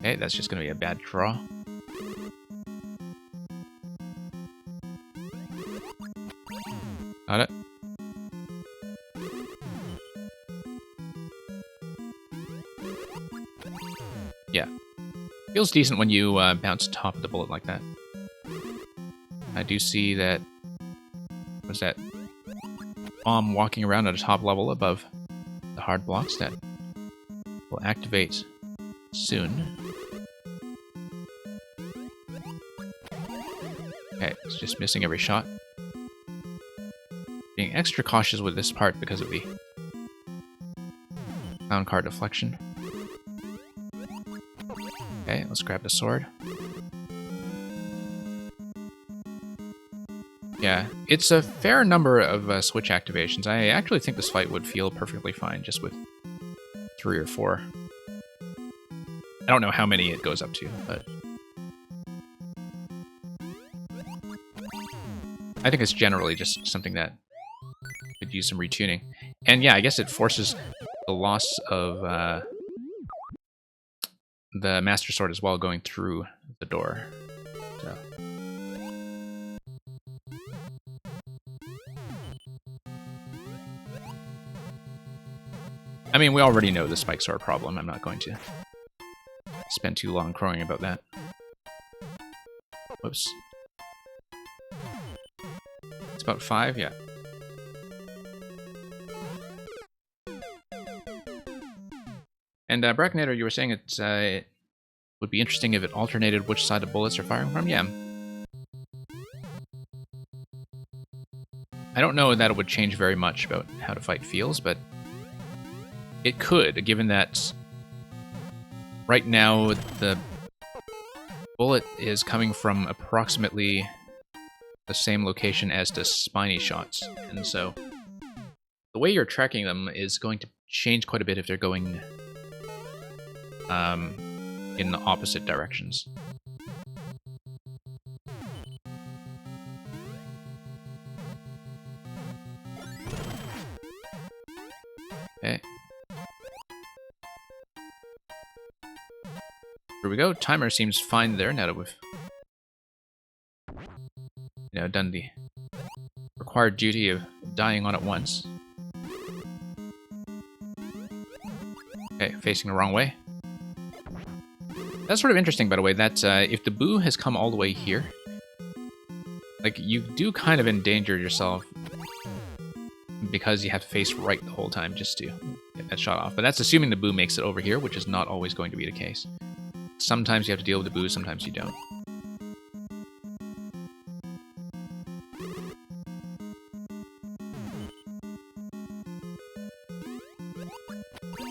Okay, that's just going to be a bad draw. Got it. Yeah. Feels decent when you bounce top of the bullet like that. I do see that... What's that? Bomb walking around at a top level above the hard blocks that will activate soon. Okay, it's just missing every shot. Being extra cautious with this part because of the sound card deflection. Okay, let's grab the sword. Yeah, it's a fair number of switch activations. I actually think this fight would feel perfectly fine just with 3 or 4. I don't know how many it goes up to, but... I think it's generally just something that could use some retuning. And yeah, I guess it forces the loss of the Master Sword as well going through the door. So... I mean, we already know the Spike Sword problem. I'm not going to spend too long crowing about that. Whoops. It's about 5, yeah. And Bracknator, you were saying it would be interesting if it alternated which side the bullets are firing from? Yeah. I don't know that it would change very much about how the fight feels, but it could, given that right now the bullet is coming from approximately the same location as the spiny shots, and so the way you're tracking them is going to change quite a bit if they're going in the opposite directions. Okay. Here we go. Timer seems fine there now that we've done the required duty of dying on it once. Okay, facing the wrong way. That's sort of interesting, by the way, that if the boo has come all the way here, like, you do kind of endanger yourself because you have to face right the whole time just to get that shot off. But that's assuming the boo makes it over here, which is not always going to be the case. Sometimes you have to deal with the boo, sometimes you don't.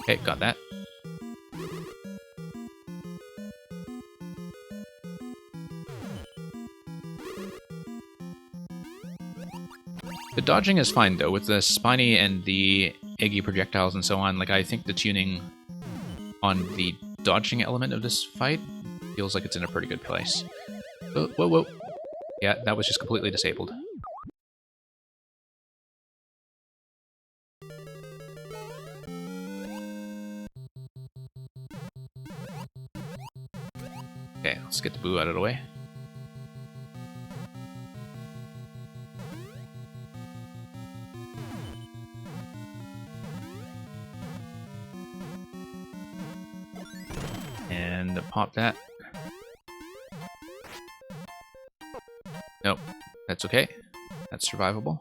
Okay, got that. The dodging is fine, though, with the spiny and the eggy projectiles and so on. Like, I think the tuning on the dodging element of this fight feels like it's in a pretty good place. Oh, whoa, whoa. Yeah, that was just completely disabled. Okay, let's get the boo out of the way. And pop that. Nope, that's okay. That's survivable.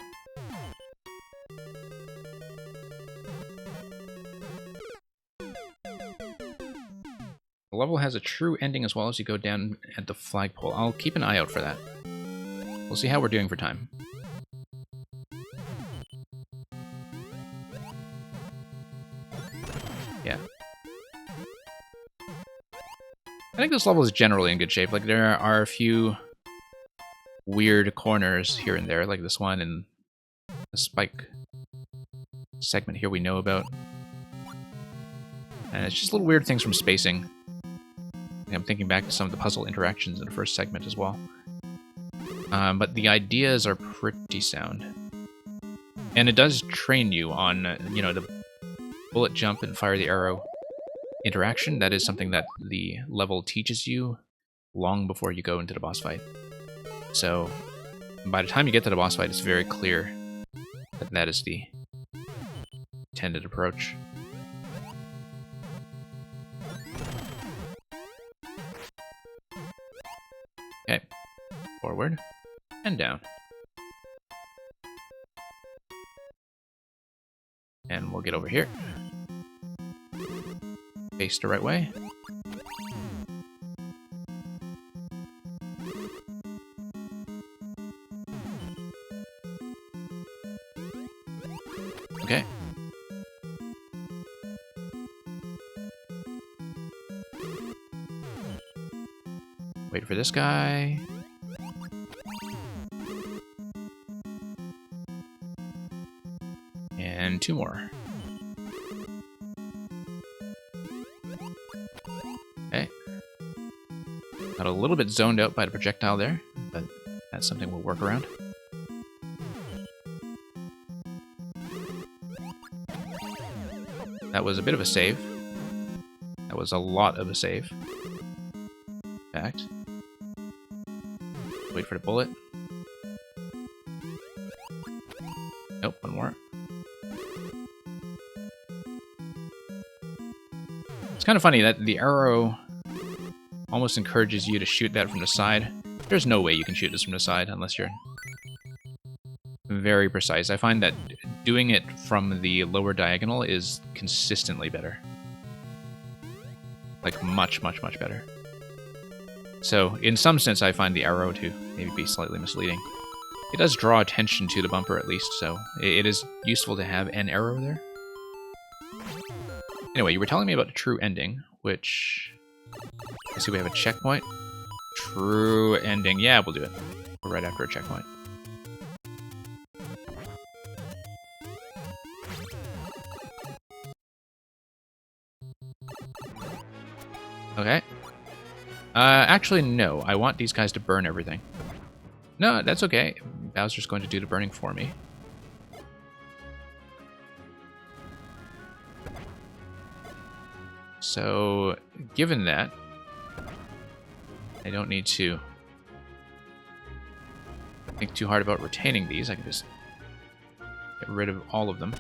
The level has a true ending as well as you go down at the flagpole. I'll keep an eye out for that. We'll see how we're doing for time. Yeah. I think this level is generally in good shape. Like, there are a few weird corners here and there, like this one and the spike segment here we know about. And it's just little weird things from spacing. I'm thinking back to some of the puzzle interactions in the first segment as well. But the ideas are pretty sound. And it does train you on, the bullet jump and fire the arrow interaction. That is something that the level teaches you long before you go into the boss fight. So by the time you get to the boss fight, it's very clear that that is the intended approach. Okay. Forward and down. And we'll get over here. Face the right way. Okay. Wait for this guy. And 2 more. Okay. Got a little bit zoned out by the projectile there, but that's something we'll work around. That was a bit of a save. That was a lot of a save. In fact. Wait for the bullet. Nope, 1 more. It's kind of funny that the arrow almost encourages you to shoot that from the side. There's no way you can shoot this from the side unless you're very precise. I find that doing it from the lower diagonal is consistently better. Like, much, much, much better. So, in some sense, I find the arrow to maybe be slightly misleading. It does draw attention to the bumper, at least, so it is useful to have an arrow there. Anyway, you were telling me about the true ending, which... I see we have a checkpoint. True ending. Yeah, we'll do it. We're right after a checkpoint. Okay. Actually, no. I want these guys to burn everything. No, that's okay. Bowser's going to do the burning for me. So, given that, I don't need to think too hard about retaining these. I can just get rid of all of them.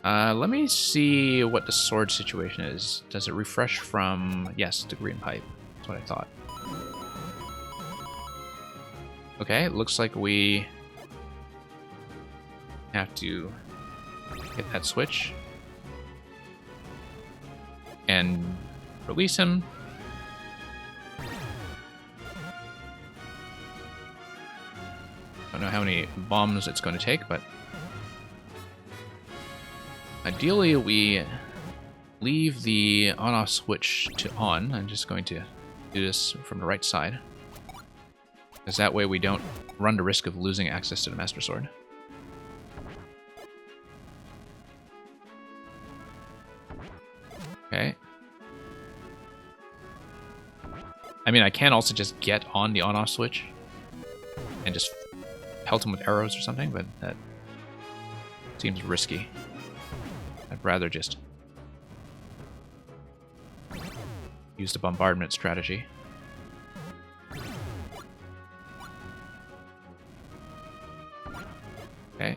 Let me see what the sword situation is. Does it refresh from... Yes, the green pipe. That's what I thought. Okay, it looks like we have to hit that switch and release him. Don't know how many bombs it's going to take, but ideally we leave the on-off switch to on. I'm just going to do this from the right side, because that way we don't run the risk of losing access to the Master Sword. Okay. I mean, I can also just get on the on-off switch and just pelt him with arrows or something, but that seems risky. I'd rather just use the bombardment strategy. Okay.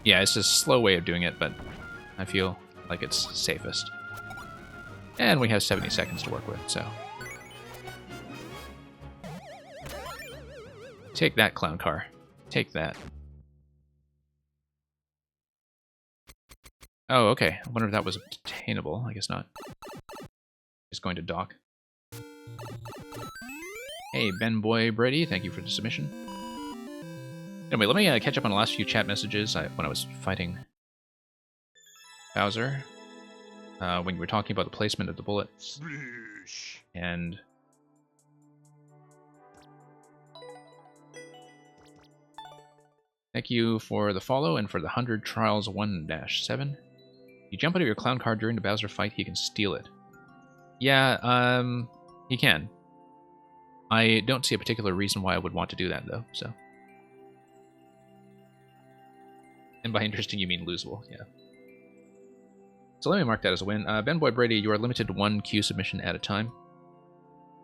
Yeah, it's a slow way of doing it, but I feel like it's safest. And we have 70 seconds to work with, so... Take that, clown car. Take that. Oh, okay. I wonder if that was obtainable. I guess not. Just going to dock. Hey, Ben Boy Brady, thank you for the submission. Anyway, let me catch up on the last few chat messages when I was fighting Bowser. When you were talking about the placement of the bullets. And... Thank you for the follow and for the 100 Trials 1-7. You jump out of your clown car during the Bowser fight, he can steal it. Yeah, he can. I don't see a particular reason why I would want to do that, though, so... And by interesting, you mean losable, yeah. So let me mark that as a win. Ben Boy Brady, you are limited to 1 queue submission at a time.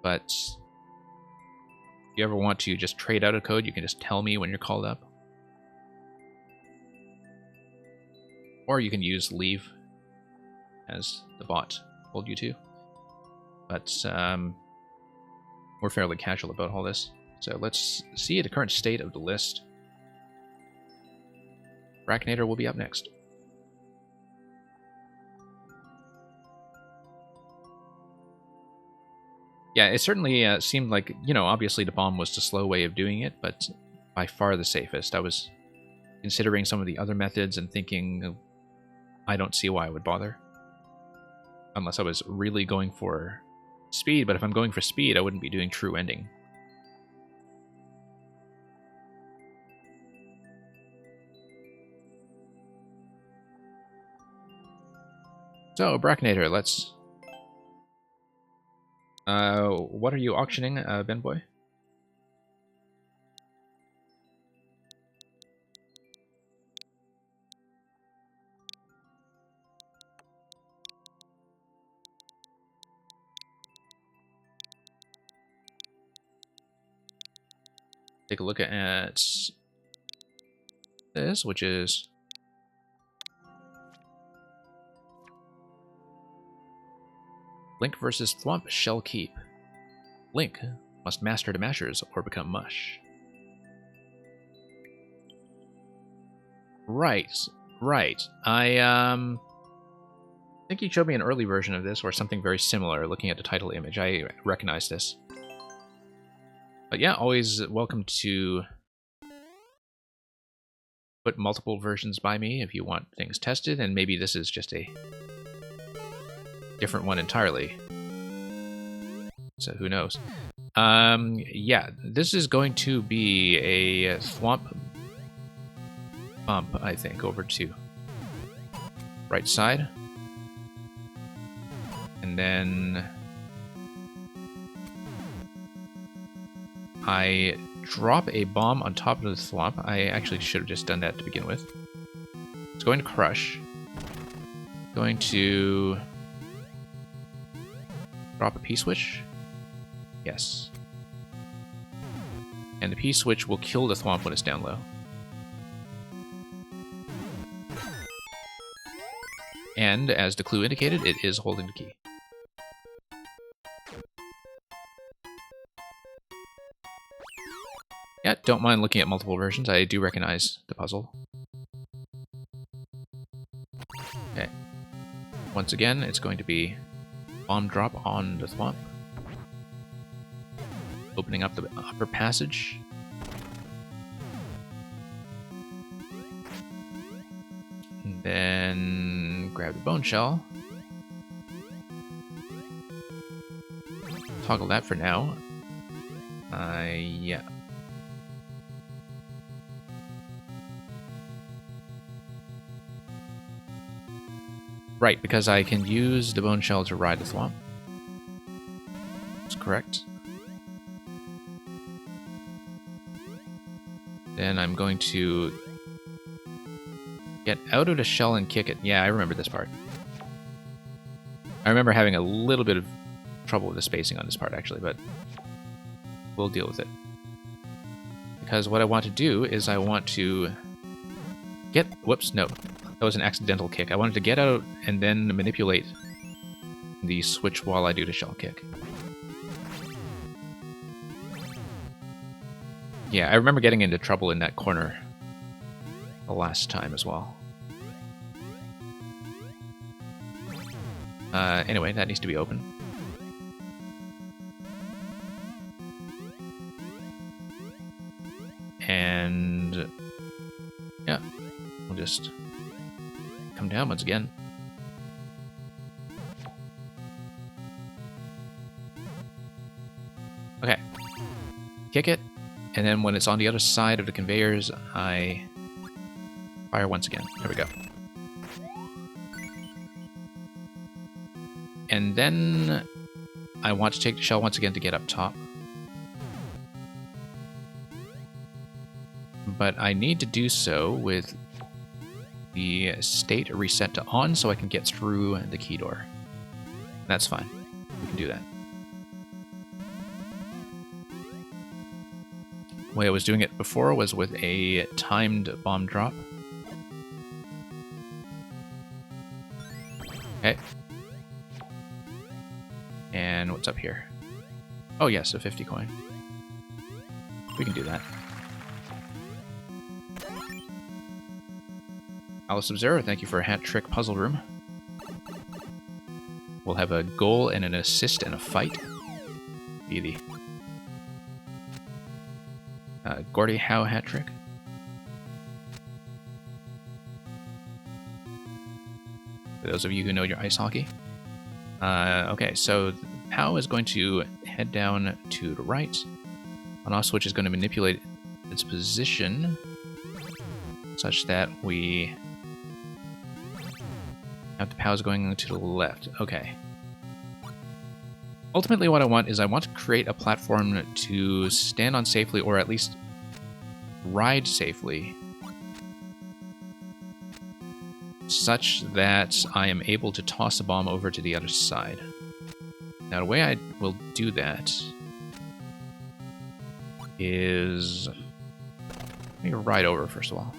But if you ever want to just trade out a code, you can just tell me when you're called up. Or you can use leave as the bot told you to. But we're fairly casual about all this. So let's see the current state of the list. Brackinator will be up next. Yeah, it certainly seemed like, you know, obviously the bomb was the slow way of doing it, but by far the safest. I was considering some of the other methods and thinking, I don't see why I would bother. Unless I was really going for speed, but if I'm going for speed, I wouldn't be doing true ending. So, Brackinator, let's... what are you auctioning, Ben Boy? Take a look at this, which is Link versus Thwomp Shell Keep. Link must master the mashers or become mush. Right. I think you showed me an early version of this or something very similar looking at the title image. I recognize this. But yeah, always welcome to put multiple versions by me if you want things tested, and maybe this is just a different one entirely. So who knows? Yeah, this is going to be a Thwomp bump, I think, over to right side. And then I drop a bomb on top of the Thwomp. I actually should have just done that to begin with. It's going to crush. Going to drop a P-switch. Yes. And the P-switch will kill the Thwomp when it's down low. And, as the clue indicated, it is holding the key. Yeah, don't mind looking at multiple versions. I do recognize the puzzle. Okay. Once again, it's going to be bomb drop on the Thwomp. Opening up the upper passage. And then grab the bone shell. Toggle that for now. Yeah. Right, because I can use the bone shell to ride the Thwomp. That's correct. Then I'm going to get out of the shell and kick it. Yeah, I remember this part. I remember having a little bit of trouble with the spacing on this part, actually, but we'll deal with it. Because what I want to do is I want to get... Whoops, no. That was an accidental kick. I wanted to get out and then manipulate the switch while I do the shell kick. Yeah, I remember getting into trouble in that corner the last time as well. Anyway, that needs to be open. And yeah, we'll just come down once again. Okay. Kick it, and then when it's on the other side of the conveyors, I fire once again. There we go. And then I want to take the shell once again to get up top. But I need to do so with the state reset to on so I can get through the key door. That's fine. We can do that. The way I was doing it before was with a timed bomb drop. Okay. coin. What's up here? Oh yes, a 50 coin. We can do that. Alice Sub-Zero, thank you for a hat trick puzzle room. We'll have a goal and an assist and a fight. Beauty. Gordie Howe hat trick. For those of you who know your ice hockey. Okay, so Howe is going to head down to the right. On-off switch is going to manipulate its position such that we have the POWs going to the left. Okay. Ultimately what I want is I want to create a platform to stand on safely, or at least ride safely, such that I am able to toss a bomb over to the other side. Now the way I will do that is... let me ride over first of all.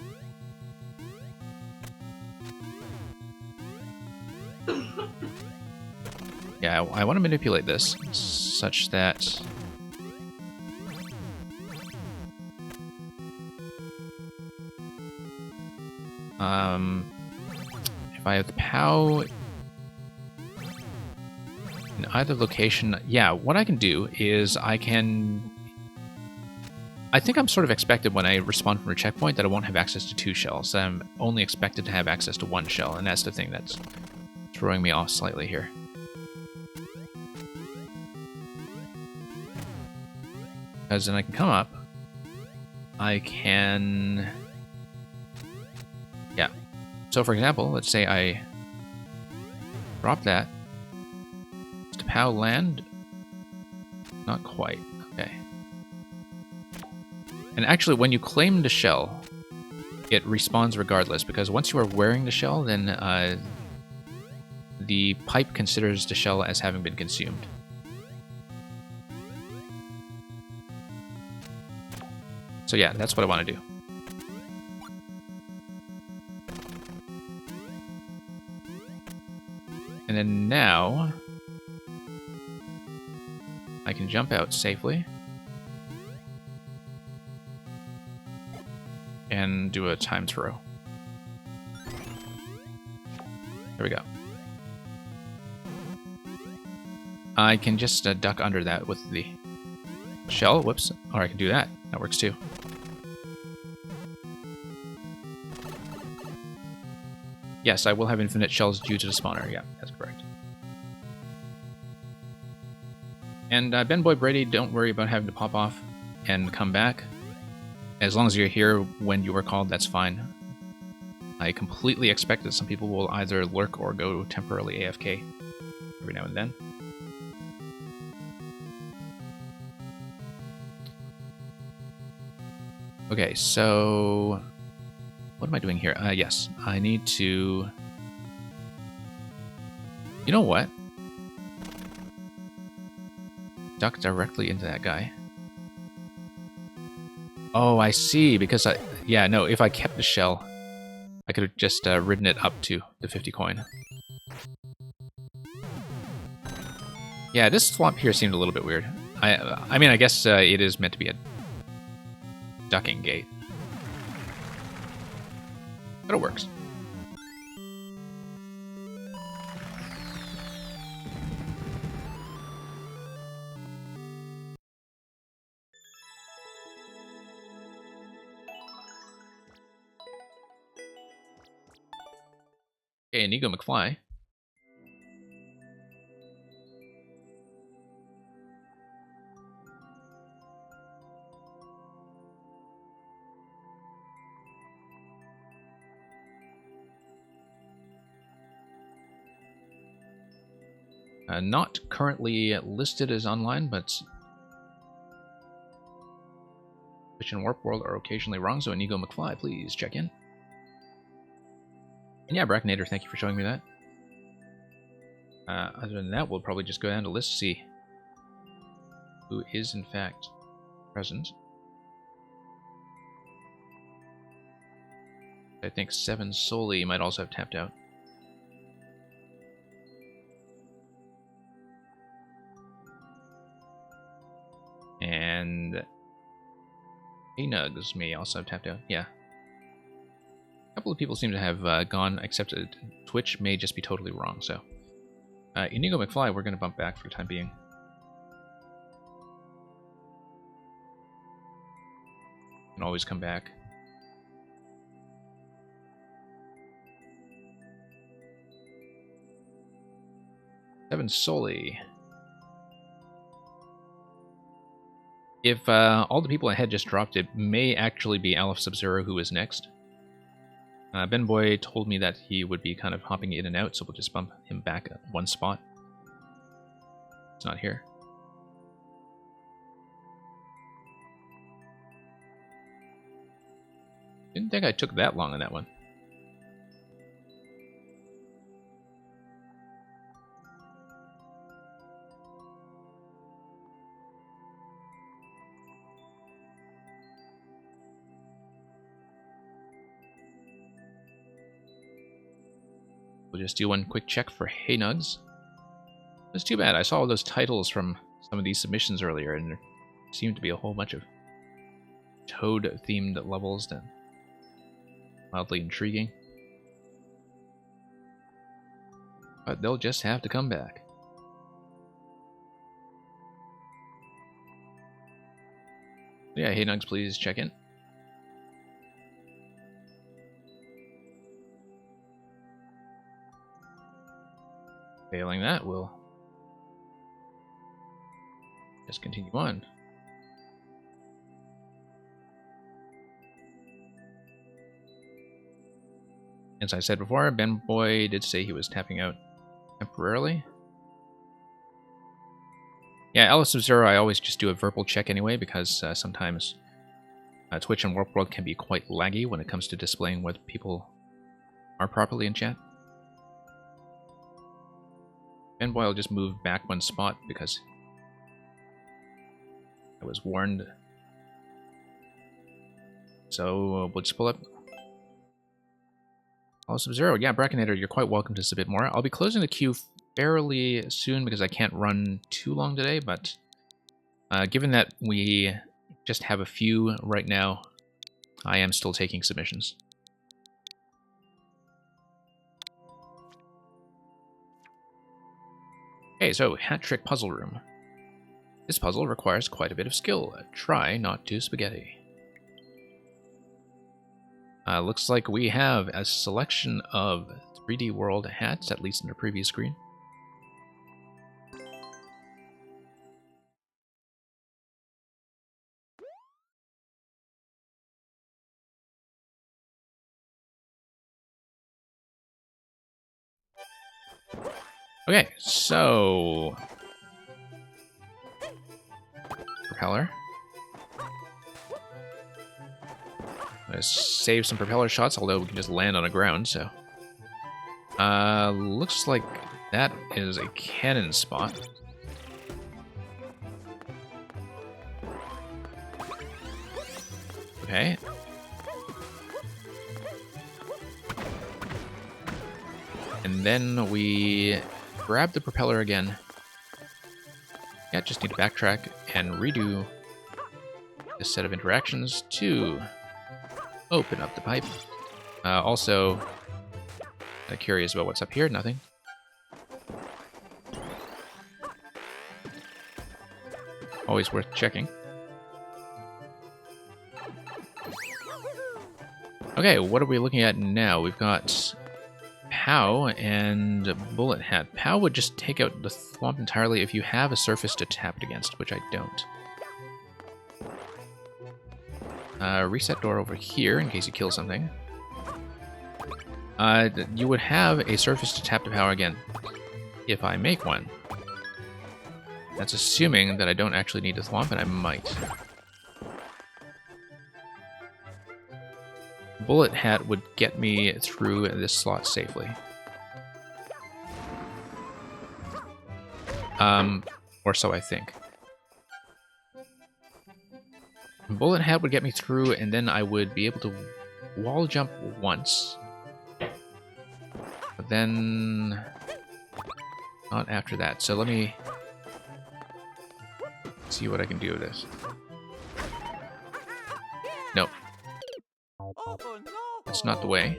Yeah, I want to manipulate this such that if I have the POW in either location, yeah, what I can do is I think I'm sort of expected when I respawn from a checkpoint that I won't have access to 2 shells. I'm only expected to have access to 1 shell, and that's the thing that's throwing me off slightly here. Because then I can come up, I can... yeah. So for example, let's say I drop that. Does the POW land? Not quite. Okay. And actually, when you claim the shell, it respawns regardless, because once you are wearing the shell, then the pipe considers the shell as having been consumed. So yeah, that's what I want to do. And then now, I can jump out safely and do a time throw. There we go. I can just duck under that with the shell. Whoops. Or I can do that. That works too. Yes, I will have infinite shells due to the spawner. Yeah, that's correct. And Ben Boy Brady, don't worry about having to pop off and come back. As long as you're here when you were called, that's fine. I completely expect that some people will either lurk or go temporarily AFK every now and then. Okay, so... what am I doing here? Yes, I need to... you know what? Duck directly into that guy. Oh, I see, because I... yeah, no, if I kept the shell, I could have just ridden it up to the 50 coin. Yeah, this swap here seemed a little bit weird. I mean, I guess it is meant to be a ducking gate. But it works. Okay, Inigo McFly. Not currently listed as online, but Twitch and Warp World are occasionally wrong, so Inigo McFly, please check in. And yeah, Bracknator, thank you for showing me that. Other than that, we'll probably just go down the list to see who is in fact present. I think Seven Soli might also have tapped out. And Hey Nugs may also have tapped out. Yeah. A couple of people seem to have gone, except Twitch may just be totally wrong, so. Inigo McFly, we're going to bump back for the time being. Can always come back. Evan Soley. If all the people ahead just dropped, it may actually be Aleph Sub-Zero who is next. Ben Boy told me that he would be kind of hopping in and out, so we'll just bump him back one spot. It's not here. Didn't think I took that long on that one. We'll just do one quick check for Hey Nugs. It's too bad. I saw all those titles from some of these submissions earlier, and there seemed to be a whole bunch of Toad-themed levels that mildly intriguing. But they'll just have to come back. Yeah, Hey Nugs, please check in. Failing that, we'll just continue on. As I said before, Ben Boy did say he was tapping out temporarily. Yeah, Aleph Sub-Zero, I always just do a verbal check anyway, because sometimes Twitch and Warp World can be quite laggy when it comes to displaying whether people are properly in chat. Ben Boy will just move back one spot because I was warned. So we'll just pull up. Aleph Sub-Zero, yeah, Brackenator, you're quite welcome to submit more. I'll be closing the queue fairly soon because I can't run too long today, but given that we just have a few right now, I am still taking submissions. Okay, so Hat Trick Puzzle Room. This puzzle requires quite a bit of skill. Try not to spaghetti. Looks like we have a selection of 3D World hats, at least in the previous screen. Okay, so propeller. Let's save some propeller shots, although we can just land on the ground, so. Looks like that is a cannon spot. Okay. And then we grab the propeller again. Yeah, just need to backtrack and redo this set of interactions to open up the pipe. Also, curious about what's up here. Nothing. Always worth checking. Okay, what are we looking at now? We've got Pow and Bullet Hat. Pow would just take out the Thwomp entirely if you have a surface to tap it against, which I don't. Reset door over here in case you kill something. You would have a surface to tap to power again if I make one. That's assuming that I don't actually need to Thwomp, and I might. Bullet Hat would get me through this slot safely. Or so I think. Bullet Hat would get me through, and then I would be able to wall jump once. But then not after that. So let me see what I can do with this. That's not the way.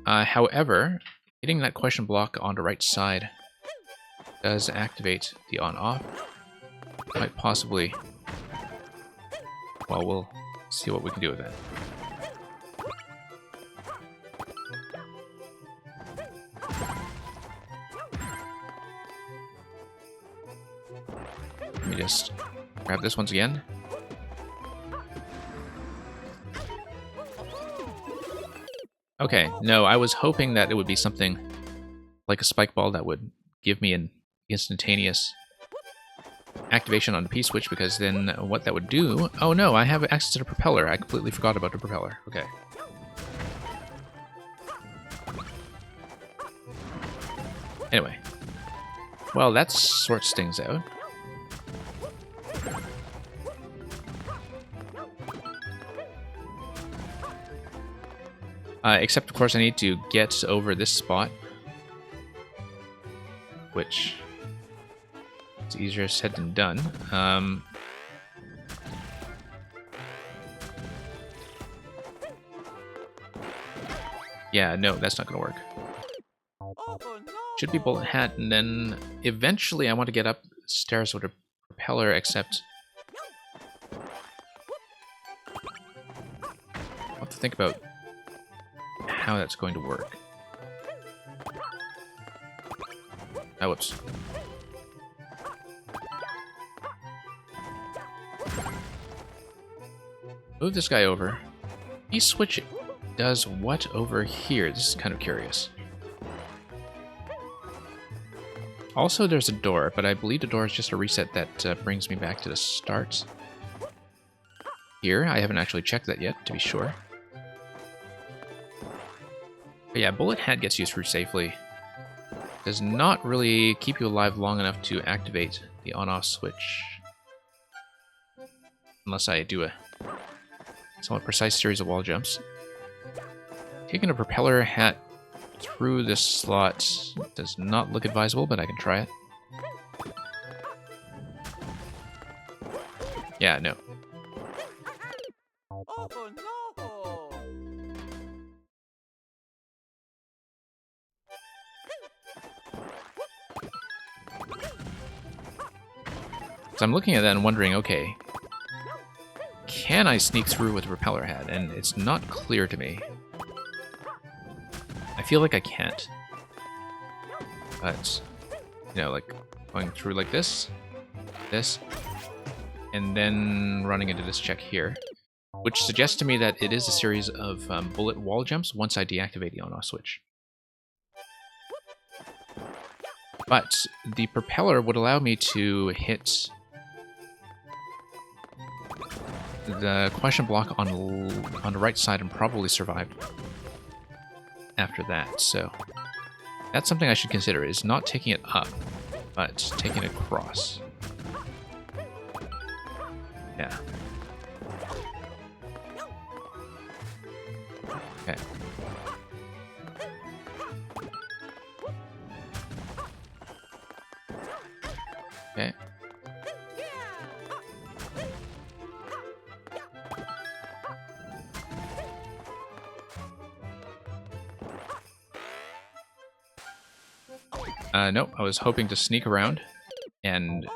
However, hitting that question block on the right side does activate the on-off. Might possibly... Well, we'll see what we can do with that. Let me just grab this once again. Okay, no, I was hoping that it would be something like a spike ball that would give me an instantaneous activation on the P-switch, because then what that would do... Oh no, I have access to the propeller. I completely forgot about the propeller. Okay. Anyway. Well, that sorts things out. Except, of course, I need to get over this spot, which is easier said than done. Yeah, no, that's not going to work. Should be bullet hat, and then eventually I want to get up stairs with a propeller, except I'll have to think about how that's going to work. Oh, whoops. Move this guy over. P-switch does what over here? This is kind of curious. Also, there's a door, but I believe the door is just a reset that brings me back to the start. Here, I haven't actually checked that yet, to be sure. But yeah, bullet hat gets you through safely. Does not really keep you alive long enough to activate the on-off switch. Unless I do a somewhat precise series of wall jumps. Taking a propeller hat through this slot does not look advisable, but I can try it. Yeah, no. So I'm looking at that and wondering, okay, can I sneak through with a propeller hat? And it's not clear to me. I feel like I can't. But, you know, like going through like this, and then running into this check here, which suggests to me that it is a series of bullet wall jumps once I deactivate the on-off switch. But the propeller would allow me to hit the question block on the right side and probably survive after that. So that's something I should consider, is not taking it up, but taking it across. Yeah. Okay. Okay. Nope, I was hoping to sneak around and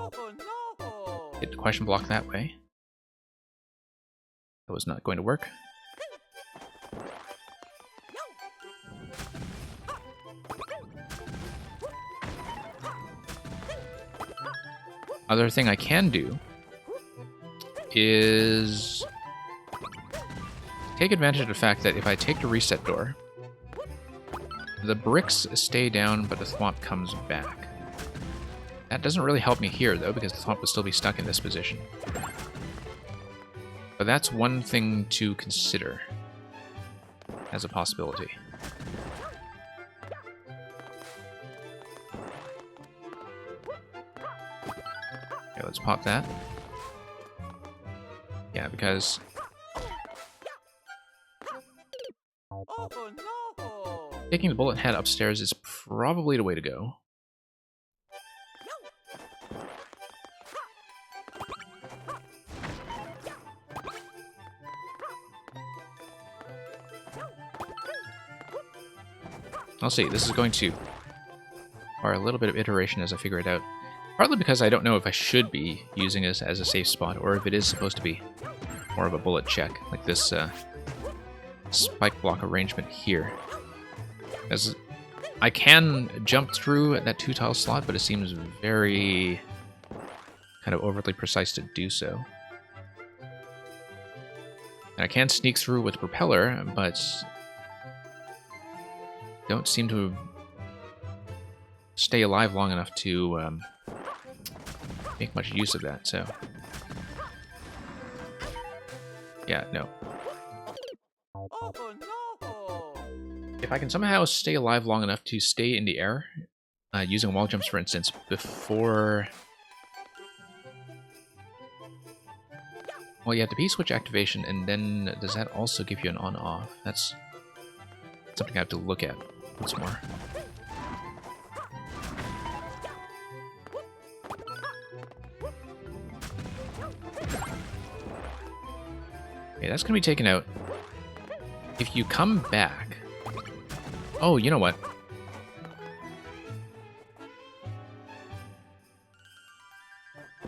hit the question block that way. That was not going to work. Other thing I can do is take advantage of the fact that if I take the reset door, the bricks stay down, but the thwomp comes back. That doesn't really help me here, though, because the thwomp would still be stuck in this position. But that's one thing to consider as a possibility. Okay, let's pop that. Yeah, because... taking the bullet head upstairs is probably the way to go. I'll see. This is going to require a little bit of iteration as I figure it out. Partly because I don't know if I should be using this as a safe spot, or if it is supposed to be more of a bullet check, like this spike block arrangement here. As I can jump through that 2-tile slot, but it seems very kind of overly precise to do so. And I can sneak through with the propeller, but don't seem to stay alive long enough to make much use of that, so... yeah, no. If I can somehow stay alive long enough to stay in the air, using wall jumps, for instance, before... well, you have the P-switch activation, and then does that also give you an on-off? That's something I have to look at once more. Okay, that's going to be taken out. If you come back... oh, you know what?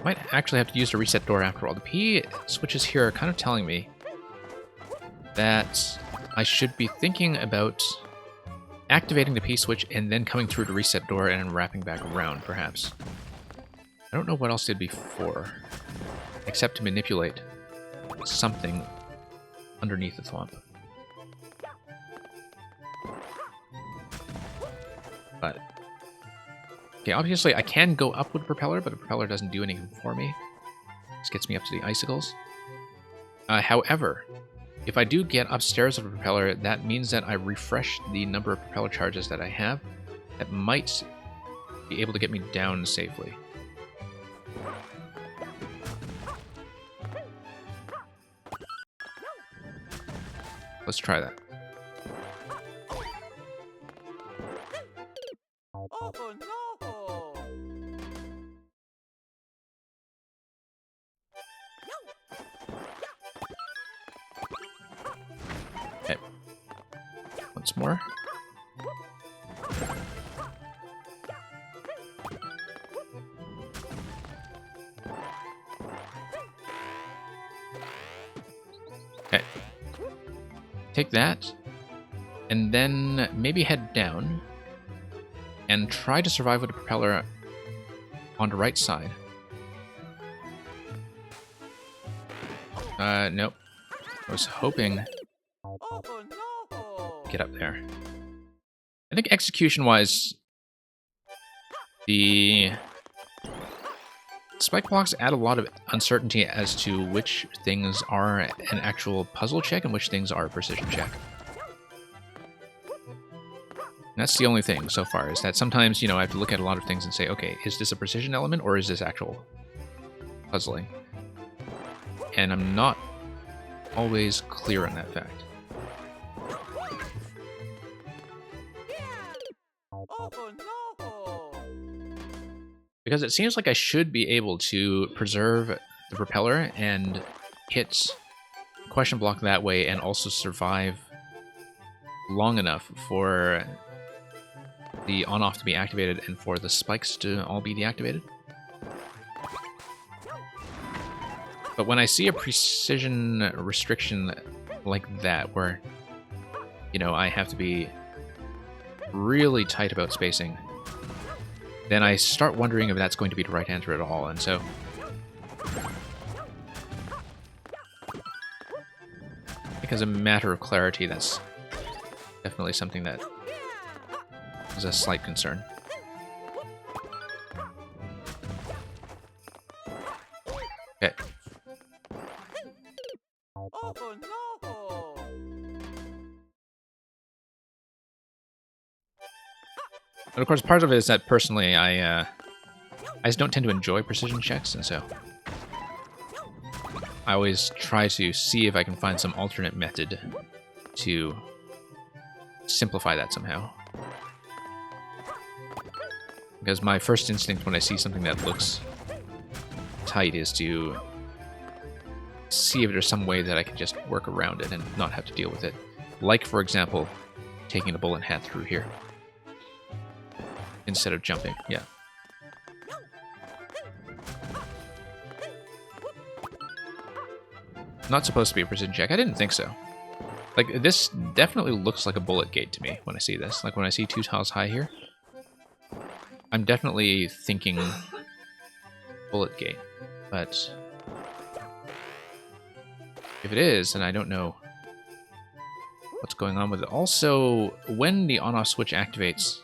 Might actually have to use the reset door after all. The P switches here are kind of telling me that I should be thinking about activating the P switch and then coming through the reset door and wrapping back around, perhaps. I don't know what else did before, except to manipulate something underneath the thwomp. But okay, obviously I can go up with the propeller, but the propeller doesn't do anything for me. This gets me up to the icicles. However, if I do get upstairs with the propeller, that means that I refresh the number of propeller charges that I have. That might be able to get me down safely. Let's try that. Okay. Once more. Okay. Take that, and then maybe head down and try to survive with the propeller on the right side. Nope. I was hoping to get up there. I think execution-wise, the spike blocks add a lot of uncertainty as to which things are an actual puzzle check and which things are a precision check. And that's the only thing so far, is that sometimes, you know, I have to look at a lot of things and say, okay, is this a precision element or is this actual puzzling? And I'm not always clear on that fact. Because it seems like I should be able to preserve the propeller and hit question block that way and also survive long enough for the on-off to be activated and for the spikes to all be deactivated. But when I see a precision restriction like that, where, you know, I have to be really tight about spacing, then I start wondering if that's going to be the right answer at all, and so... I think as a matter of clarity, that's definitely something that is a slight concern. Okay. But of course, part of it is that personally, I just don't tend to enjoy precision checks, and so I always try to see if I can find some alternate method to simplify that somehow. Because my first instinct when I see something that looks tight is to see if there's some way that I can just work around it and not have to deal with it. Like, for example, taking a bullet hat through here. instead of jumping. Yeah. Not supposed to be a precision check. I didn't think so. Like, this definitely looks like a bullet gate to me when I see this. Like, when I see 2 tiles high here, I'm definitely thinking bullet gate. But if it is, then I don't know what's going on with it. Also, when the on-off switch activates,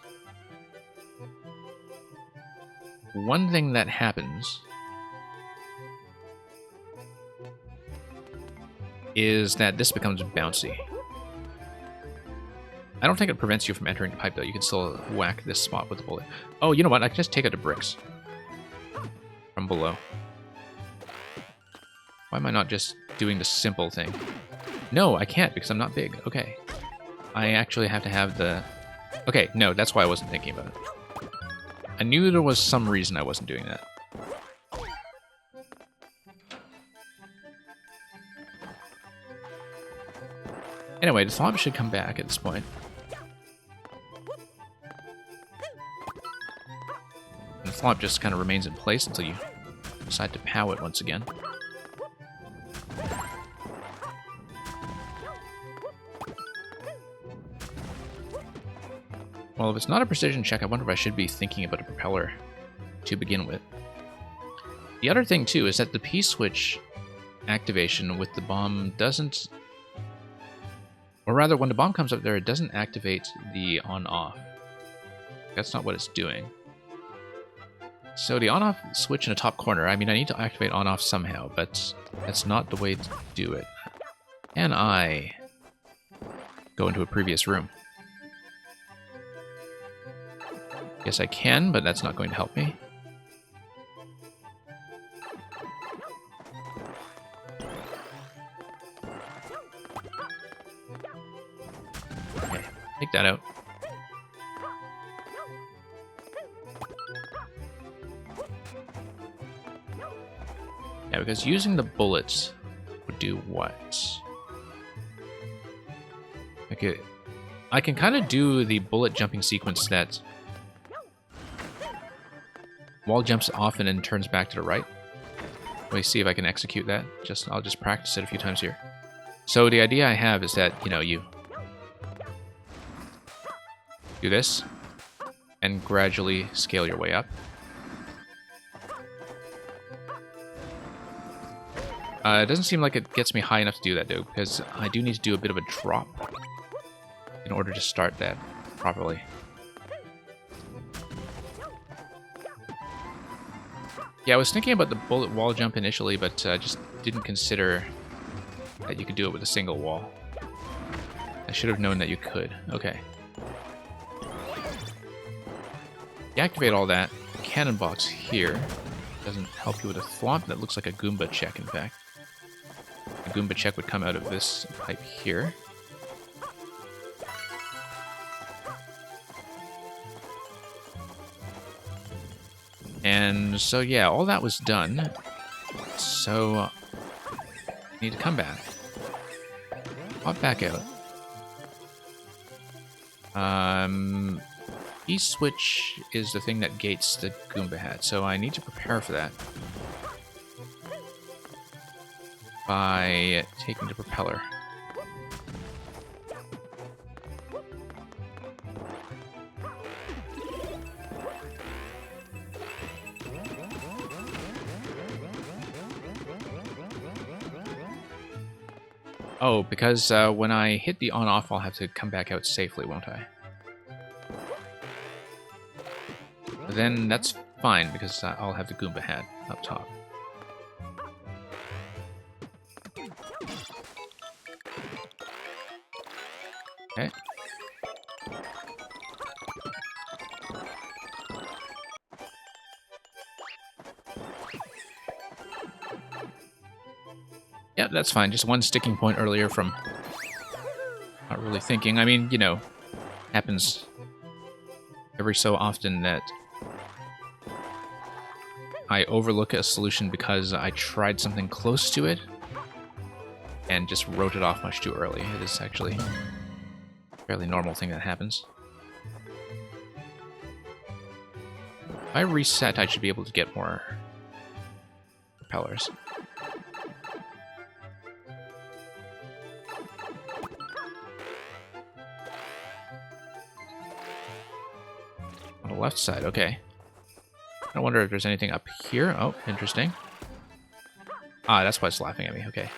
one thing that happens is that this becomes bouncy. I don't think it prevents you from entering the pipe, though. You can still whack this spot with the bullet. Oh, you know what? I can just take out the bricks from below. Why am I not just doing the simple thing? No, I can't because I'm not big. Okay. I actually have to have the... Okay, no, that's why I wasn't thinking about it. I knew there was some reason I wasn't doing that. Anyway, the thwomp should come back at this point. And the thwomp just kind of remains in place until you decide to POW it once again. Well, if it's not a precision check, I wonder if I should be thinking about a propeller to begin with. The other thing, too, is that the P-switch activation with the bomb doesn't... Or rather, when the bomb comes up there, it doesn't activate the on-off. That's not what it's doing. So the on-off switch in the top corner, I mean, I need to activate on-off somehow, but that's not the way to do it. Can I go into a previous room? Yes, I can, but that's not going to help me. Okay, take that out. Yeah, because using the bullets would do what? Okay, I can kind of do the bullet jumping sequence that wall jumps often and turns back to the right. Let me see if I can execute that. I'll just practice it a few times here. So the idea I have is that, you know, you do this and gradually scale your way up. It doesn't seem like it gets me high enough to do that, though, because I do need to do a bit of a drop in order to start that properly. Yeah, I was thinking about the bullet wall jump initially, but just didn't consider that you could do it with a single wall. I should have known that you could. Okay. You activate all that. Cannon box here doesn't help you with a thwomp. That looks like a Goomba check, in fact. A Goomba check would come out of this pipe here. And so, yeah, all that was done. So, I need to come back. Pop back out. E-switch is the thing that gates the Goomba hat, so I need to prepare for that by taking the propeller. Oh, because when I hit the on-off, I'll have to come back out safely, won't I? But then that's fine, because I'll have the Goomba hat up top. Okay. Yeah, that's fine. Just one sticking point earlier from not really thinking. I mean, you know, happens every so often that I overlook a solution because I tried something close to it and just wrote it off much too early. It is actually a fairly normal thing that happens. If I reset, I should be able to get more propellers. On the left side, okay. I wonder if there's anything up here. Oh, interesting. Ah, that's why it's laughing at me, okay.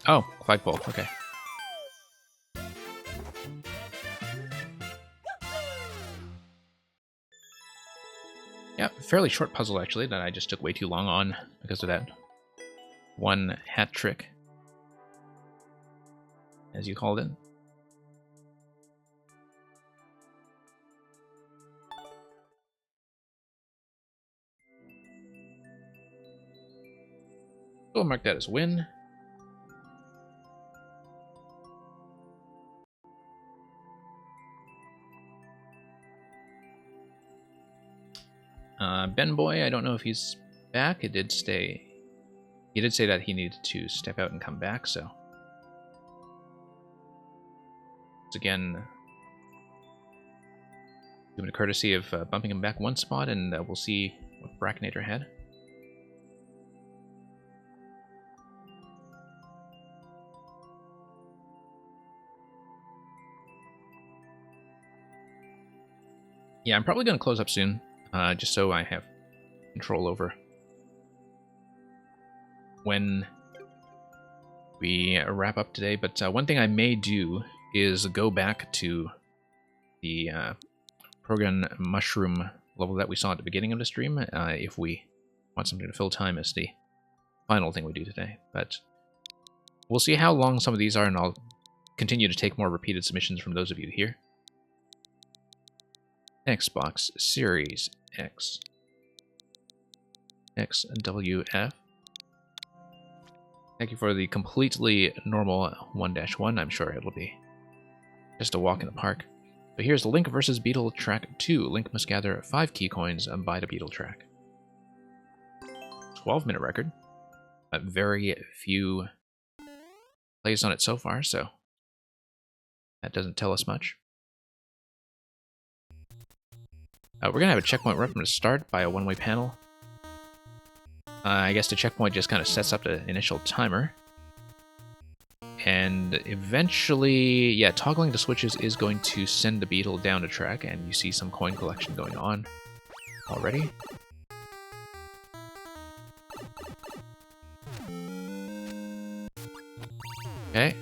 Oh, flagpole, okay. Yeah, fairly short puzzle actually that I just took way too long on because of that one hat trick, as you called it. We'll mark that as win. Ben Boy, I don't know if he's back. It did stay. He did say that he needed to step out and come back, so. Once again, give him a courtesy of bumping him back one spot, and we'll see what Brackinator had. Yeah, I'm probably going to close up soon, just so I have control over when we wrap up today. But one thing I may do is go back to the Progan Mushroom level that we saw at the beginning of the stream, if we want something to fill time as the final thing we do today. But we'll see how long some of these are, and I'll continue to take more repeated submissions from those of you here. Xbox Series X. XWF. Thank you for the completely normal 1-1. I'm sure it'll be just a walk in the park. But here's Link vs. Beetle Track 2. Link must gather 5 key coins by the Beetle track. 12-minute record. Very few plays on it so far, so that doesn't tell us much. We're going to have a checkpoint right from the start by a one-way panel. I guess the checkpoint just kind of sets up the initial timer. And eventually, yeah, toggling the switches is going to send the Beetle down the track, and you see some coin collection going on already. Okay.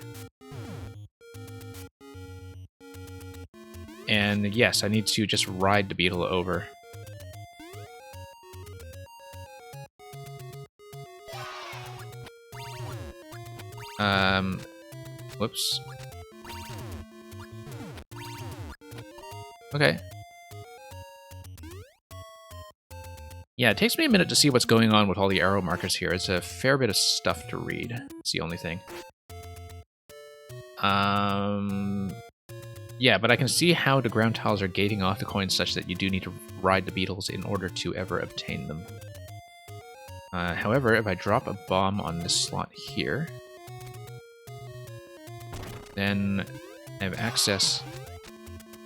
And yes, I need to just ride the Beetle over. Whoops. Okay. Yeah, it takes me a minute to see what's going on with all the arrow markers here. It's a fair bit of stuff to read. It's the only thing. Yeah, but I can see how the ground tiles are gating off the coins such that you do need to ride the beetles in order to ever obtain them. However, if I drop a bomb on this slot here, then I have access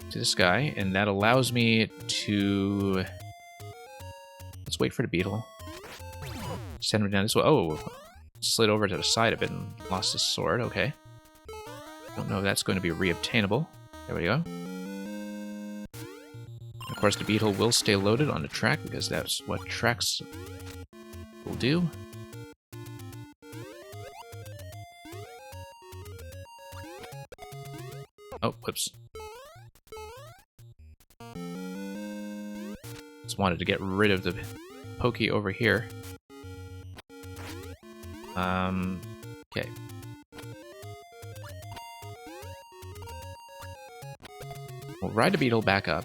to this guy, and that allows me to... Let's wait for the beetle. Send him down this way. Oh, slid over to the side a bit and lost his sword. Okay. Don't know if that's going to be reobtainable. There we go. Of course, the beetle will stay loaded on the track because that's what tracks will do. Oh, whoops. Just wanted to get rid of the pokey over here. Okay. We'll ride the beetle back up.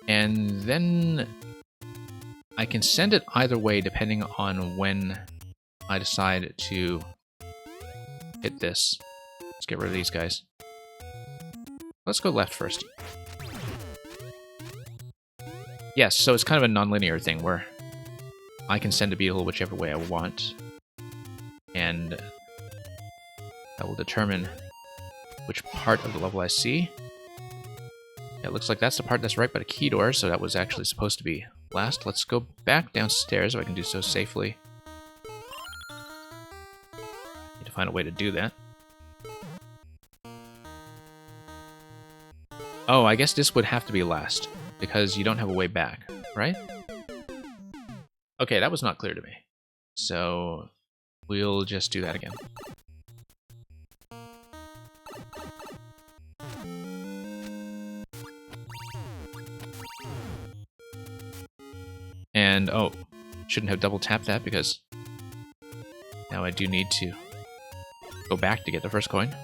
And then I can send it either way depending on when I decide to hit this. Let's get rid of these guys. Let's go left first. Yes, so it's kind of a non-linear thing where I can send a beetle whichever way I want. and that will determine which part of the level I see. Yeah, it looks like that's the part that's right by the key door, so that was actually supposed to be last. Let's go back downstairs if I can do so safely. Need to find a way to do that. Oh, I guess this would have to be last, because you don't have a way back, right? Okay, that was not clear to me. So, we'll just do that again. And, oh, shouldn't have double tapped that because now I do need to go back to get the first coin.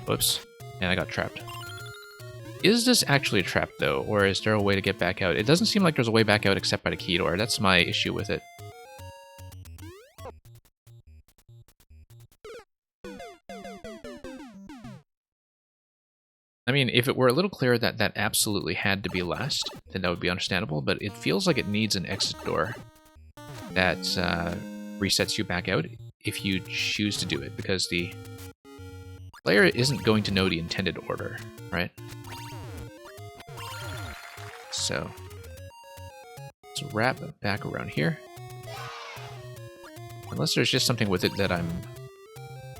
Whoops. And I got trapped. Is this actually a trap, though, or is there a way to get back out? It doesn't seem like there's a way back out except by the key door. That's my issue with it. I mean, if it were a little clearer that that absolutely had to be last, then that would be understandable, but it feels like it needs an exit door that resets you back out if you choose to do it, because the player isn't going to know the intended order, right? So, let's wrap it back around here. Unless there's just something with it that I'm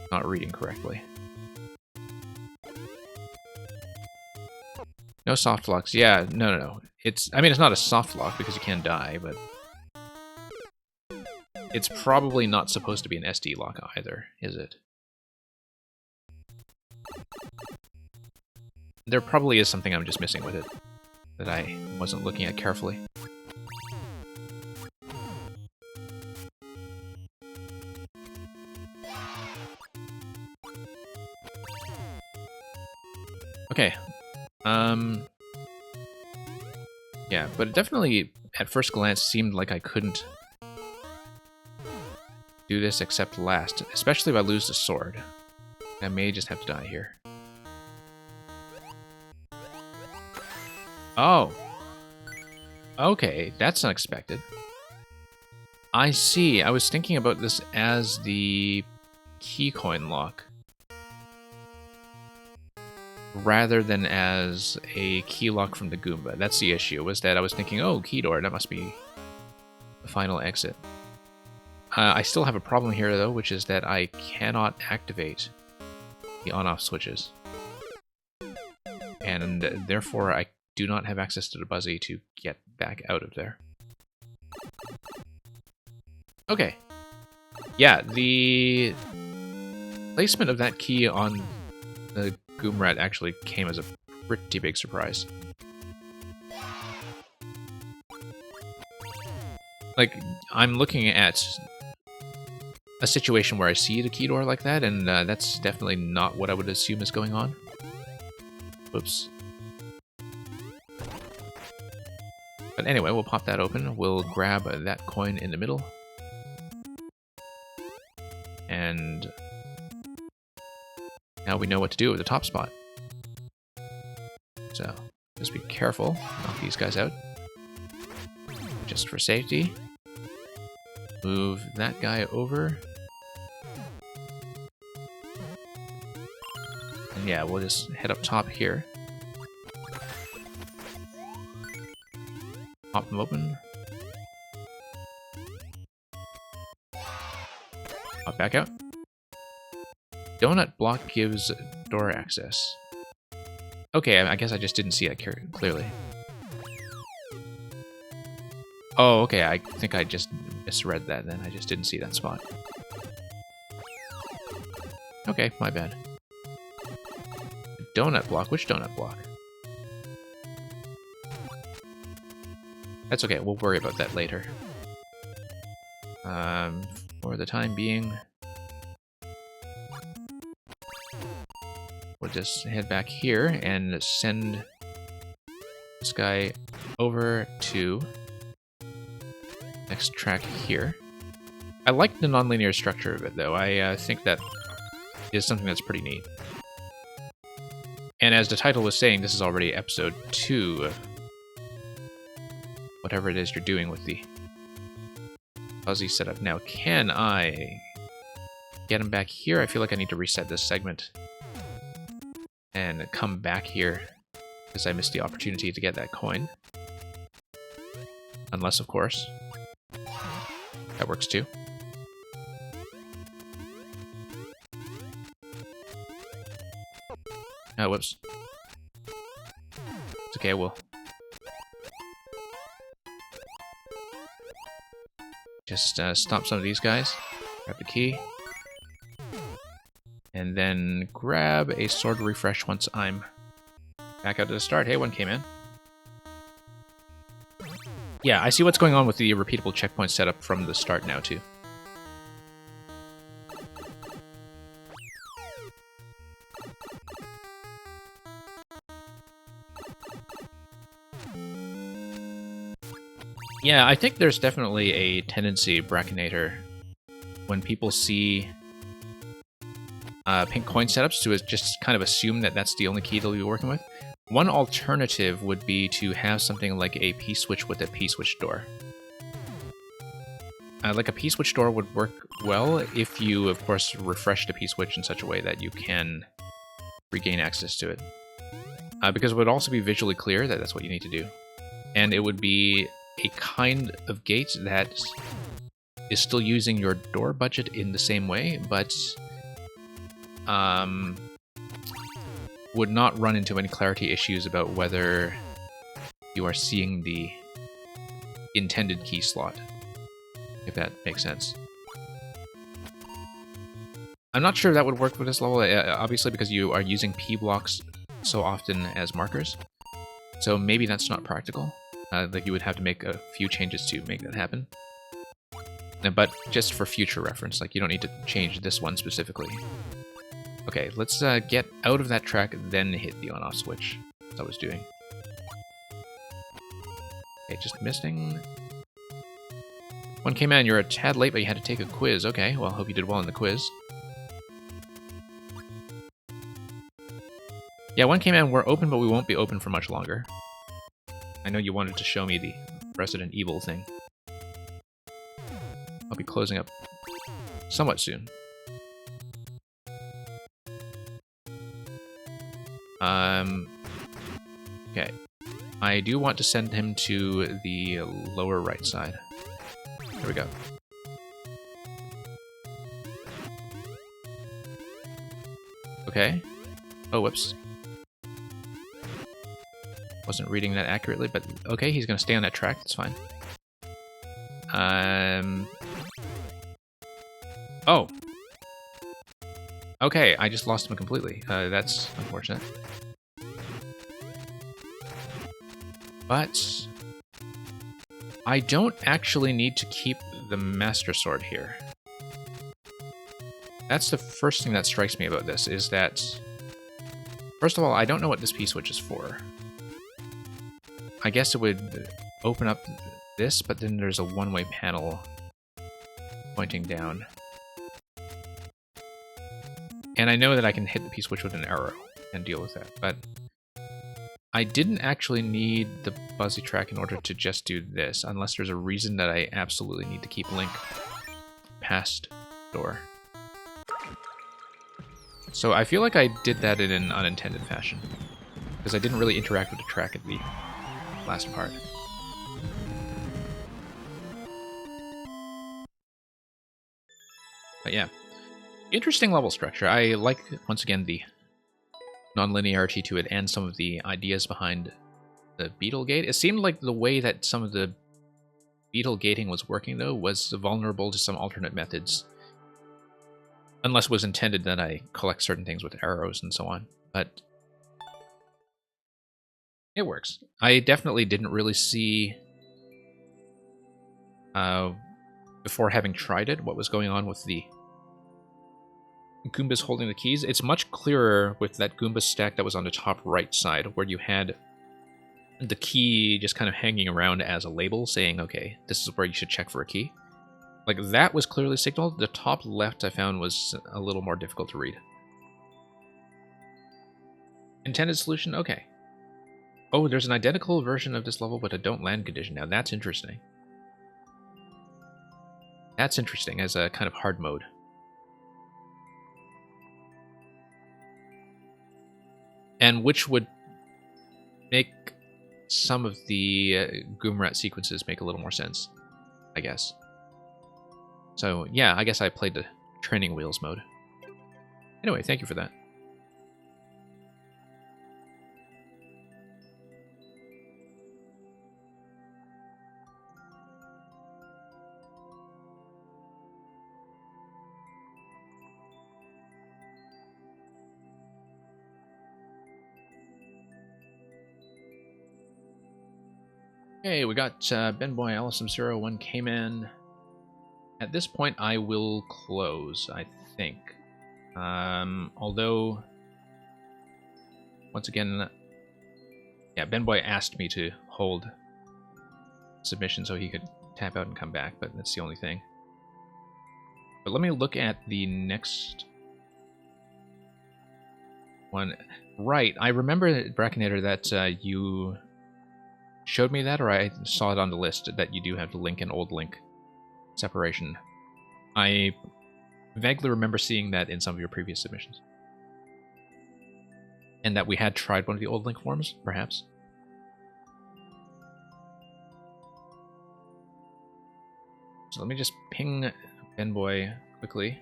not reading correctly. No soft locks. Yeah, no. I mean, it's not a soft lock because you can die, but it's probably not supposed to be an SD lock either, is it? There probably is something I'm just missing with it that I wasn't looking at carefully. Okay. Yeah, but it definitely, at first glance, seemed like I couldn't do this except last, especially if I lose the sword. I may just have to die here. Oh. Okay, that's unexpected. I see. I was thinking about this as the key coin lock, rather than as a key lock from the Goomba. That's the issue, was that I was thinking, oh, key door, that must be the final exit. I still have a problem here, though, which is that I cannot activate the on-off switches. And therefore, I do not have access to the Buzzy to get back out of there. Okay. Yeah, the placement of that key on the Goomrat actually came as a pretty big surprise. Like, I'm looking at a situation where I see the key door like that, and that's definitely not what I would assume is going on. Whoops. But anyway, we'll pop that open. We'll grab that coin in the middle. And now we know what to do with the top spot. So, just be careful. Knock these guys out. Just for safety. Move that guy over. And yeah, we'll just head up top here. Pop them open. Pop back out. Donut block gives door access. Okay, I guess I just didn't see that clearly. Oh, okay, I think I just misread that then. I just didn't see that spot. Okay, my bad. Donut block? Which donut block? That's okay, we'll worry about that later. For the time being, we'll just head back here and send this guy over to next track here. I like the nonlinear structure of it, though. I think that is something that's pretty neat. And as the title was saying, this is already episode 2 of whatever it is you're doing with the fuzzy setup. Now, can I get him back here? I feel like I need to reset this segment and come back here because I missed the opportunity to get that coin. Unless, of course, that works too. Oh, whoops. It's okay, we'll just stop some of these guys. Grab the key. And then grab a sword refresh once I'm back out to the start. Hey, one came in. Yeah, I see what's going on with the repeatable checkpoint setup from the start now, too. Yeah, I think there's definitely a tendency, Brackinator, when people see pink coin setups to just kind of assume that that's the only key they'll be working with. One alternative would be to have something like a P-switch with a P-switch door. Like a P-switch door would work well if you, of course, refresh the P-switch in such a way that you can regain access to it. Because it would also be visually clear that that's what you need to do. And it would be a kind of gate that is still using your door budget in the same way, but would not run into any clarity issues about whether you are seeing the intended key slot, if that makes sense. I'm not sure that would work for this level, obviously because you are using P blocks so often as markers, so maybe that's not practical. Like you would have to make a few changes to make that happen. But just for future reference, like you don't need to change this one specifically. Okay, let's get out of that track and then hit the on-off switch, as I was doing. Okay, just missing. One came in, you're a tad late, but you had to take a quiz. Okay, well, hope you did well in the quiz. Yeah, one came in, we're open, but we won't be open for much longer. I know you wanted to show me the Resident Evil thing. I'll be closing up somewhat soon. Okay. I do want to send him to the lower right side. There we go. Okay. Oh, whoops. Wasn't reading that accurately, but okay, he's gonna stay on that track, that's fine. Oh! Okay, I just lost him completely. That's unfortunate. But I don't actually need to keep the Master Sword here. That's the first thing that strikes me about this, is that... First of all, I don't know what this P-switch is for. I guess it would open up this, but then there's a one-way panel pointing down. And I know that I can hit the P-switch with an arrow and deal with that, but I didn't actually need the Buzzy track in order to just do this, unless there's a reason that I absolutely need to keep Link past door. So I feel like I did that in an unintended fashion, because I didn't really interact with the track at the last part. But yeah, interesting level structure. I like, once again, the non-linearity to it and some of the ideas behind the beetle gate. It seemed like the way that some of the beetle gating was working, though, was vulnerable to some alternate methods. Unless it was intended that I collect certain things with arrows and so on. But it works. I definitely didn't really see, before having tried it, what was going on with the Goombas holding the keys. It's much clearer with that Goomba stack that was on the top right side, where you had the key just kind of hanging around as a label saying, okay, this is where you should check for a key. Like, that was clearly signaled. The top left I found was a little more difficult to read. Intended solution? Okay. Oh, there's an identical version of this level, but a don't land condition. Now, that's interesting. That's interesting as a kind of hard mode. And which would make some of the Goomrat sequences make a little more sense, I guess. So yeah, I guess I played the training wheels mode. Anyway, thank you for that. Okay, we got Ben Boy, Alice Sub-Zero, 1 K-Man. At this point, I will close, I think. Although, once again, yeah, Ben Boy asked me to hold submission so he could tap out and come back, but that's the only thing. But let me look at the next one. Right, I remember, Brackenator, that you showed me that, or I saw it on the list, that you do have the Link and Old Link separation. I vaguely remember seeing that in some of your previous submissions. And that we had tried one of the Old Link forms, perhaps. So let me just ping Ben Boy quickly.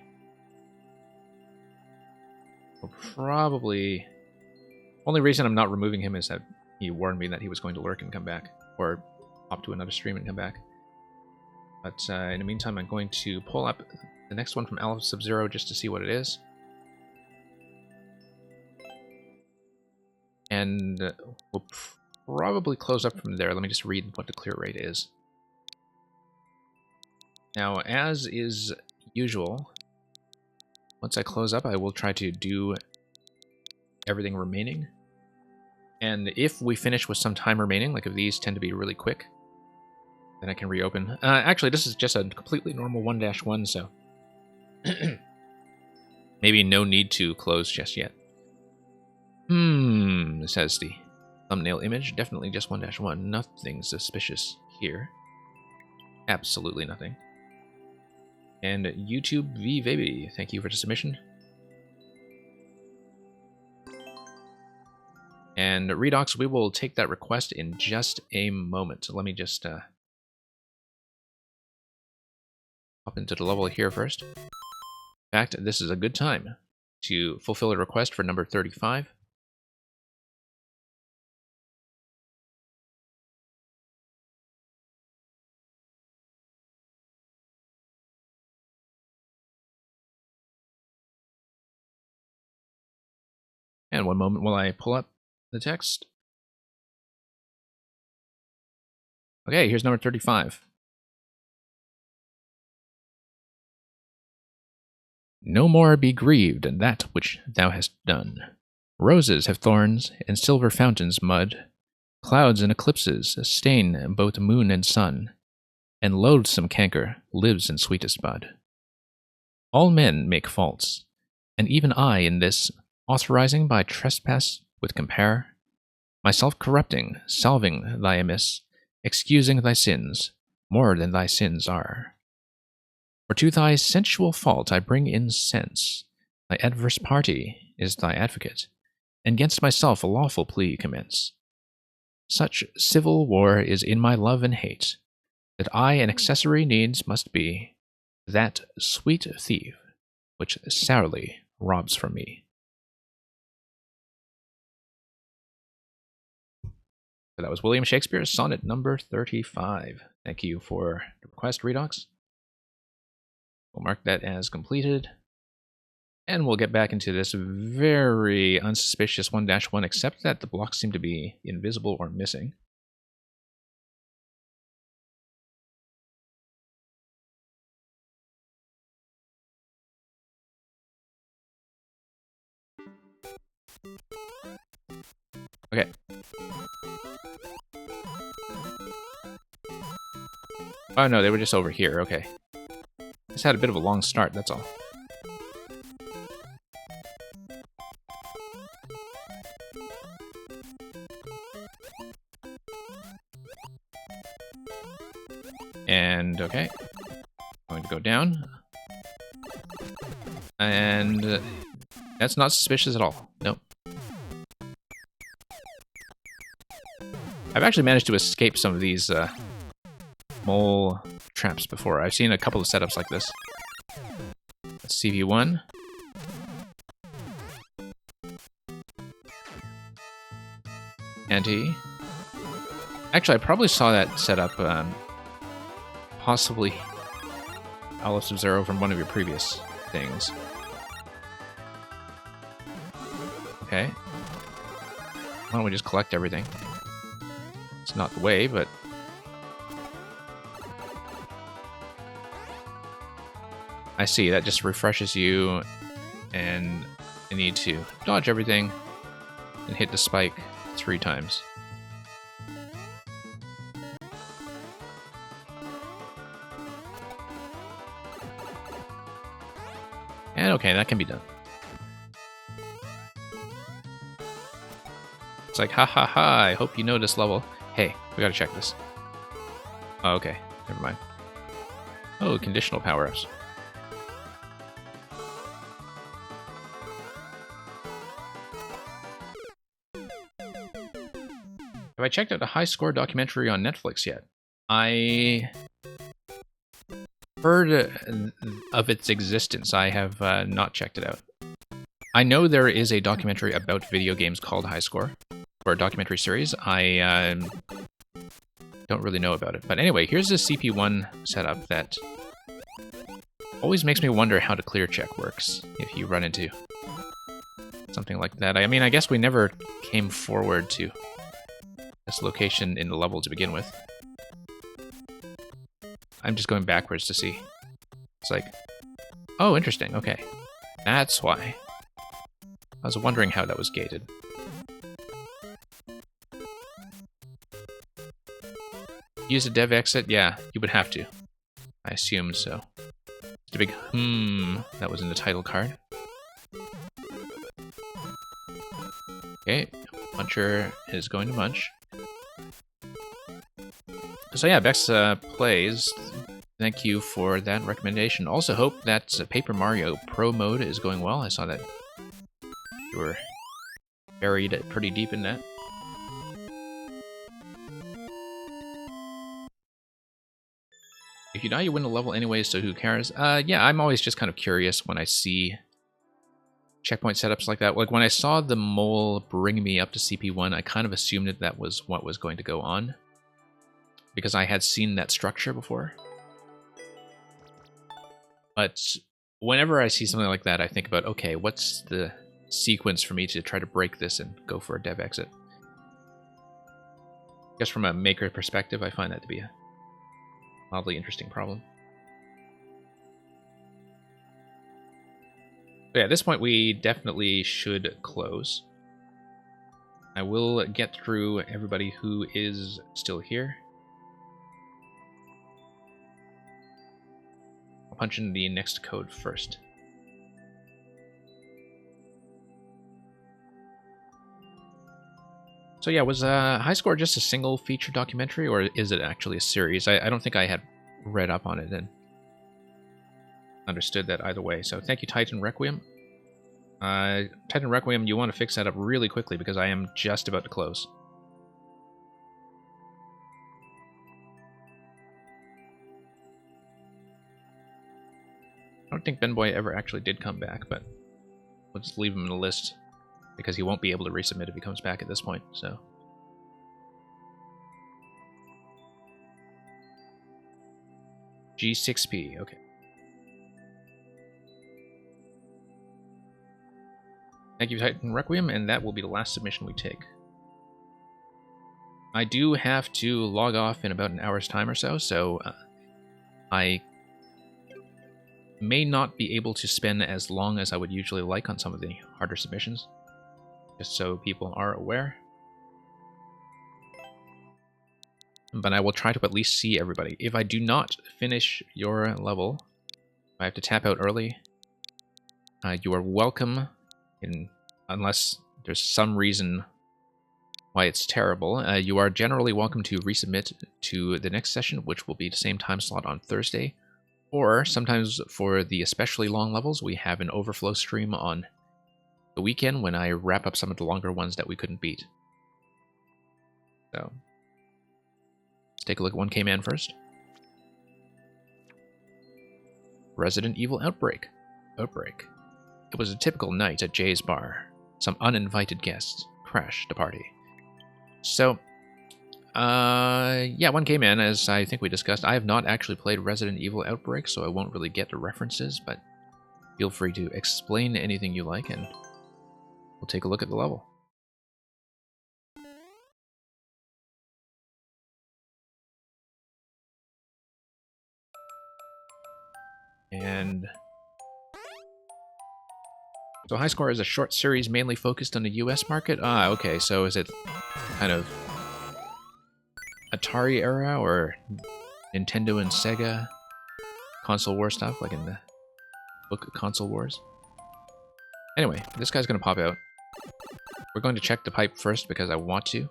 We'll probably... Only reason I'm not removing him is that he warned me that he was going to lurk and come back, or hop to another stream and come back. But in the meantime, I'm going to pull up the next one from Alice Sub-Zero just to see what it is. And we'll probably close up from there. Let me just read what the clear rate is. Now, as is usual, once I close up, I will try to do everything remaining. And if we finish with some time remaining, like if these tend to be really quick, then I can reopen. Actually, this is just a completely normal 1-1, so maybe no need to close just yet. Says the thumbnail image. Definitely just 1-1. Nothing suspicious here. Absolutely nothing. And YouTube V Baby, thank you for the submission. And Redox, we will take that request in just a moment. So let me just hop into the level here first. In fact, this is a good time to fulfill a request for number 35. And one moment while I pull up the text. Okay, here's number 35. No more be grieved in that which thou hast done. Roses have thorns, and silver fountains mud. Clouds and eclipses stain both moon and sun, and loathsome canker lives in sweetest bud. All men make faults, and even I in this, authorizing by trespass with compare, myself corrupting, salving thy amiss, excusing thy sins, more than thy sins are. For to thy sensual fault I bring in sense, thy adverse party is thy advocate, and gainst myself a lawful plea commence. Such civil war is in my love and hate, that I an accessory needs must be, that sweet thief, which sourly robs from me. So that was William Shakespeare's sonnet number 35. Thank you for the request, Redox. We'll mark that as completed. And we'll get back into this very unsuspicious 1-1, except that the blocks seem to be invisible or missing. Okay. Oh no, they were just over here, okay. Just had a bit of a long start, that's all. And okay. Going to go down. And that's not suspicious at all. Nope. I've actually managed to escape some of these mole traps before. I've seen a couple of setups like this. That's CV1. Anti. Actually, I probably saw that setup, possibly Alice of Zero from one of your previous things. Okay. Why don't we just collect everything? It's not the way, but... I see, that just refreshes you, and I need to dodge everything and hit the spike 3 times. And okay, that can be done. It's like, ha ha ha, I hope you know this level. Hey, we gotta check this. Oh, okay, never mind. Oh, conditional power-ups. Have I checked out a high score documentary on Netflix yet? I heard of its existence. I have not checked it out. I know there is a documentary about video games called High Score, or a documentary series. I don't really know about it. But anyway, here's the CP1 setup that always makes me wonder how the clear check works if you run into something like that. I mean, I guess we never came forward to this location in the level to begin with. I'm just going backwards to see. It's like, oh, interesting, okay. That's why. I was wondering how that was gated. Use a dev exit? Yeah, you would have to. I assumed so. Just a big that was in the title card. Okay, Muncher is going to munch. So yeah, Bex plays. Thank you for that recommendation. Also hope that Paper Mario Pro mode is going well. I saw that you were buried pretty deep in that. If you die, you win the level anyway, so who cares? Yeah, I'm always just kind of curious when I see checkpoint setups like that. Like when I saw the mole bring me up to CP1, I kind of assumed that was what was going to go on, because I had seen that structure before. But whenever I see something like that, I think about, okay, what's the sequence for me to try to break this and go for a dev exit? I guess from a maker perspective, I find that to be a mildly interesting problem. But yeah, at this point, we definitely should close. I will get through everybody who is still here. I'll punch in the next code first. So yeah, was High Score just a single feature documentary, or is it actually a series? I don't think I had read up on it and understood that either way. So thank you, Titan Requiem. Titan Requiem, you want to fix that up really quickly because I am just about to close. I don't think Benboy ever actually did come back, but we'll just leave him in the list because he won't be able to resubmit if he comes back at this point, so. G6P, okay. Thank you, Titan Requiem, and that will be the last submission we take. I do have to log off in about an hour's time or so, so I may not be able to spend as long as I would usually like on some of the harder submissions, just so people are aware. But I will try to at least see everybody. If I do not finish your level, I have to tap out early. You are welcome, unless there's some reason why it's terrible. You are generally welcome to resubmit to the next session, which will be the same time slot on Thursday. Or sometimes for the especially long levels, we have an overflow stream on the weekend when I wrap up some of the longer ones that we couldn't beat. So, let's take a look at 1K Man first. Resident Evil Outbreak. It was a typical night at Jay's bar. Some uninvited guests crashed the party. So, yeah, 1K Man, as I think we discussed, I have not actually played Resident Evil Outbreak, so I won't really get the references, but feel free to explain anything you like, and we'll take a look at the level. And so High Score is a short series mainly focused on the US market? Ah, okay, so is it kind of Atari era or Nintendo and Sega console war stuff, like in the book Console Wars? Anyway, this guy's going to pop out. We're going to check the pipe first because I want to.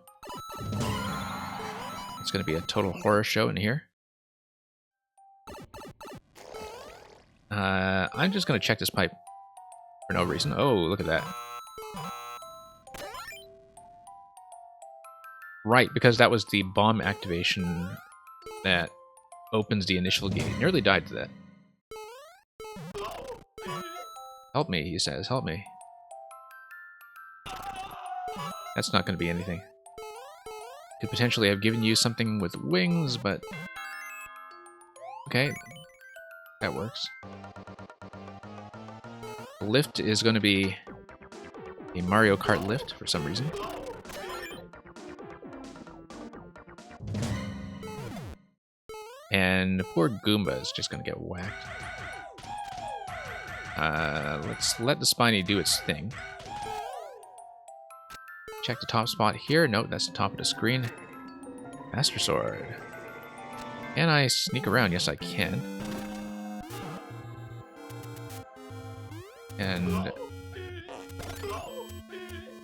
It's going to be a total horror show in here. I'm just going to check this pipe for no reason. Oh, look at that. Right, because that was the bomb activation that opens the initial gate. Nearly died to that. Help me, he says. Help me. That's not going to be anything. Could potentially have given you something with wings, but... okay. That works. The lift is going to be a Mario Kart lift for some reason. And poor Goomba is just going to get whacked. Let's let the Spiny do its thing. Check the top spot here. Nope, that's the top of the screen. Master Sword. Can I sneak around? Yes, I can. And...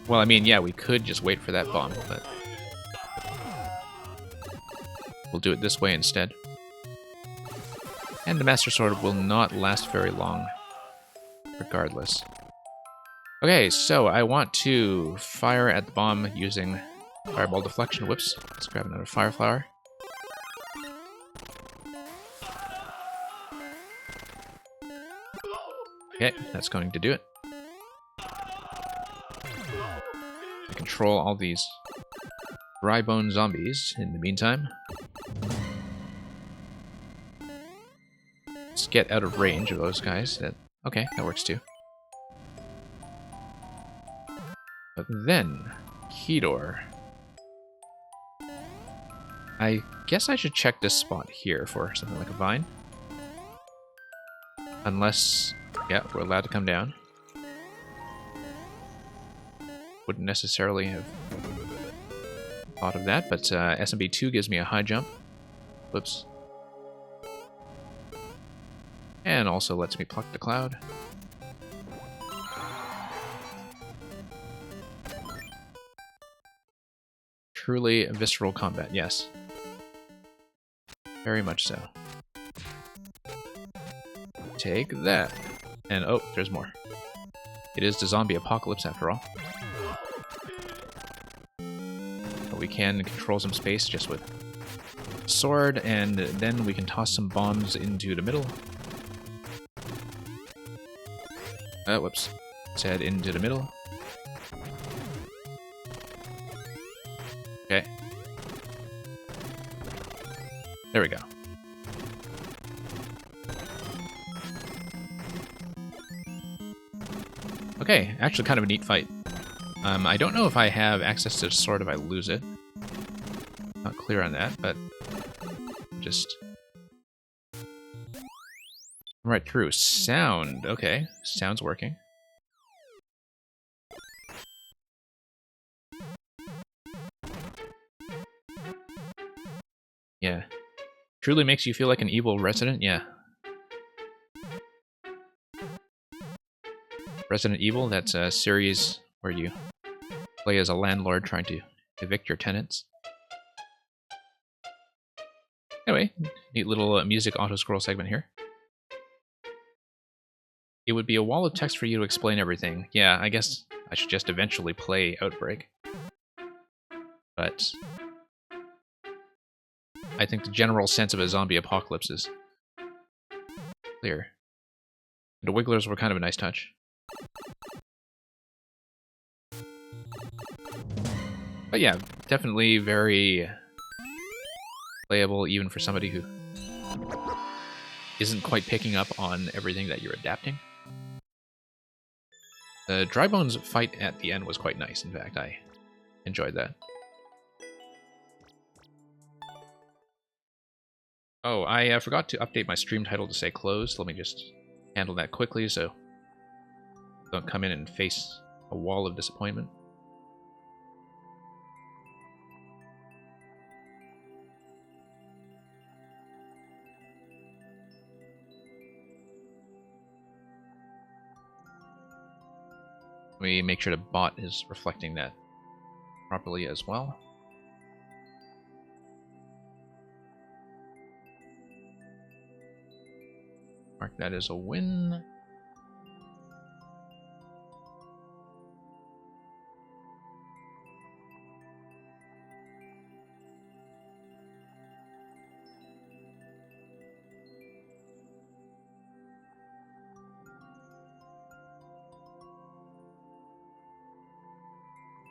well, I mean, yeah, we could just wait for that bomb, but... we'll do it this way instead. And the Master Sword will not last very long, regardless. Okay, so I want to fire at the bomb using Fireball Deflection. Whoops, let's grab another Fire Flower. Okay, that's going to do it. I control all these dry bone zombies in the meantime. Let's get out of range of those guys. Okay, that works too. But then, key door. I guess I should check this spot here for something like a vine. Unless, yeah, we're allowed to come down. Wouldn't necessarily have thought of that, but SMB2 gives me a high jump. Whoops. And also lets me pluck the cloud. Truly visceral combat, yes. Very much so. Take that. And oh, there's more. It is the zombie apocalypse after all. But we can control some space just with sword, and then we can toss some bombs into the middle. Whoops. Let's head into the middle. Okay. There we go. Okay, actually kind of a neat fight. I don't know if I have access to the sword if I lose it. Not clear on that, but just... right through. Sound. Okay, sound's working. Yeah. Truly makes you feel like an evil resident? Yeah. Resident Evil, that's a series where you play as a landlord trying to evict your tenants. Anyway, neat little music auto-scroll segment here. It would be a wall of text for you to explain everything. Yeah, I guess I should just eventually play Outbreak. But I think the general sense of a zombie apocalypse is clear. The Wigglers were kind of a nice touch. But yeah, definitely very playable even for somebody who isn't quite picking up on everything that you're adapting. The Dry Bones fight at the end was quite nice, in fact. I enjoyed that. Oh, I forgot to update my stream title to say closed. Let me just handle that quickly so don't come in and face a wall of disappointment. Let me make sure the bot is reflecting that properly as well. Mark that as a win.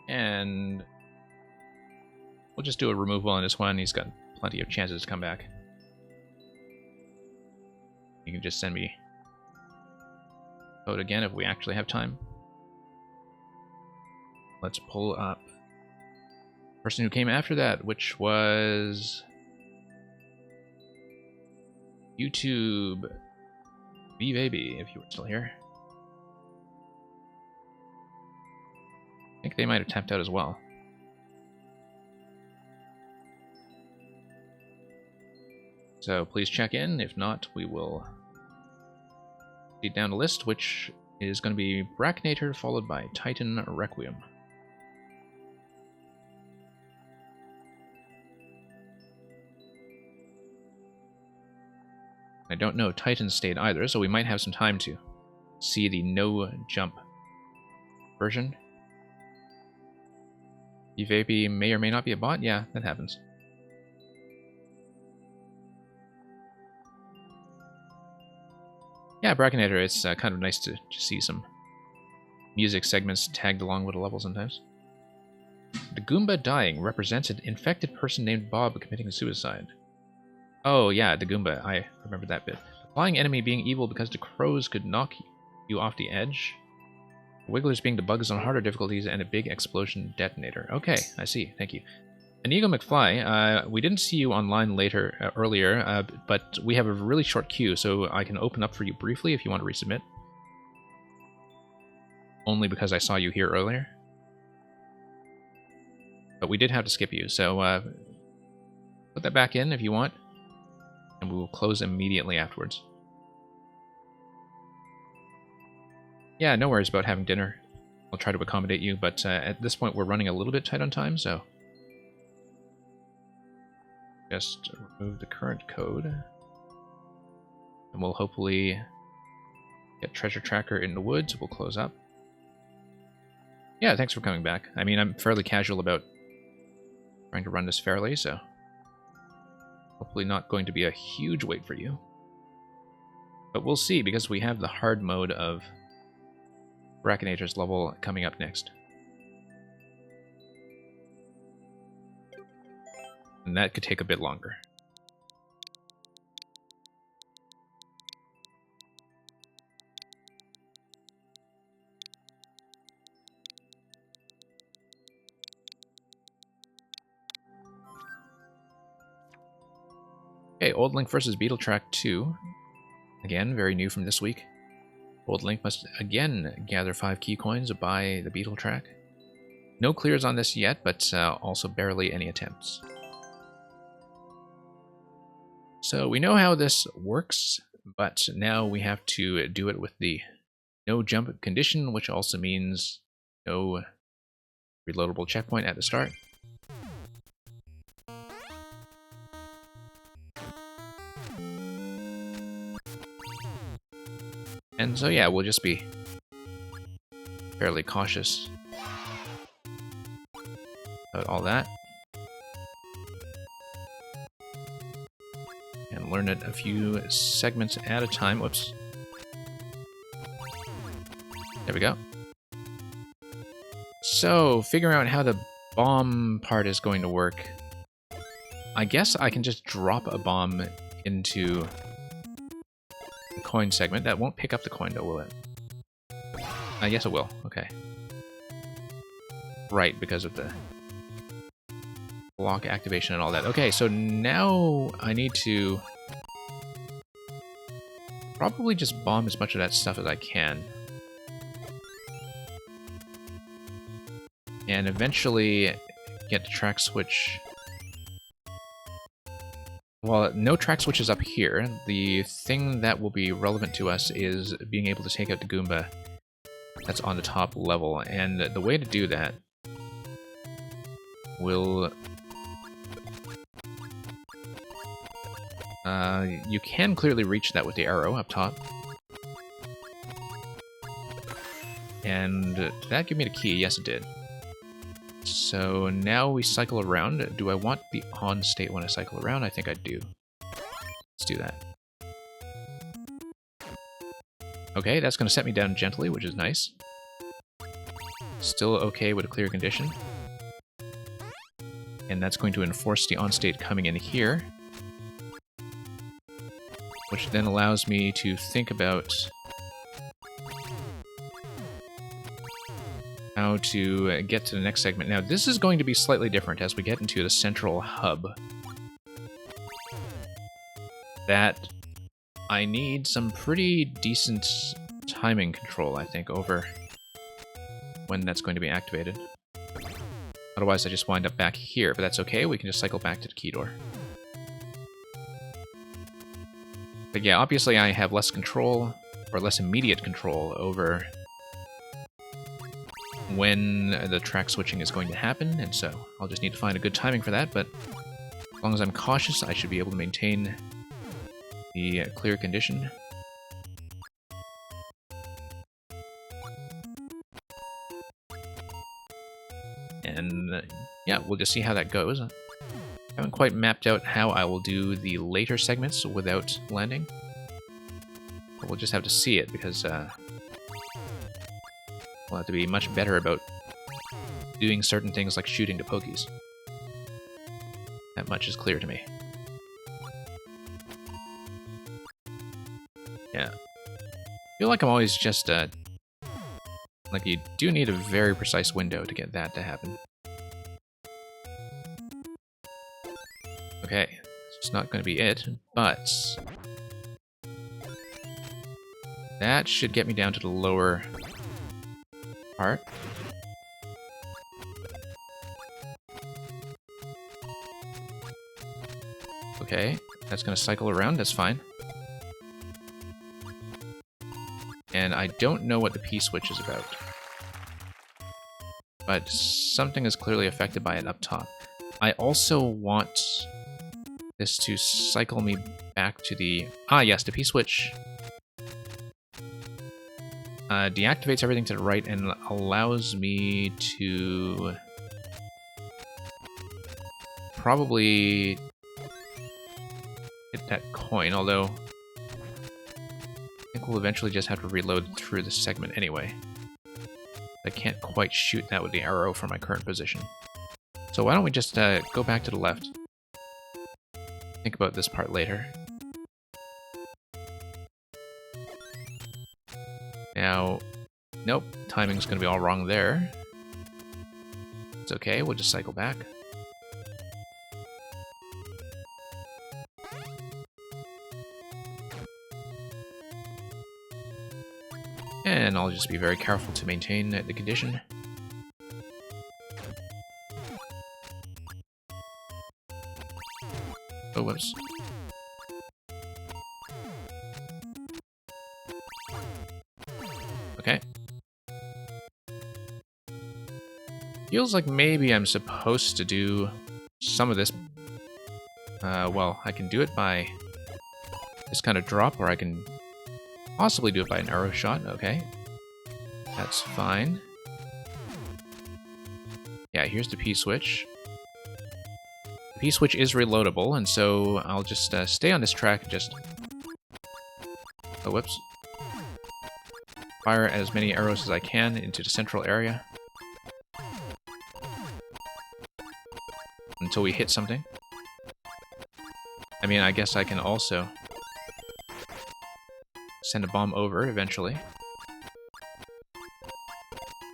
And we'll just do a removal on this one. He's got plenty of chances to come back. You can just send me code again if we actually have time. Let's pull up the person who came after that, which was YouTube V-Baby, if you were still here. I think they might have tapped out as well. So please check in. If not, we will lead down the list, which is going to be Bracknator followed by Titan Requiem. I don't know Titan State either, so we might have some time to see the no-jump version. V-Baby may or may not be a bot. Yeah, that happens. Yeah, Brackinator, it's kind of nice to just see some music segments tagged along with a level sometimes. The Goomba dying represents an infected person named Bob committing suicide. Oh yeah, the Goomba, I remember that bit. The flying enemy being evil because the crows could knock you off the edge. The Wigglers being the bugs on harder difficulties and a big explosion detonator. Okay, I see, thank you. Inigo McFly, we didn't see you online earlier, but we have a really short queue, so I can open up for you briefly if you want to resubmit. Only because I saw you here earlier. But we did have to skip you, so put that back in if you want, and we will close immediately afterwards. Yeah, no worries about having dinner. I'll try to accommodate you, but at this point we're running a little bit tight on time, so just remove the current code, and we'll hopefully get Treasure Tracker in the woods. We'll close up. Yeah, thanks for coming back. I mean, I'm fairly casual about trying to run this fairly, so hopefully not going to be a huge wait for you. But we'll see, because we have the hard mode of Brackinator's level coming up next. And that could take a bit longer. Okay, Old Link versus Beetle Track 2. Again, very new from this week. Old Link must again gather 5 key coins by the Beetle Track. No clears on this yet, but also barely any attempts. So we know how this works, but now we have to do it with the no jump condition, which also means no reloadable checkpoint at the start. And so yeah, we'll just be fairly cautious about all that. And learn it a few segments at a time. Whoops. There we go. So, figuring out how the bomb part is going to work. I guess I can just drop a bomb into the coin segment. That won't pick up the coin though, will it? I guess it will. Okay. Right, because of the block activation and all that. Okay, so now I need to probably just bomb as much of that stuff as I can. And eventually get to track switch. Well, no track switches up here. The thing that will be relevant to us is being able to take out the Goomba that's on the top level. And the way to do that will... you can clearly reach that with the arrow up top. And did that give me the key? Yes, it did. So now we cycle around. Do I want the on state when I cycle around? I think I do. Let's do that. Okay, that's going to set me down gently, which is nice. Still okay with a clear condition. And that's going to enforce the on state coming in here. Which then allows me to think about how to get to the next segment. Now, this is going to be slightly different as we get into the central hub. That I need some pretty decent timing control, I think, over when that's going to be activated. Otherwise, I just wind up back here, but that's okay. We can just cycle back to the key door. But yeah, obviously I have less control, or less immediate control, over when the track switching is going to happen, and so I'll just need to find a good timing for that, but as long as I'm cautious, I should be able to maintain the clear condition. And yeah, we'll just see how that goes. I haven't quite mapped out how I will do the later segments without landing. But we'll just have to see it, because we'll have to be much better about doing certain things like shooting the Pokies. That much is clear to me. Yeah. I feel like I'm always just, like, you do need a very precise window to get that to happen. Okay, it's not going to be it, but that should get me down to the lower part. Okay, that's going to cycle around, that's fine. And I don't know what the P-switch is about, but something is clearly affected by it up top. I also want this to cycle me back to the... Ah, yes, the P-switch deactivates everything to the right and allows me to probably hit that coin, although I think we'll eventually just have to reload through this segment anyway. I can't quite shoot that with the arrow from my current position. So why don't we just go back to the left. Think about this part later. Now, nope, timing's going to be all wrong there. It's okay, we'll just cycle back. And I'll just be very careful to maintain the condition. Oh, whoops. Okay. Feels like maybe I'm supposed to do some of this. Well, I can do it by this kind of drop, or I can possibly do it by an arrow shot. Okay. That's fine. Yeah, here's the P-switch. The P-switch is reloadable, and so I'll just stay on this track and just... Oh, whoops. Fire as many arrows as I can into the central area. Until we hit something. I mean, I guess I can also send a bomb over eventually.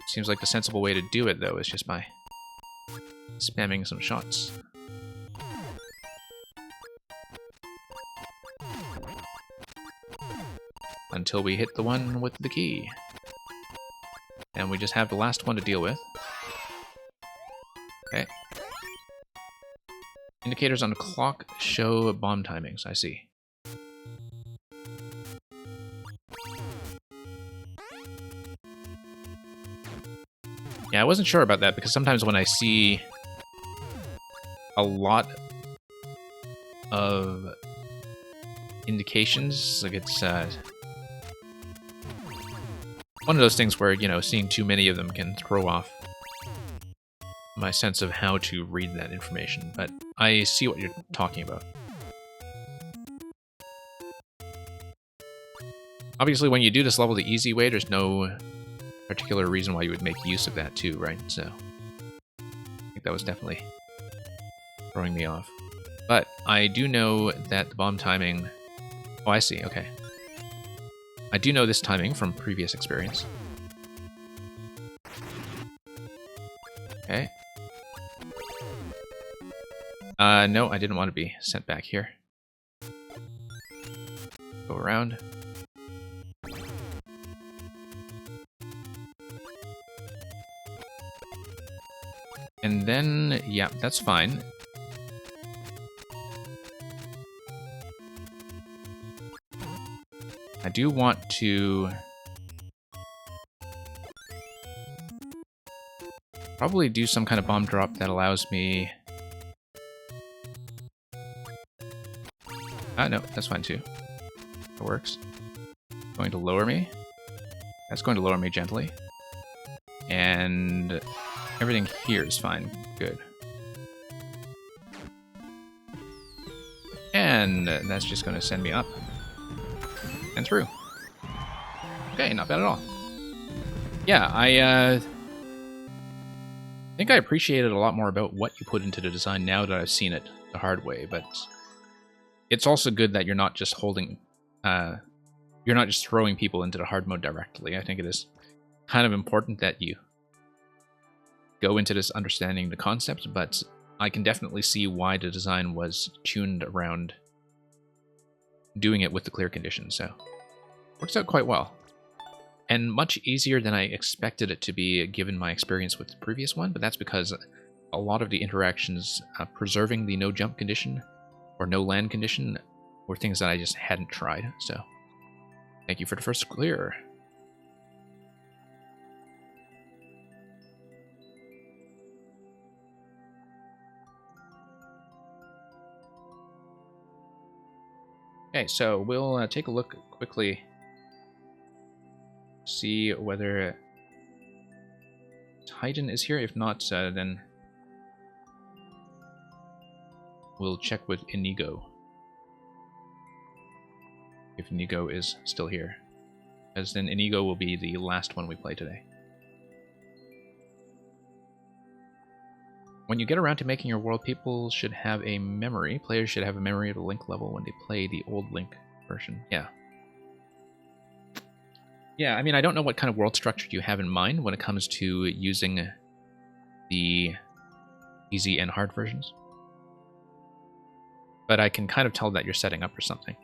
Seems like the sensible way to do it, though, is just by spamming some shots. Until we hit the one with the key. And we just have the last one to deal with. Okay. Indicators on the clock show bomb timings, I see. Yeah, I wasn't sure about that, because sometimes when I see a lot of indications, like it's one of those things where, you know, seeing too many of them can throw off my sense of how to read that information, but I see what you're talking about. Obviously, when you do this level the easy way, there's no particular reason why you would make use of that too, right? So, I think that was definitely throwing me off. But I do know that the bomb timing... Oh, I see, okay. I do know this timing from previous experience. Okay. No, I didn't want to be sent back here. Go around. And then, yeah, that's fine. I do want to probably do some kind of bomb drop that allows me... Ah, no, that's fine too. That works. Going to lower me. That's going to lower me gently. And everything here is fine. Good. And that's just going to send me up. And through. Okay, not bad at all. Yeah, I think I appreciated a lot more about what you put into the design now that I've seen it the hard way, but it's also good that you're not just holding, you're not just throwing people into the hard mode directly. I think it is kind of important that you go into this understanding the concept, but I can definitely see why the design was tuned around doing it with the clear conditions, so works out quite well. And much easier than I expected it to be given my experience with the previous one, but that's because a lot of the interactions preserving the no jump condition or no land condition were things that I just hadn't tried, so thank you for the first clear. Okay, so we'll take a look quickly, see whether Titan is here. If not, then we'll check with Inigo. If Inigo is still here. As then Inigo will be the last one we play today. When you get around to making your world, people should have a memory. Players should have a memory of the Link level when they play the old Link version. Yeah. Yeah, I mean, I don't know what kind of world structure you have in mind when it comes to using the easy and hard versions. But I can kind of tell that you're setting up for something.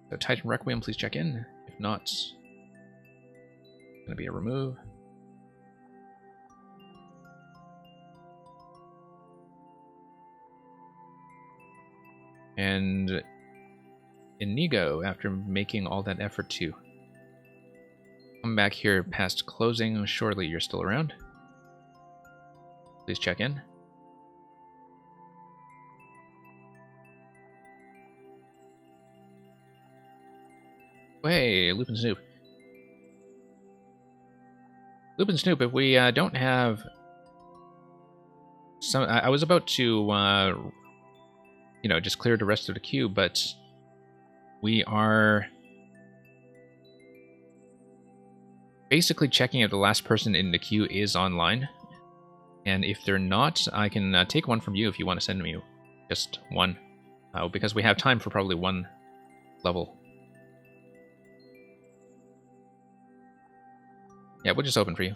So Titan Requiem, please check in. If not, it's going to be a remove. And Inigo, after making all that effort to come back here past closing, surely you're still around. Please check in. Hey, Lupin Snoop. Lupin Snoop, if we don't have... I was about to, you know, just clear the rest of the queue, but we are basically checking if the last person in the queue is online. And if they're not, I can take one from you if you want to send me just one. Because we have time for probably one level. Yeah, we'll just open for you.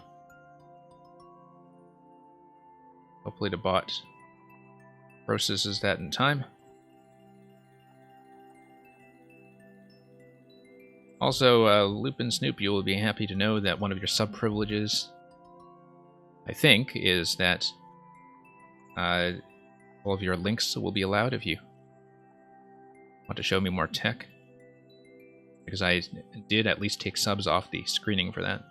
Hopefully the bot processes that in time. Also, Lupin Snoop, you will be happy to know that one of your sub-privileges, I think, is that all of your links will be allowed if you want to show me more tech. Because I did at least take subs off the screening for that.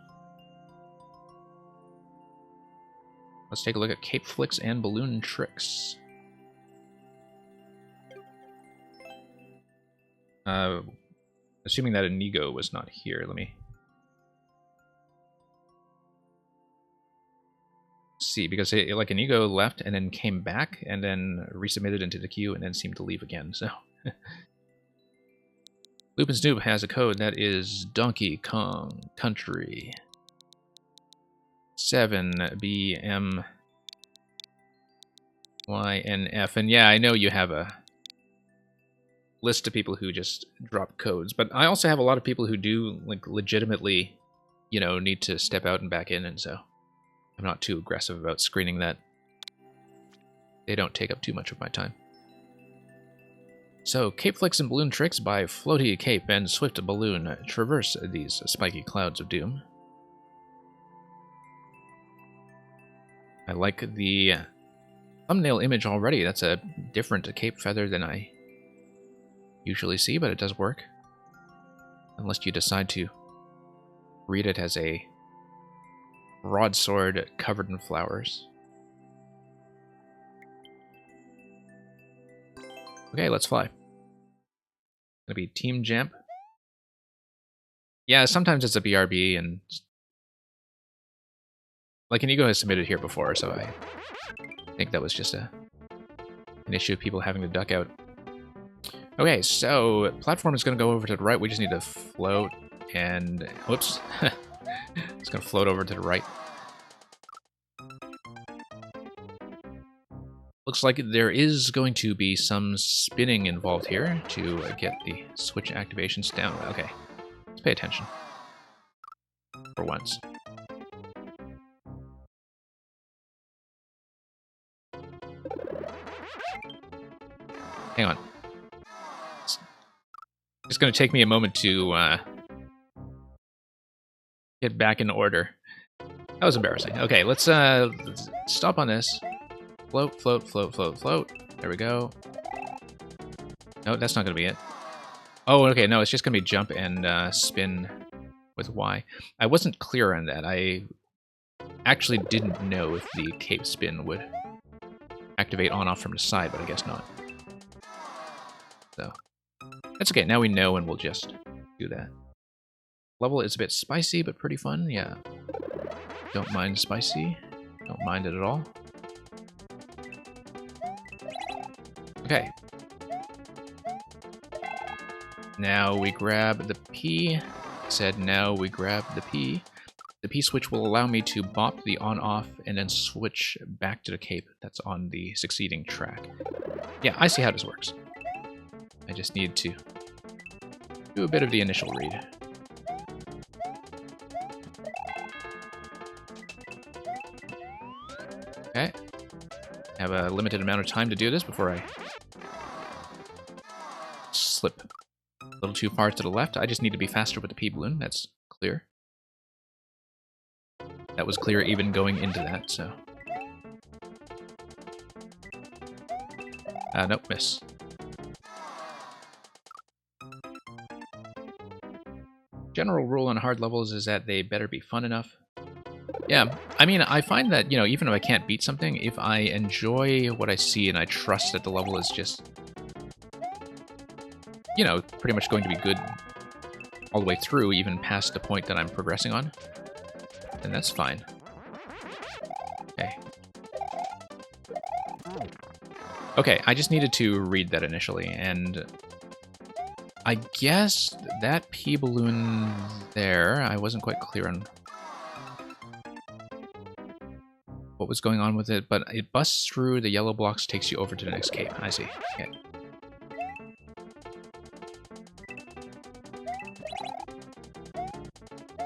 Let's take a look at Cape Flicks and Balloon Tricks. Assuming that Inigo was not here, let me see, because like Inigo left and then came back and then resubmitted into the queue and then seemed to leave again, so... Lupin Snoop has a code that is Donkey Kong Country 7BMYNF, and yeah, I know you have a list of people who just drop codes, but I also have a lot of people who do, like, legitimately, you know, need to step out and back in, and so I'm not too aggressive about screening that. They don't take up too much of my time. So, Cape Flicks and Balloon Tricks by Floaty Cape and Swift Balloon traverse these spiky clouds of doom. I like the thumbnail image already. That's a different cape feather than I usually see, but it does work. Unless you decide to read it as a broadsword covered in flowers. Okay, let's fly. Gonna be Team Jamp. Yeah, sometimes it's a BRB, and like Inigo has submitted here before, so I think that was just an issue of people having to duck out. Okay, so platform is going to go over to the right. We just need to float and... Whoops. It's going to float over to the right. Looks like there is going to be some spinning involved here to get the switch activations down. Okay, let's pay attention. For once. Hang on. It's going to take me a moment to get back in order. That was embarrassing. Okay, let's stop on this. Float, float, float, float, float. There we go. No, that's not going to be it. Oh, okay, no, it's just going to be jump and spin with Y. I wasn't clear on that. I actually didn't know if the cape spin would activate on-off from the side, but I guess not. So, that's okay. Now we know, and we'll just do that. Level is a bit spicy, but pretty fun. Yeah. Don't mind spicy. Don't mind it at all. Okay. Now we grab the P. Said now we grab the P. The P switch will allow me to bop the on-off and then switch back to the cape that's on the succeeding track. Yeah, I see how this works. I just need to do a bit of the initial read. Okay. I have a limited amount of time to do this before I slip a little too far to the left. I just need to be faster with the P-balloon. That's clear. That was clear even going into that, so... nope, miss. General rule on hard levels is that they better be fun enough. Yeah, I mean, I find that, you know, even if I can't beat something, if I enjoy what I see and I trust that the level is just, you know, pretty much going to be good all the way through, even past the point that I'm progressing on, then that's fine. Okay. Okay, I just needed to read that initially, and I guess that P-balloon there, I wasn't quite clear on what was going on with it, but it busts through the yellow blocks, takes you over to the next cave. I see. Okay.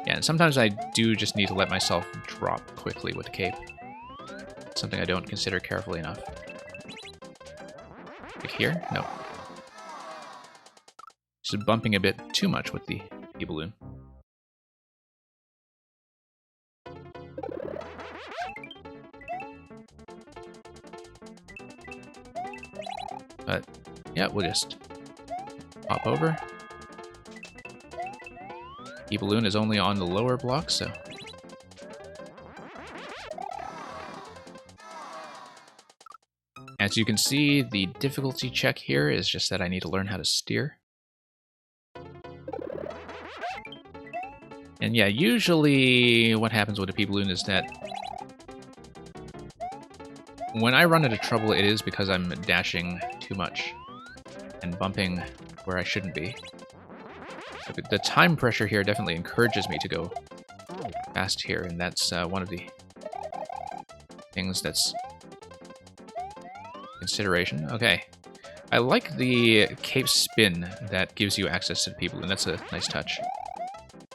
Yeah, and sometimes I do just need to let myself drop quickly with the cape. Something I don't consider carefully enough. Like here? No. Just bumping a bit too much with the P-balloon. But, yeah, we'll just hop over. P-balloon is only on the lower block, so... As you can see, the difficulty check here is just that I need to learn how to steer. And yeah, usually what happens with a P-balloon is that when I run into trouble, it is because I'm dashing too much and bumping where I shouldn't be. The time pressure here definitely encourages me to go fast here, and that's one of the things that's consideration. Okay. I like the cape spin that gives you access to the P-balloon. That's a nice touch.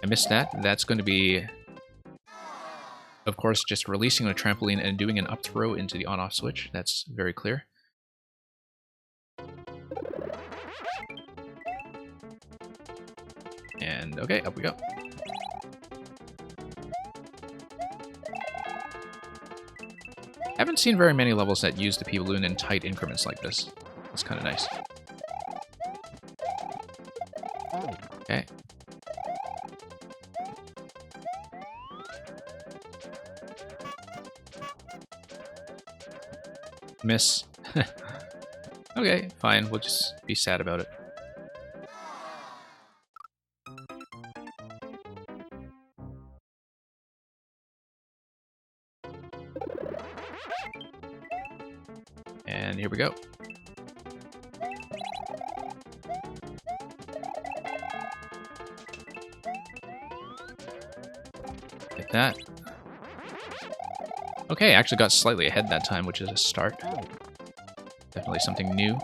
I missed that. That's going to be, of course, just releasing a trampoline and doing an up throw into the on-off switch. That's very clear. And okay, up we go. Haven't seen very many levels that use the P-balloon in tight increments like this. It's kind of nice. Okay. Miss. Okay, fine. We'll just be sad about it. And here we go. Like that. Okay, I actually got slightly ahead that time, which is a start. Definitely something new.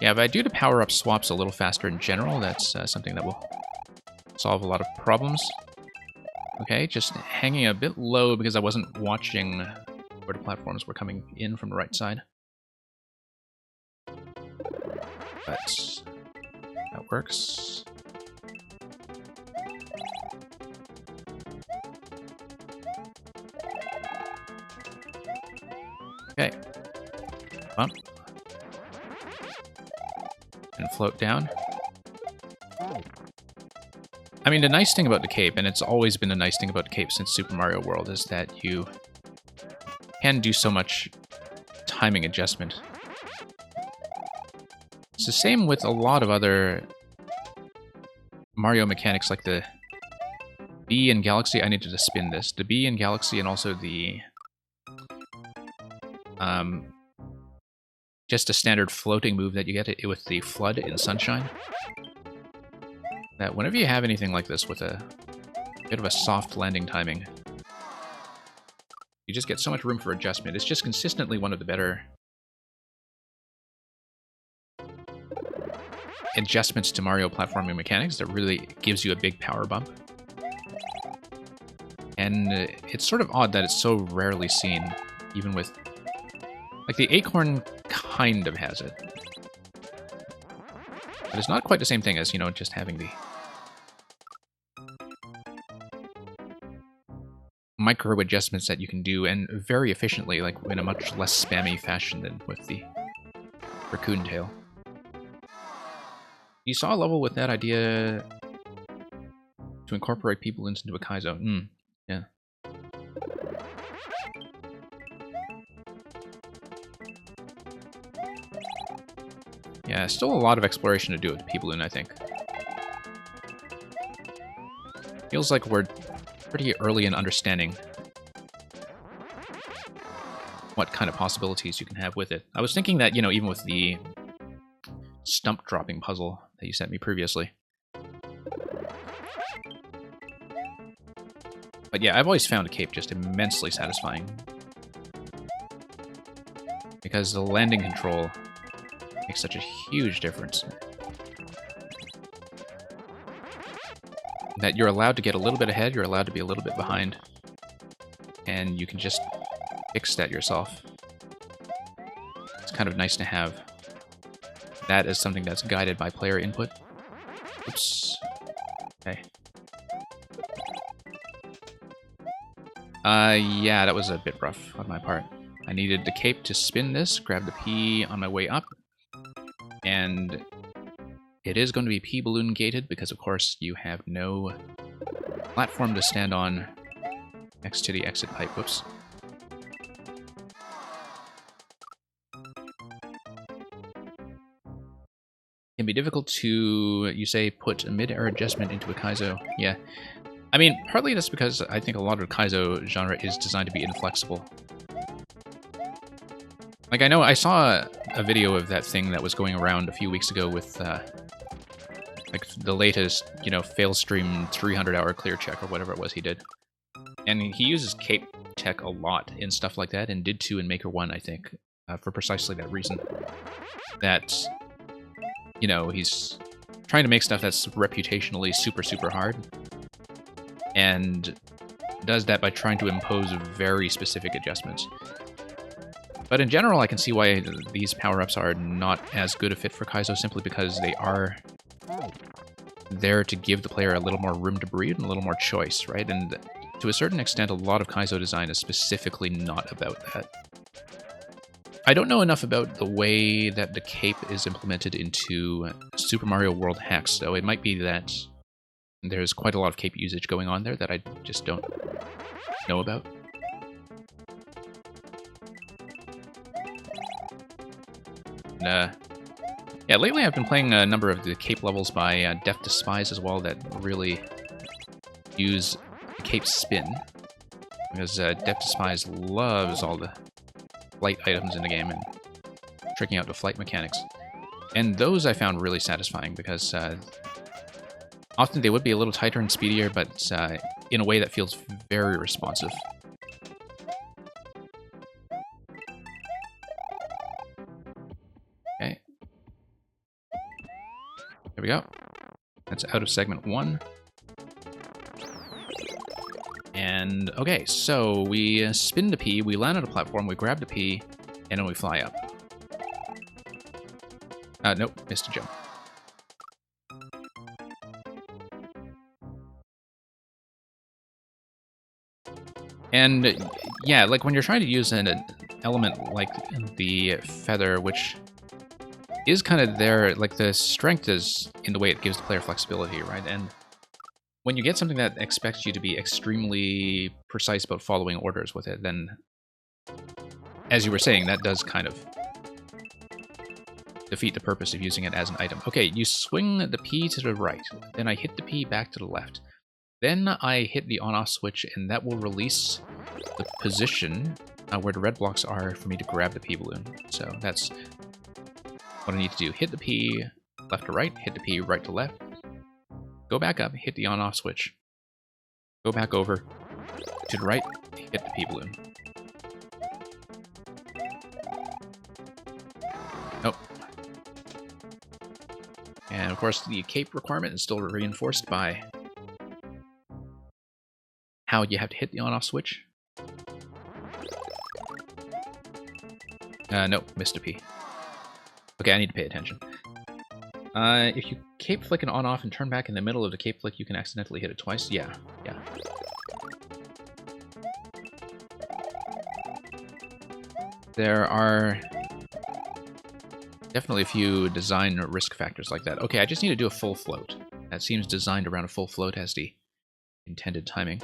Yeah, if I do the power-up swaps a little faster in general, that's something that will solve a lot of problems. Okay, just hanging a bit low because I wasn't watching where the platforms were coming in from the right side. But that works. Okay. Bump. And float down. I mean, the nice thing about the cape, and it's always been a nice thing about the cape since Super Mario World, is that you can do so much timing adjustment. It's the same with a lot of other Mario mechanics, like the Bee in Galaxy. I needed to spin this. The Bee in Galaxy and also the... just a standard floating move that you get with the Flood in Sunshine. That whenever you have anything like this with a bit of a soft landing timing, you just get so much room for adjustment. It's just consistently one of the better adjustments to Mario platforming mechanics that really gives you a big power bump. And it's sort of odd that it's so rarely seen, even with... Like, the Acorn kind of has it. But it's not quite the same thing as, you know, just having the micro adjustments that you can do, and very efficiently, like in a much less spammy fashion than with the Raccoon Tail. You saw a level with that idea to incorporate people into a Kaizo. Yeah. Yeah, still a lot of exploration to do with the P-Balloon, I think. Feels like we're pretty early in understanding what kind of possibilities you can have with it. I was thinking that, you know, even with the stump dropping puzzle that you sent me previously. But yeah, I've always found a cape just immensely satisfying. Because the landing control makes such a huge difference. That you're allowed to get a little bit ahead, you're allowed to be a little bit behind. And you can just fix that yourself. It's kind of nice to have that as something that's guided by player input. Oops. Okay. Yeah, that was a bit rough on my part. I needed the cape to spin this, grab the P on my way up, and it is going to be P-Balloon gated because, of course, you have no platform to stand on next to the exit pipe. Whoops. It can be difficult to, you say, put a mid-air adjustment into a Kaizo. Yeah. I mean, partly that's because I think a lot of the Kaizo genre is designed to be inflexible. Like, I know I saw a video of that thing that was going around a few weeks ago with, like, the latest, you know, Failstream 300-hour clear check or whatever it was he did. And he uses cape tech a lot in stuff like that, and did too in Maker 1, I think, for precisely that reason. That, you know, he's trying to make stuff that's reputationally super, super hard, and does that by trying to impose very specific adjustments. But in general, I can see why these power-ups are not as good a fit for Kaizo, simply because they are there to give the player a little more room to breathe and a little more choice, right? And to a certain extent, a lot of Kaizo design is specifically not about that. I don't know enough about the way that the cape is implemented into Super Mario World Hex, though. It might be that there's quite a lot of cape usage going on there that I just don't know about. Yeah, lately I've been playing a number of the cape levels by Death to Spies as well that really use the cape spin. Because Death to Spies loves all the flight items in the game and tricking out the flight mechanics. And those I found really satisfying because often they would be a little tighter and speedier, but in a way that feels very responsive. Okay. There we go. That's out of segment 1. And, okay, so we spin the P, we land on a platform, we grab the P, and then we fly up. Nope, missed a jump. And, yeah, like when you're trying to use an element like the feather, which is kind of there, like the strength is in the way it gives the player flexibility, right? And when you get something that expects you to be extremely precise about following orders with it, then, as you were saying, that does kind of defeat the purpose of using it as an item. Okay, you swing the P to the right, then I hit the P back to the left. Then I hit the on-off switch, and that will release the position where the red blocks are for me to grab the P-Balloon. So that's what I need to do. Hit the P left to right, hit the P right to left, go back up, hit the on-off switch, go back over to the right, hit the P-Balloon. Nope. And of course the cape requirement is still reinforced by how you have to hit the on-off switch. Nope, missed a P. Okay, I need to pay attention. If you cape flick an on-off and turn back in the middle of the cape flick, you can accidentally hit it twice. Yeah. There are definitely a few design risk factors like that. Okay, I just need to do a full float. That seems designed around a full float as the intended timing.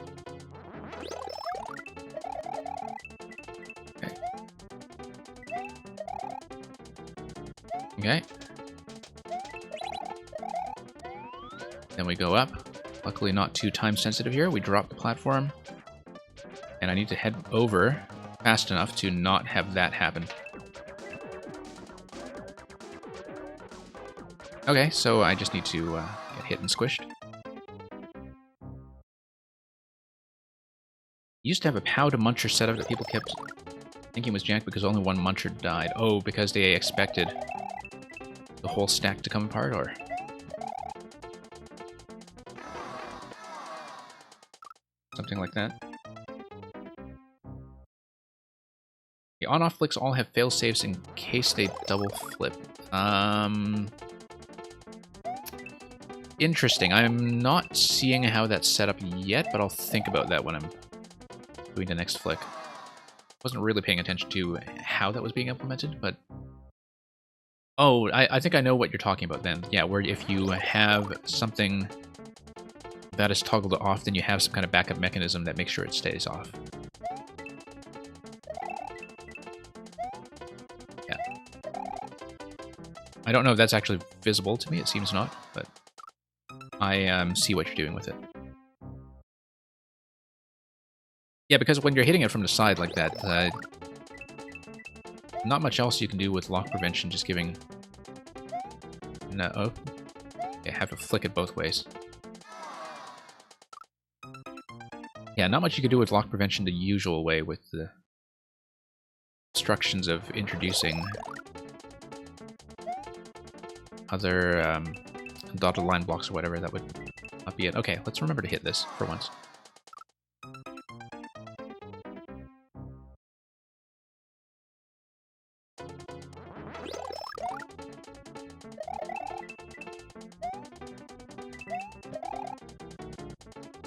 Okay. Then we go up. Luckily not too time sensitive here. We drop the platform. And I need to head over fast enough to not have that happen. Okay, so I just need to get hit and squished. Used to have a POW to Muncher setup that people kept thinking was jank because only one Muncher died. Oh, because they expected the whole stack to come apart, or... something like that. The on-off flicks all have fail-safes in case they double flip. Interesting. I'm not seeing how that's set up yet, but I'll think about that when I'm doing the next flick. Wasn't really paying attention to how that was being implemented, but... Oh, I think I know what you're talking about then. Yeah, where if you have something that is toggled off, then you have some kind of backup mechanism that makes sure it stays off. Yeah. I don't know if that's actually visible to me. It seems not, but I see what you're doing with it. Yeah, because when you're hitting it from the side like that, not much else you can do with lock prevention, just giving... No, oh. Yeah, have to flick it both ways. Yeah, not much you can do with lock prevention the usual way with the instructions of introducing other dotted line blocks or whatever. That would not be it. Okay, let's remember to hit this for once.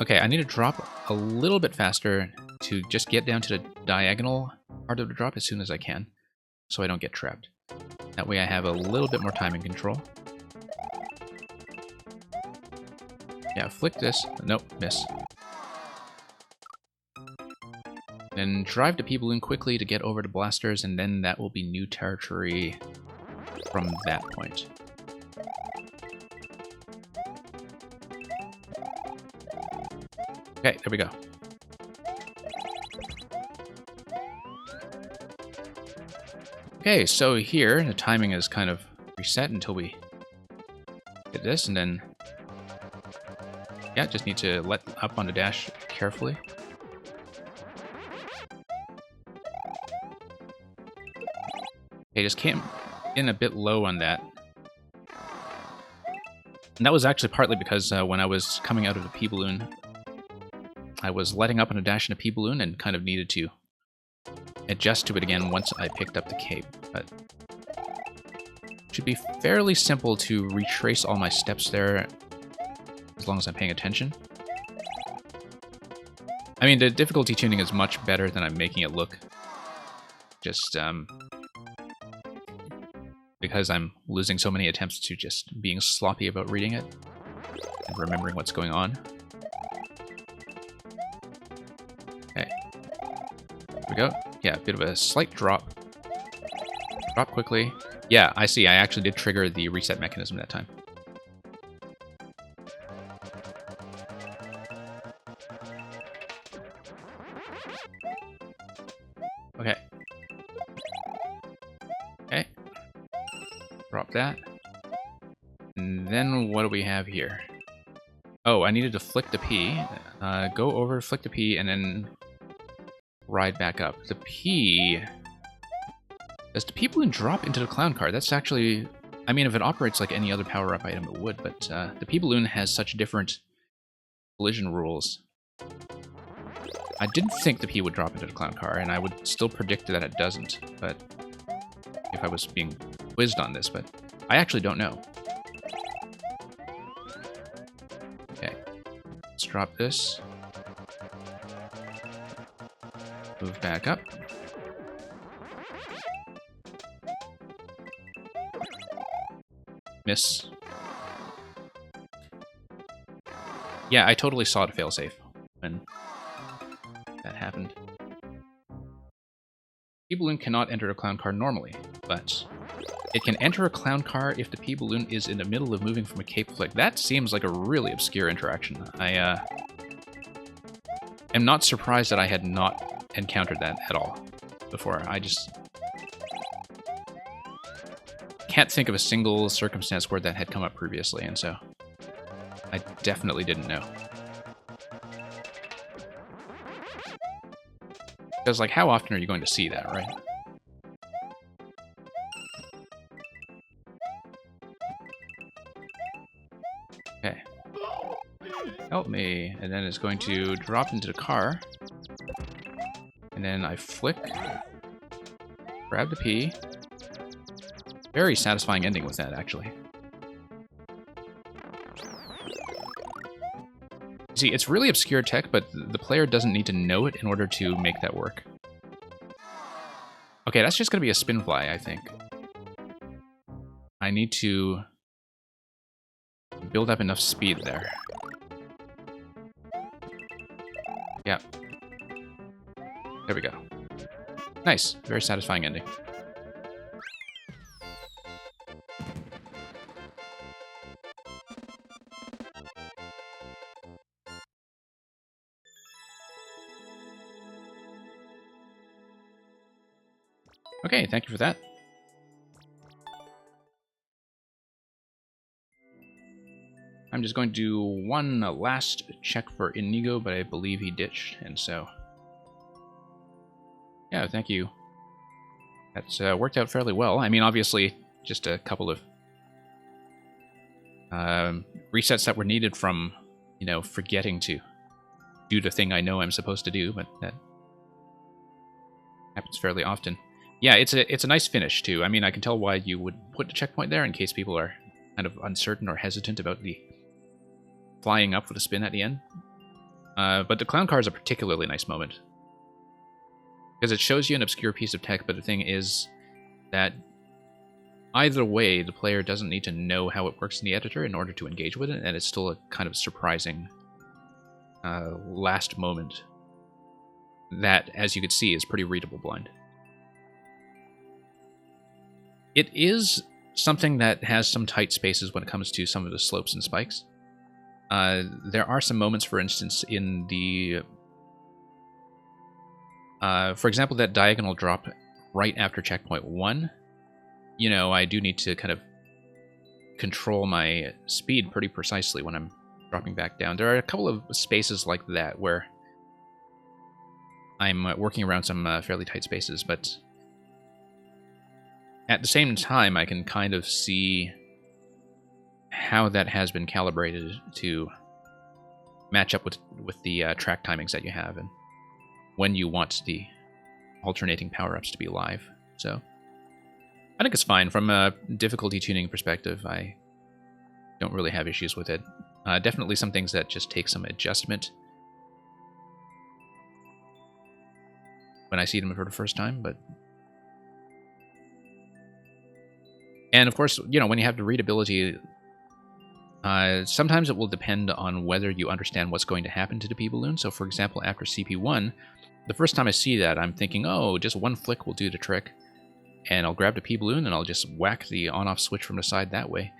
Okay, I need to drop a little bit faster to just get down to the diagonal part of the drop as soon as I can, so I don't get trapped. That way I have a little bit more timing control. Yeah, flick this. Nope, miss. Then drive the P-Balloon quickly to get over to blasters, and then that will be new territory from that point. Okay, there we go. Okay, so here, the timing is kind of reset until we hit this, and then... yeah, just need to let up on the dash carefully. Okay, just came in a bit low on that. And that was actually partly because when I was coming out of the P-Balloon, I was letting up on a dash in a P-Balloon and kind of needed to adjust to it again once I picked up the cape. But it should be fairly simple to retrace all my steps there as long as I'm paying attention. I mean, the difficulty tuning is much better than I'm making it look. Just because I'm losing so many attempts to just being sloppy about reading it and remembering what's going on. Okay. There we go. Yeah, a bit of a slight drop. Drop quickly. Yeah, I see. I actually did trigger the reset mechanism that time. Okay. Okay. Drop that. And then what do we have here? Oh, I needed to flick the P. Go over, flick the P, and then ride back up. The P... Does the P-Balloon drop into the clown car? That's actually... I mean, if it operates like any other power-up item, it would, but the P-Balloon has such different collision rules. I didn't think the P would drop into the clown car, and I would still predict that it doesn't, but if I was being quizzed on this, but I actually don't know. Okay, let's drop this. Move back up. Miss. Yeah, I totally saw it failsafe when that happened. P-Balloon cannot enter a clown car normally, but It can enter a clown car if the P-Balloon is in the middle of moving from a cape flick. That seems like a really obscure interaction. I am not surprised that I had not encountered that at all before. I just can't think of a single circumstance where that had come up previously, and so I definitely didn't know. Because, like, how often are you going to see that, right? Okay. Help me. And then it's going to drop into the car. And then I flick. Grab the P. Very satisfying ending with that, actually. See, it's really obscure tech, but the player doesn't need to know it in order to make that work. Okay, that's just going to be a spin fly, I think. I need to build up enough speed there. Yeah. There we go. Nice. Very satisfying ending. Okay, thank you for that. I'm just going to do one last check for Inigo, but I believe he ditched, and so... yeah, thank you. That's worked out fairly well. I mean, obviously, just a couple of resets that were needed from, you know, forgetting to do the thing I know I'm supposed to do, but that happens fairly often. Yeah, it's a nice finish, too. I mean, I can tell why you would put the checkpoint there in case people are kind of uncertain or hesitant about the flying up with a spin at the end. But the clown car is a particularly nice moment. Because it shows you an obscure piece of tech, but the thing is that either way, the player doesn't need to know how it works in the editor in order to engage with it, and it's still a kind of surprising last moment that, as you can see, is pretty readable blind. It is something that has some tight spaces when it comes to some of the slopes and spikes. There are some moments, for instance, in the... for example, that diagonal drop right after checkpoint 1. You know, I do need to kind of control my speed pretty precisely when I'm dropping back down. There are a couple of spaces like that where I'm working around some fairly tight spaces, but at the same time, I can kind of see how that has been calibrated to match up with the track timings that you have and when you want the alternating power-ups to be live. So I think it's fine. From a difficulty tuning perspective, I don't really have issues with it. Definitely some things that just take some adjustment when I see them for the first time, but... and of course, you know, when you have the readability, sometimes it will depend on whether you understand what's going to happen to the P-Balloon. So for example, after CP1, the first time I see that, I'm thinking, oh, just one flick will do the trick. And I'll grab the P-Balloon and I'll just whack the on-off switch from the side that way.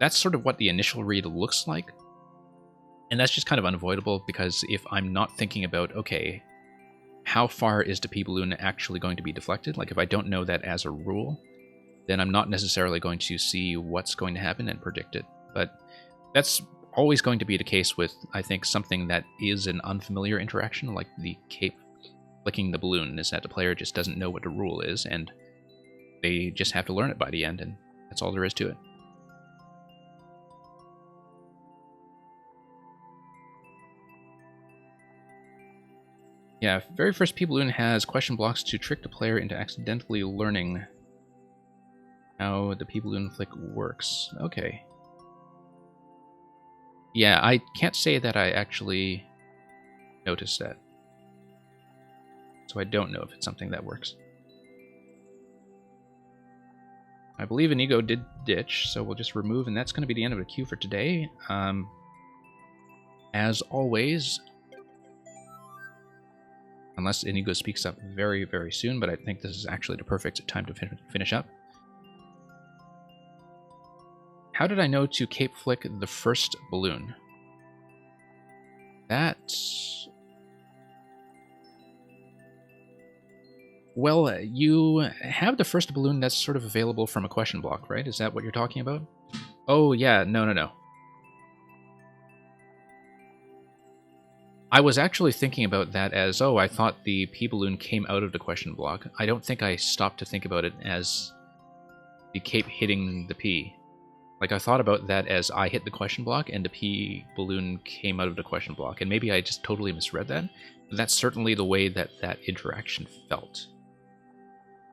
That's sort of what the initial read looks like. And that's just kind of unavoidable, because if I'm not thinking about, okay, how far is the P-Balloon actually going to be deflected? Like, if I don't know that as a rule, then I'm not necessarily going to see what's going to happen and predict it. But that's always going to be the case with, I think, something that is an unfamiliar interaction, like the cape flicking the balloon, is that the player just doesn't know what the rule is, and they just have to learn it by the end, and that's all there is to it. Yeah, very first P-Balloon has question blocks to trick the player into accidentally learning how the P-Balloon flick works. Okay. Yeah, I can't say that I actually noticed that. So I don't know if it's something that works. I believe Inigo did ditch, so we'll just remove, and that's going to be the end of the queue for today. As always, unless Inigo speaks up very, very soon, but I think this is actually the perfect time to finish up. How did I know to Cape Flick the first balloon? That's... Well, you have the first balloon that's sort of available from a question block, right? Is that what you're talking about? Oh, yeah, no. I was actually thinking about that as, oh, I thought the P balloon came out of the question block. I don't think I stopped to think about it as the Cape hitting the P. Like, I thought about that as I hit the question block and the P balloon came out of the question block, and maybe I just totally misread that. But that's certainly the way that that interaction felt.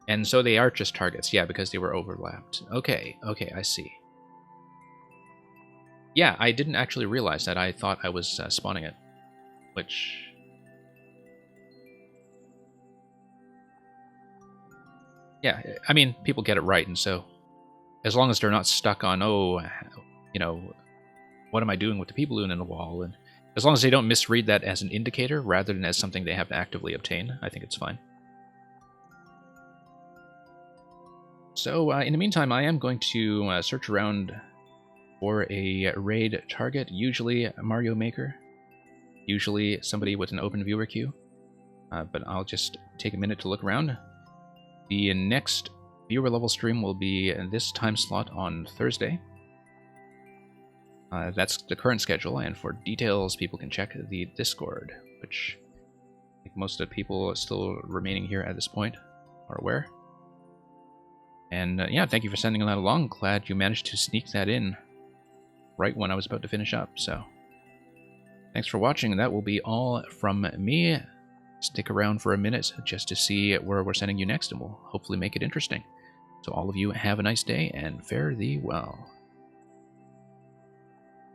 And so they are just targets, yeah, because they were overlapped. Okay, I see. Yeah, I didn't actually realize that. I thought I was spawning it. Which... yeah, I mean, people get it right, and so... as long as they're not stuck on, oh, you know, what am I doing with the P balloon in the wall? And as long as they don't misread that as an indicator rather than as something they have to actively obtain, I think it's fine. So, in the meantime, I am going to search around for a raid target, usually Mario Maker. Usually somebody with an open viewer queue, but I'll just take a minute to look around. The next viewer level stream will be in this time slot on Thursday. That's the current schedule, and for details, people can check the Discord, which I think most of the people still remaining here at this point are aware. And yeah, thank you for sending that along. Glad you managed to sneak that in right when I was about to finish up, so... thanks for watching. That will be all from me. Stick around for a minute just to see where we're sending you next, and we'll hopefully make it interesting. So all of you have a nice day, and fare thee well.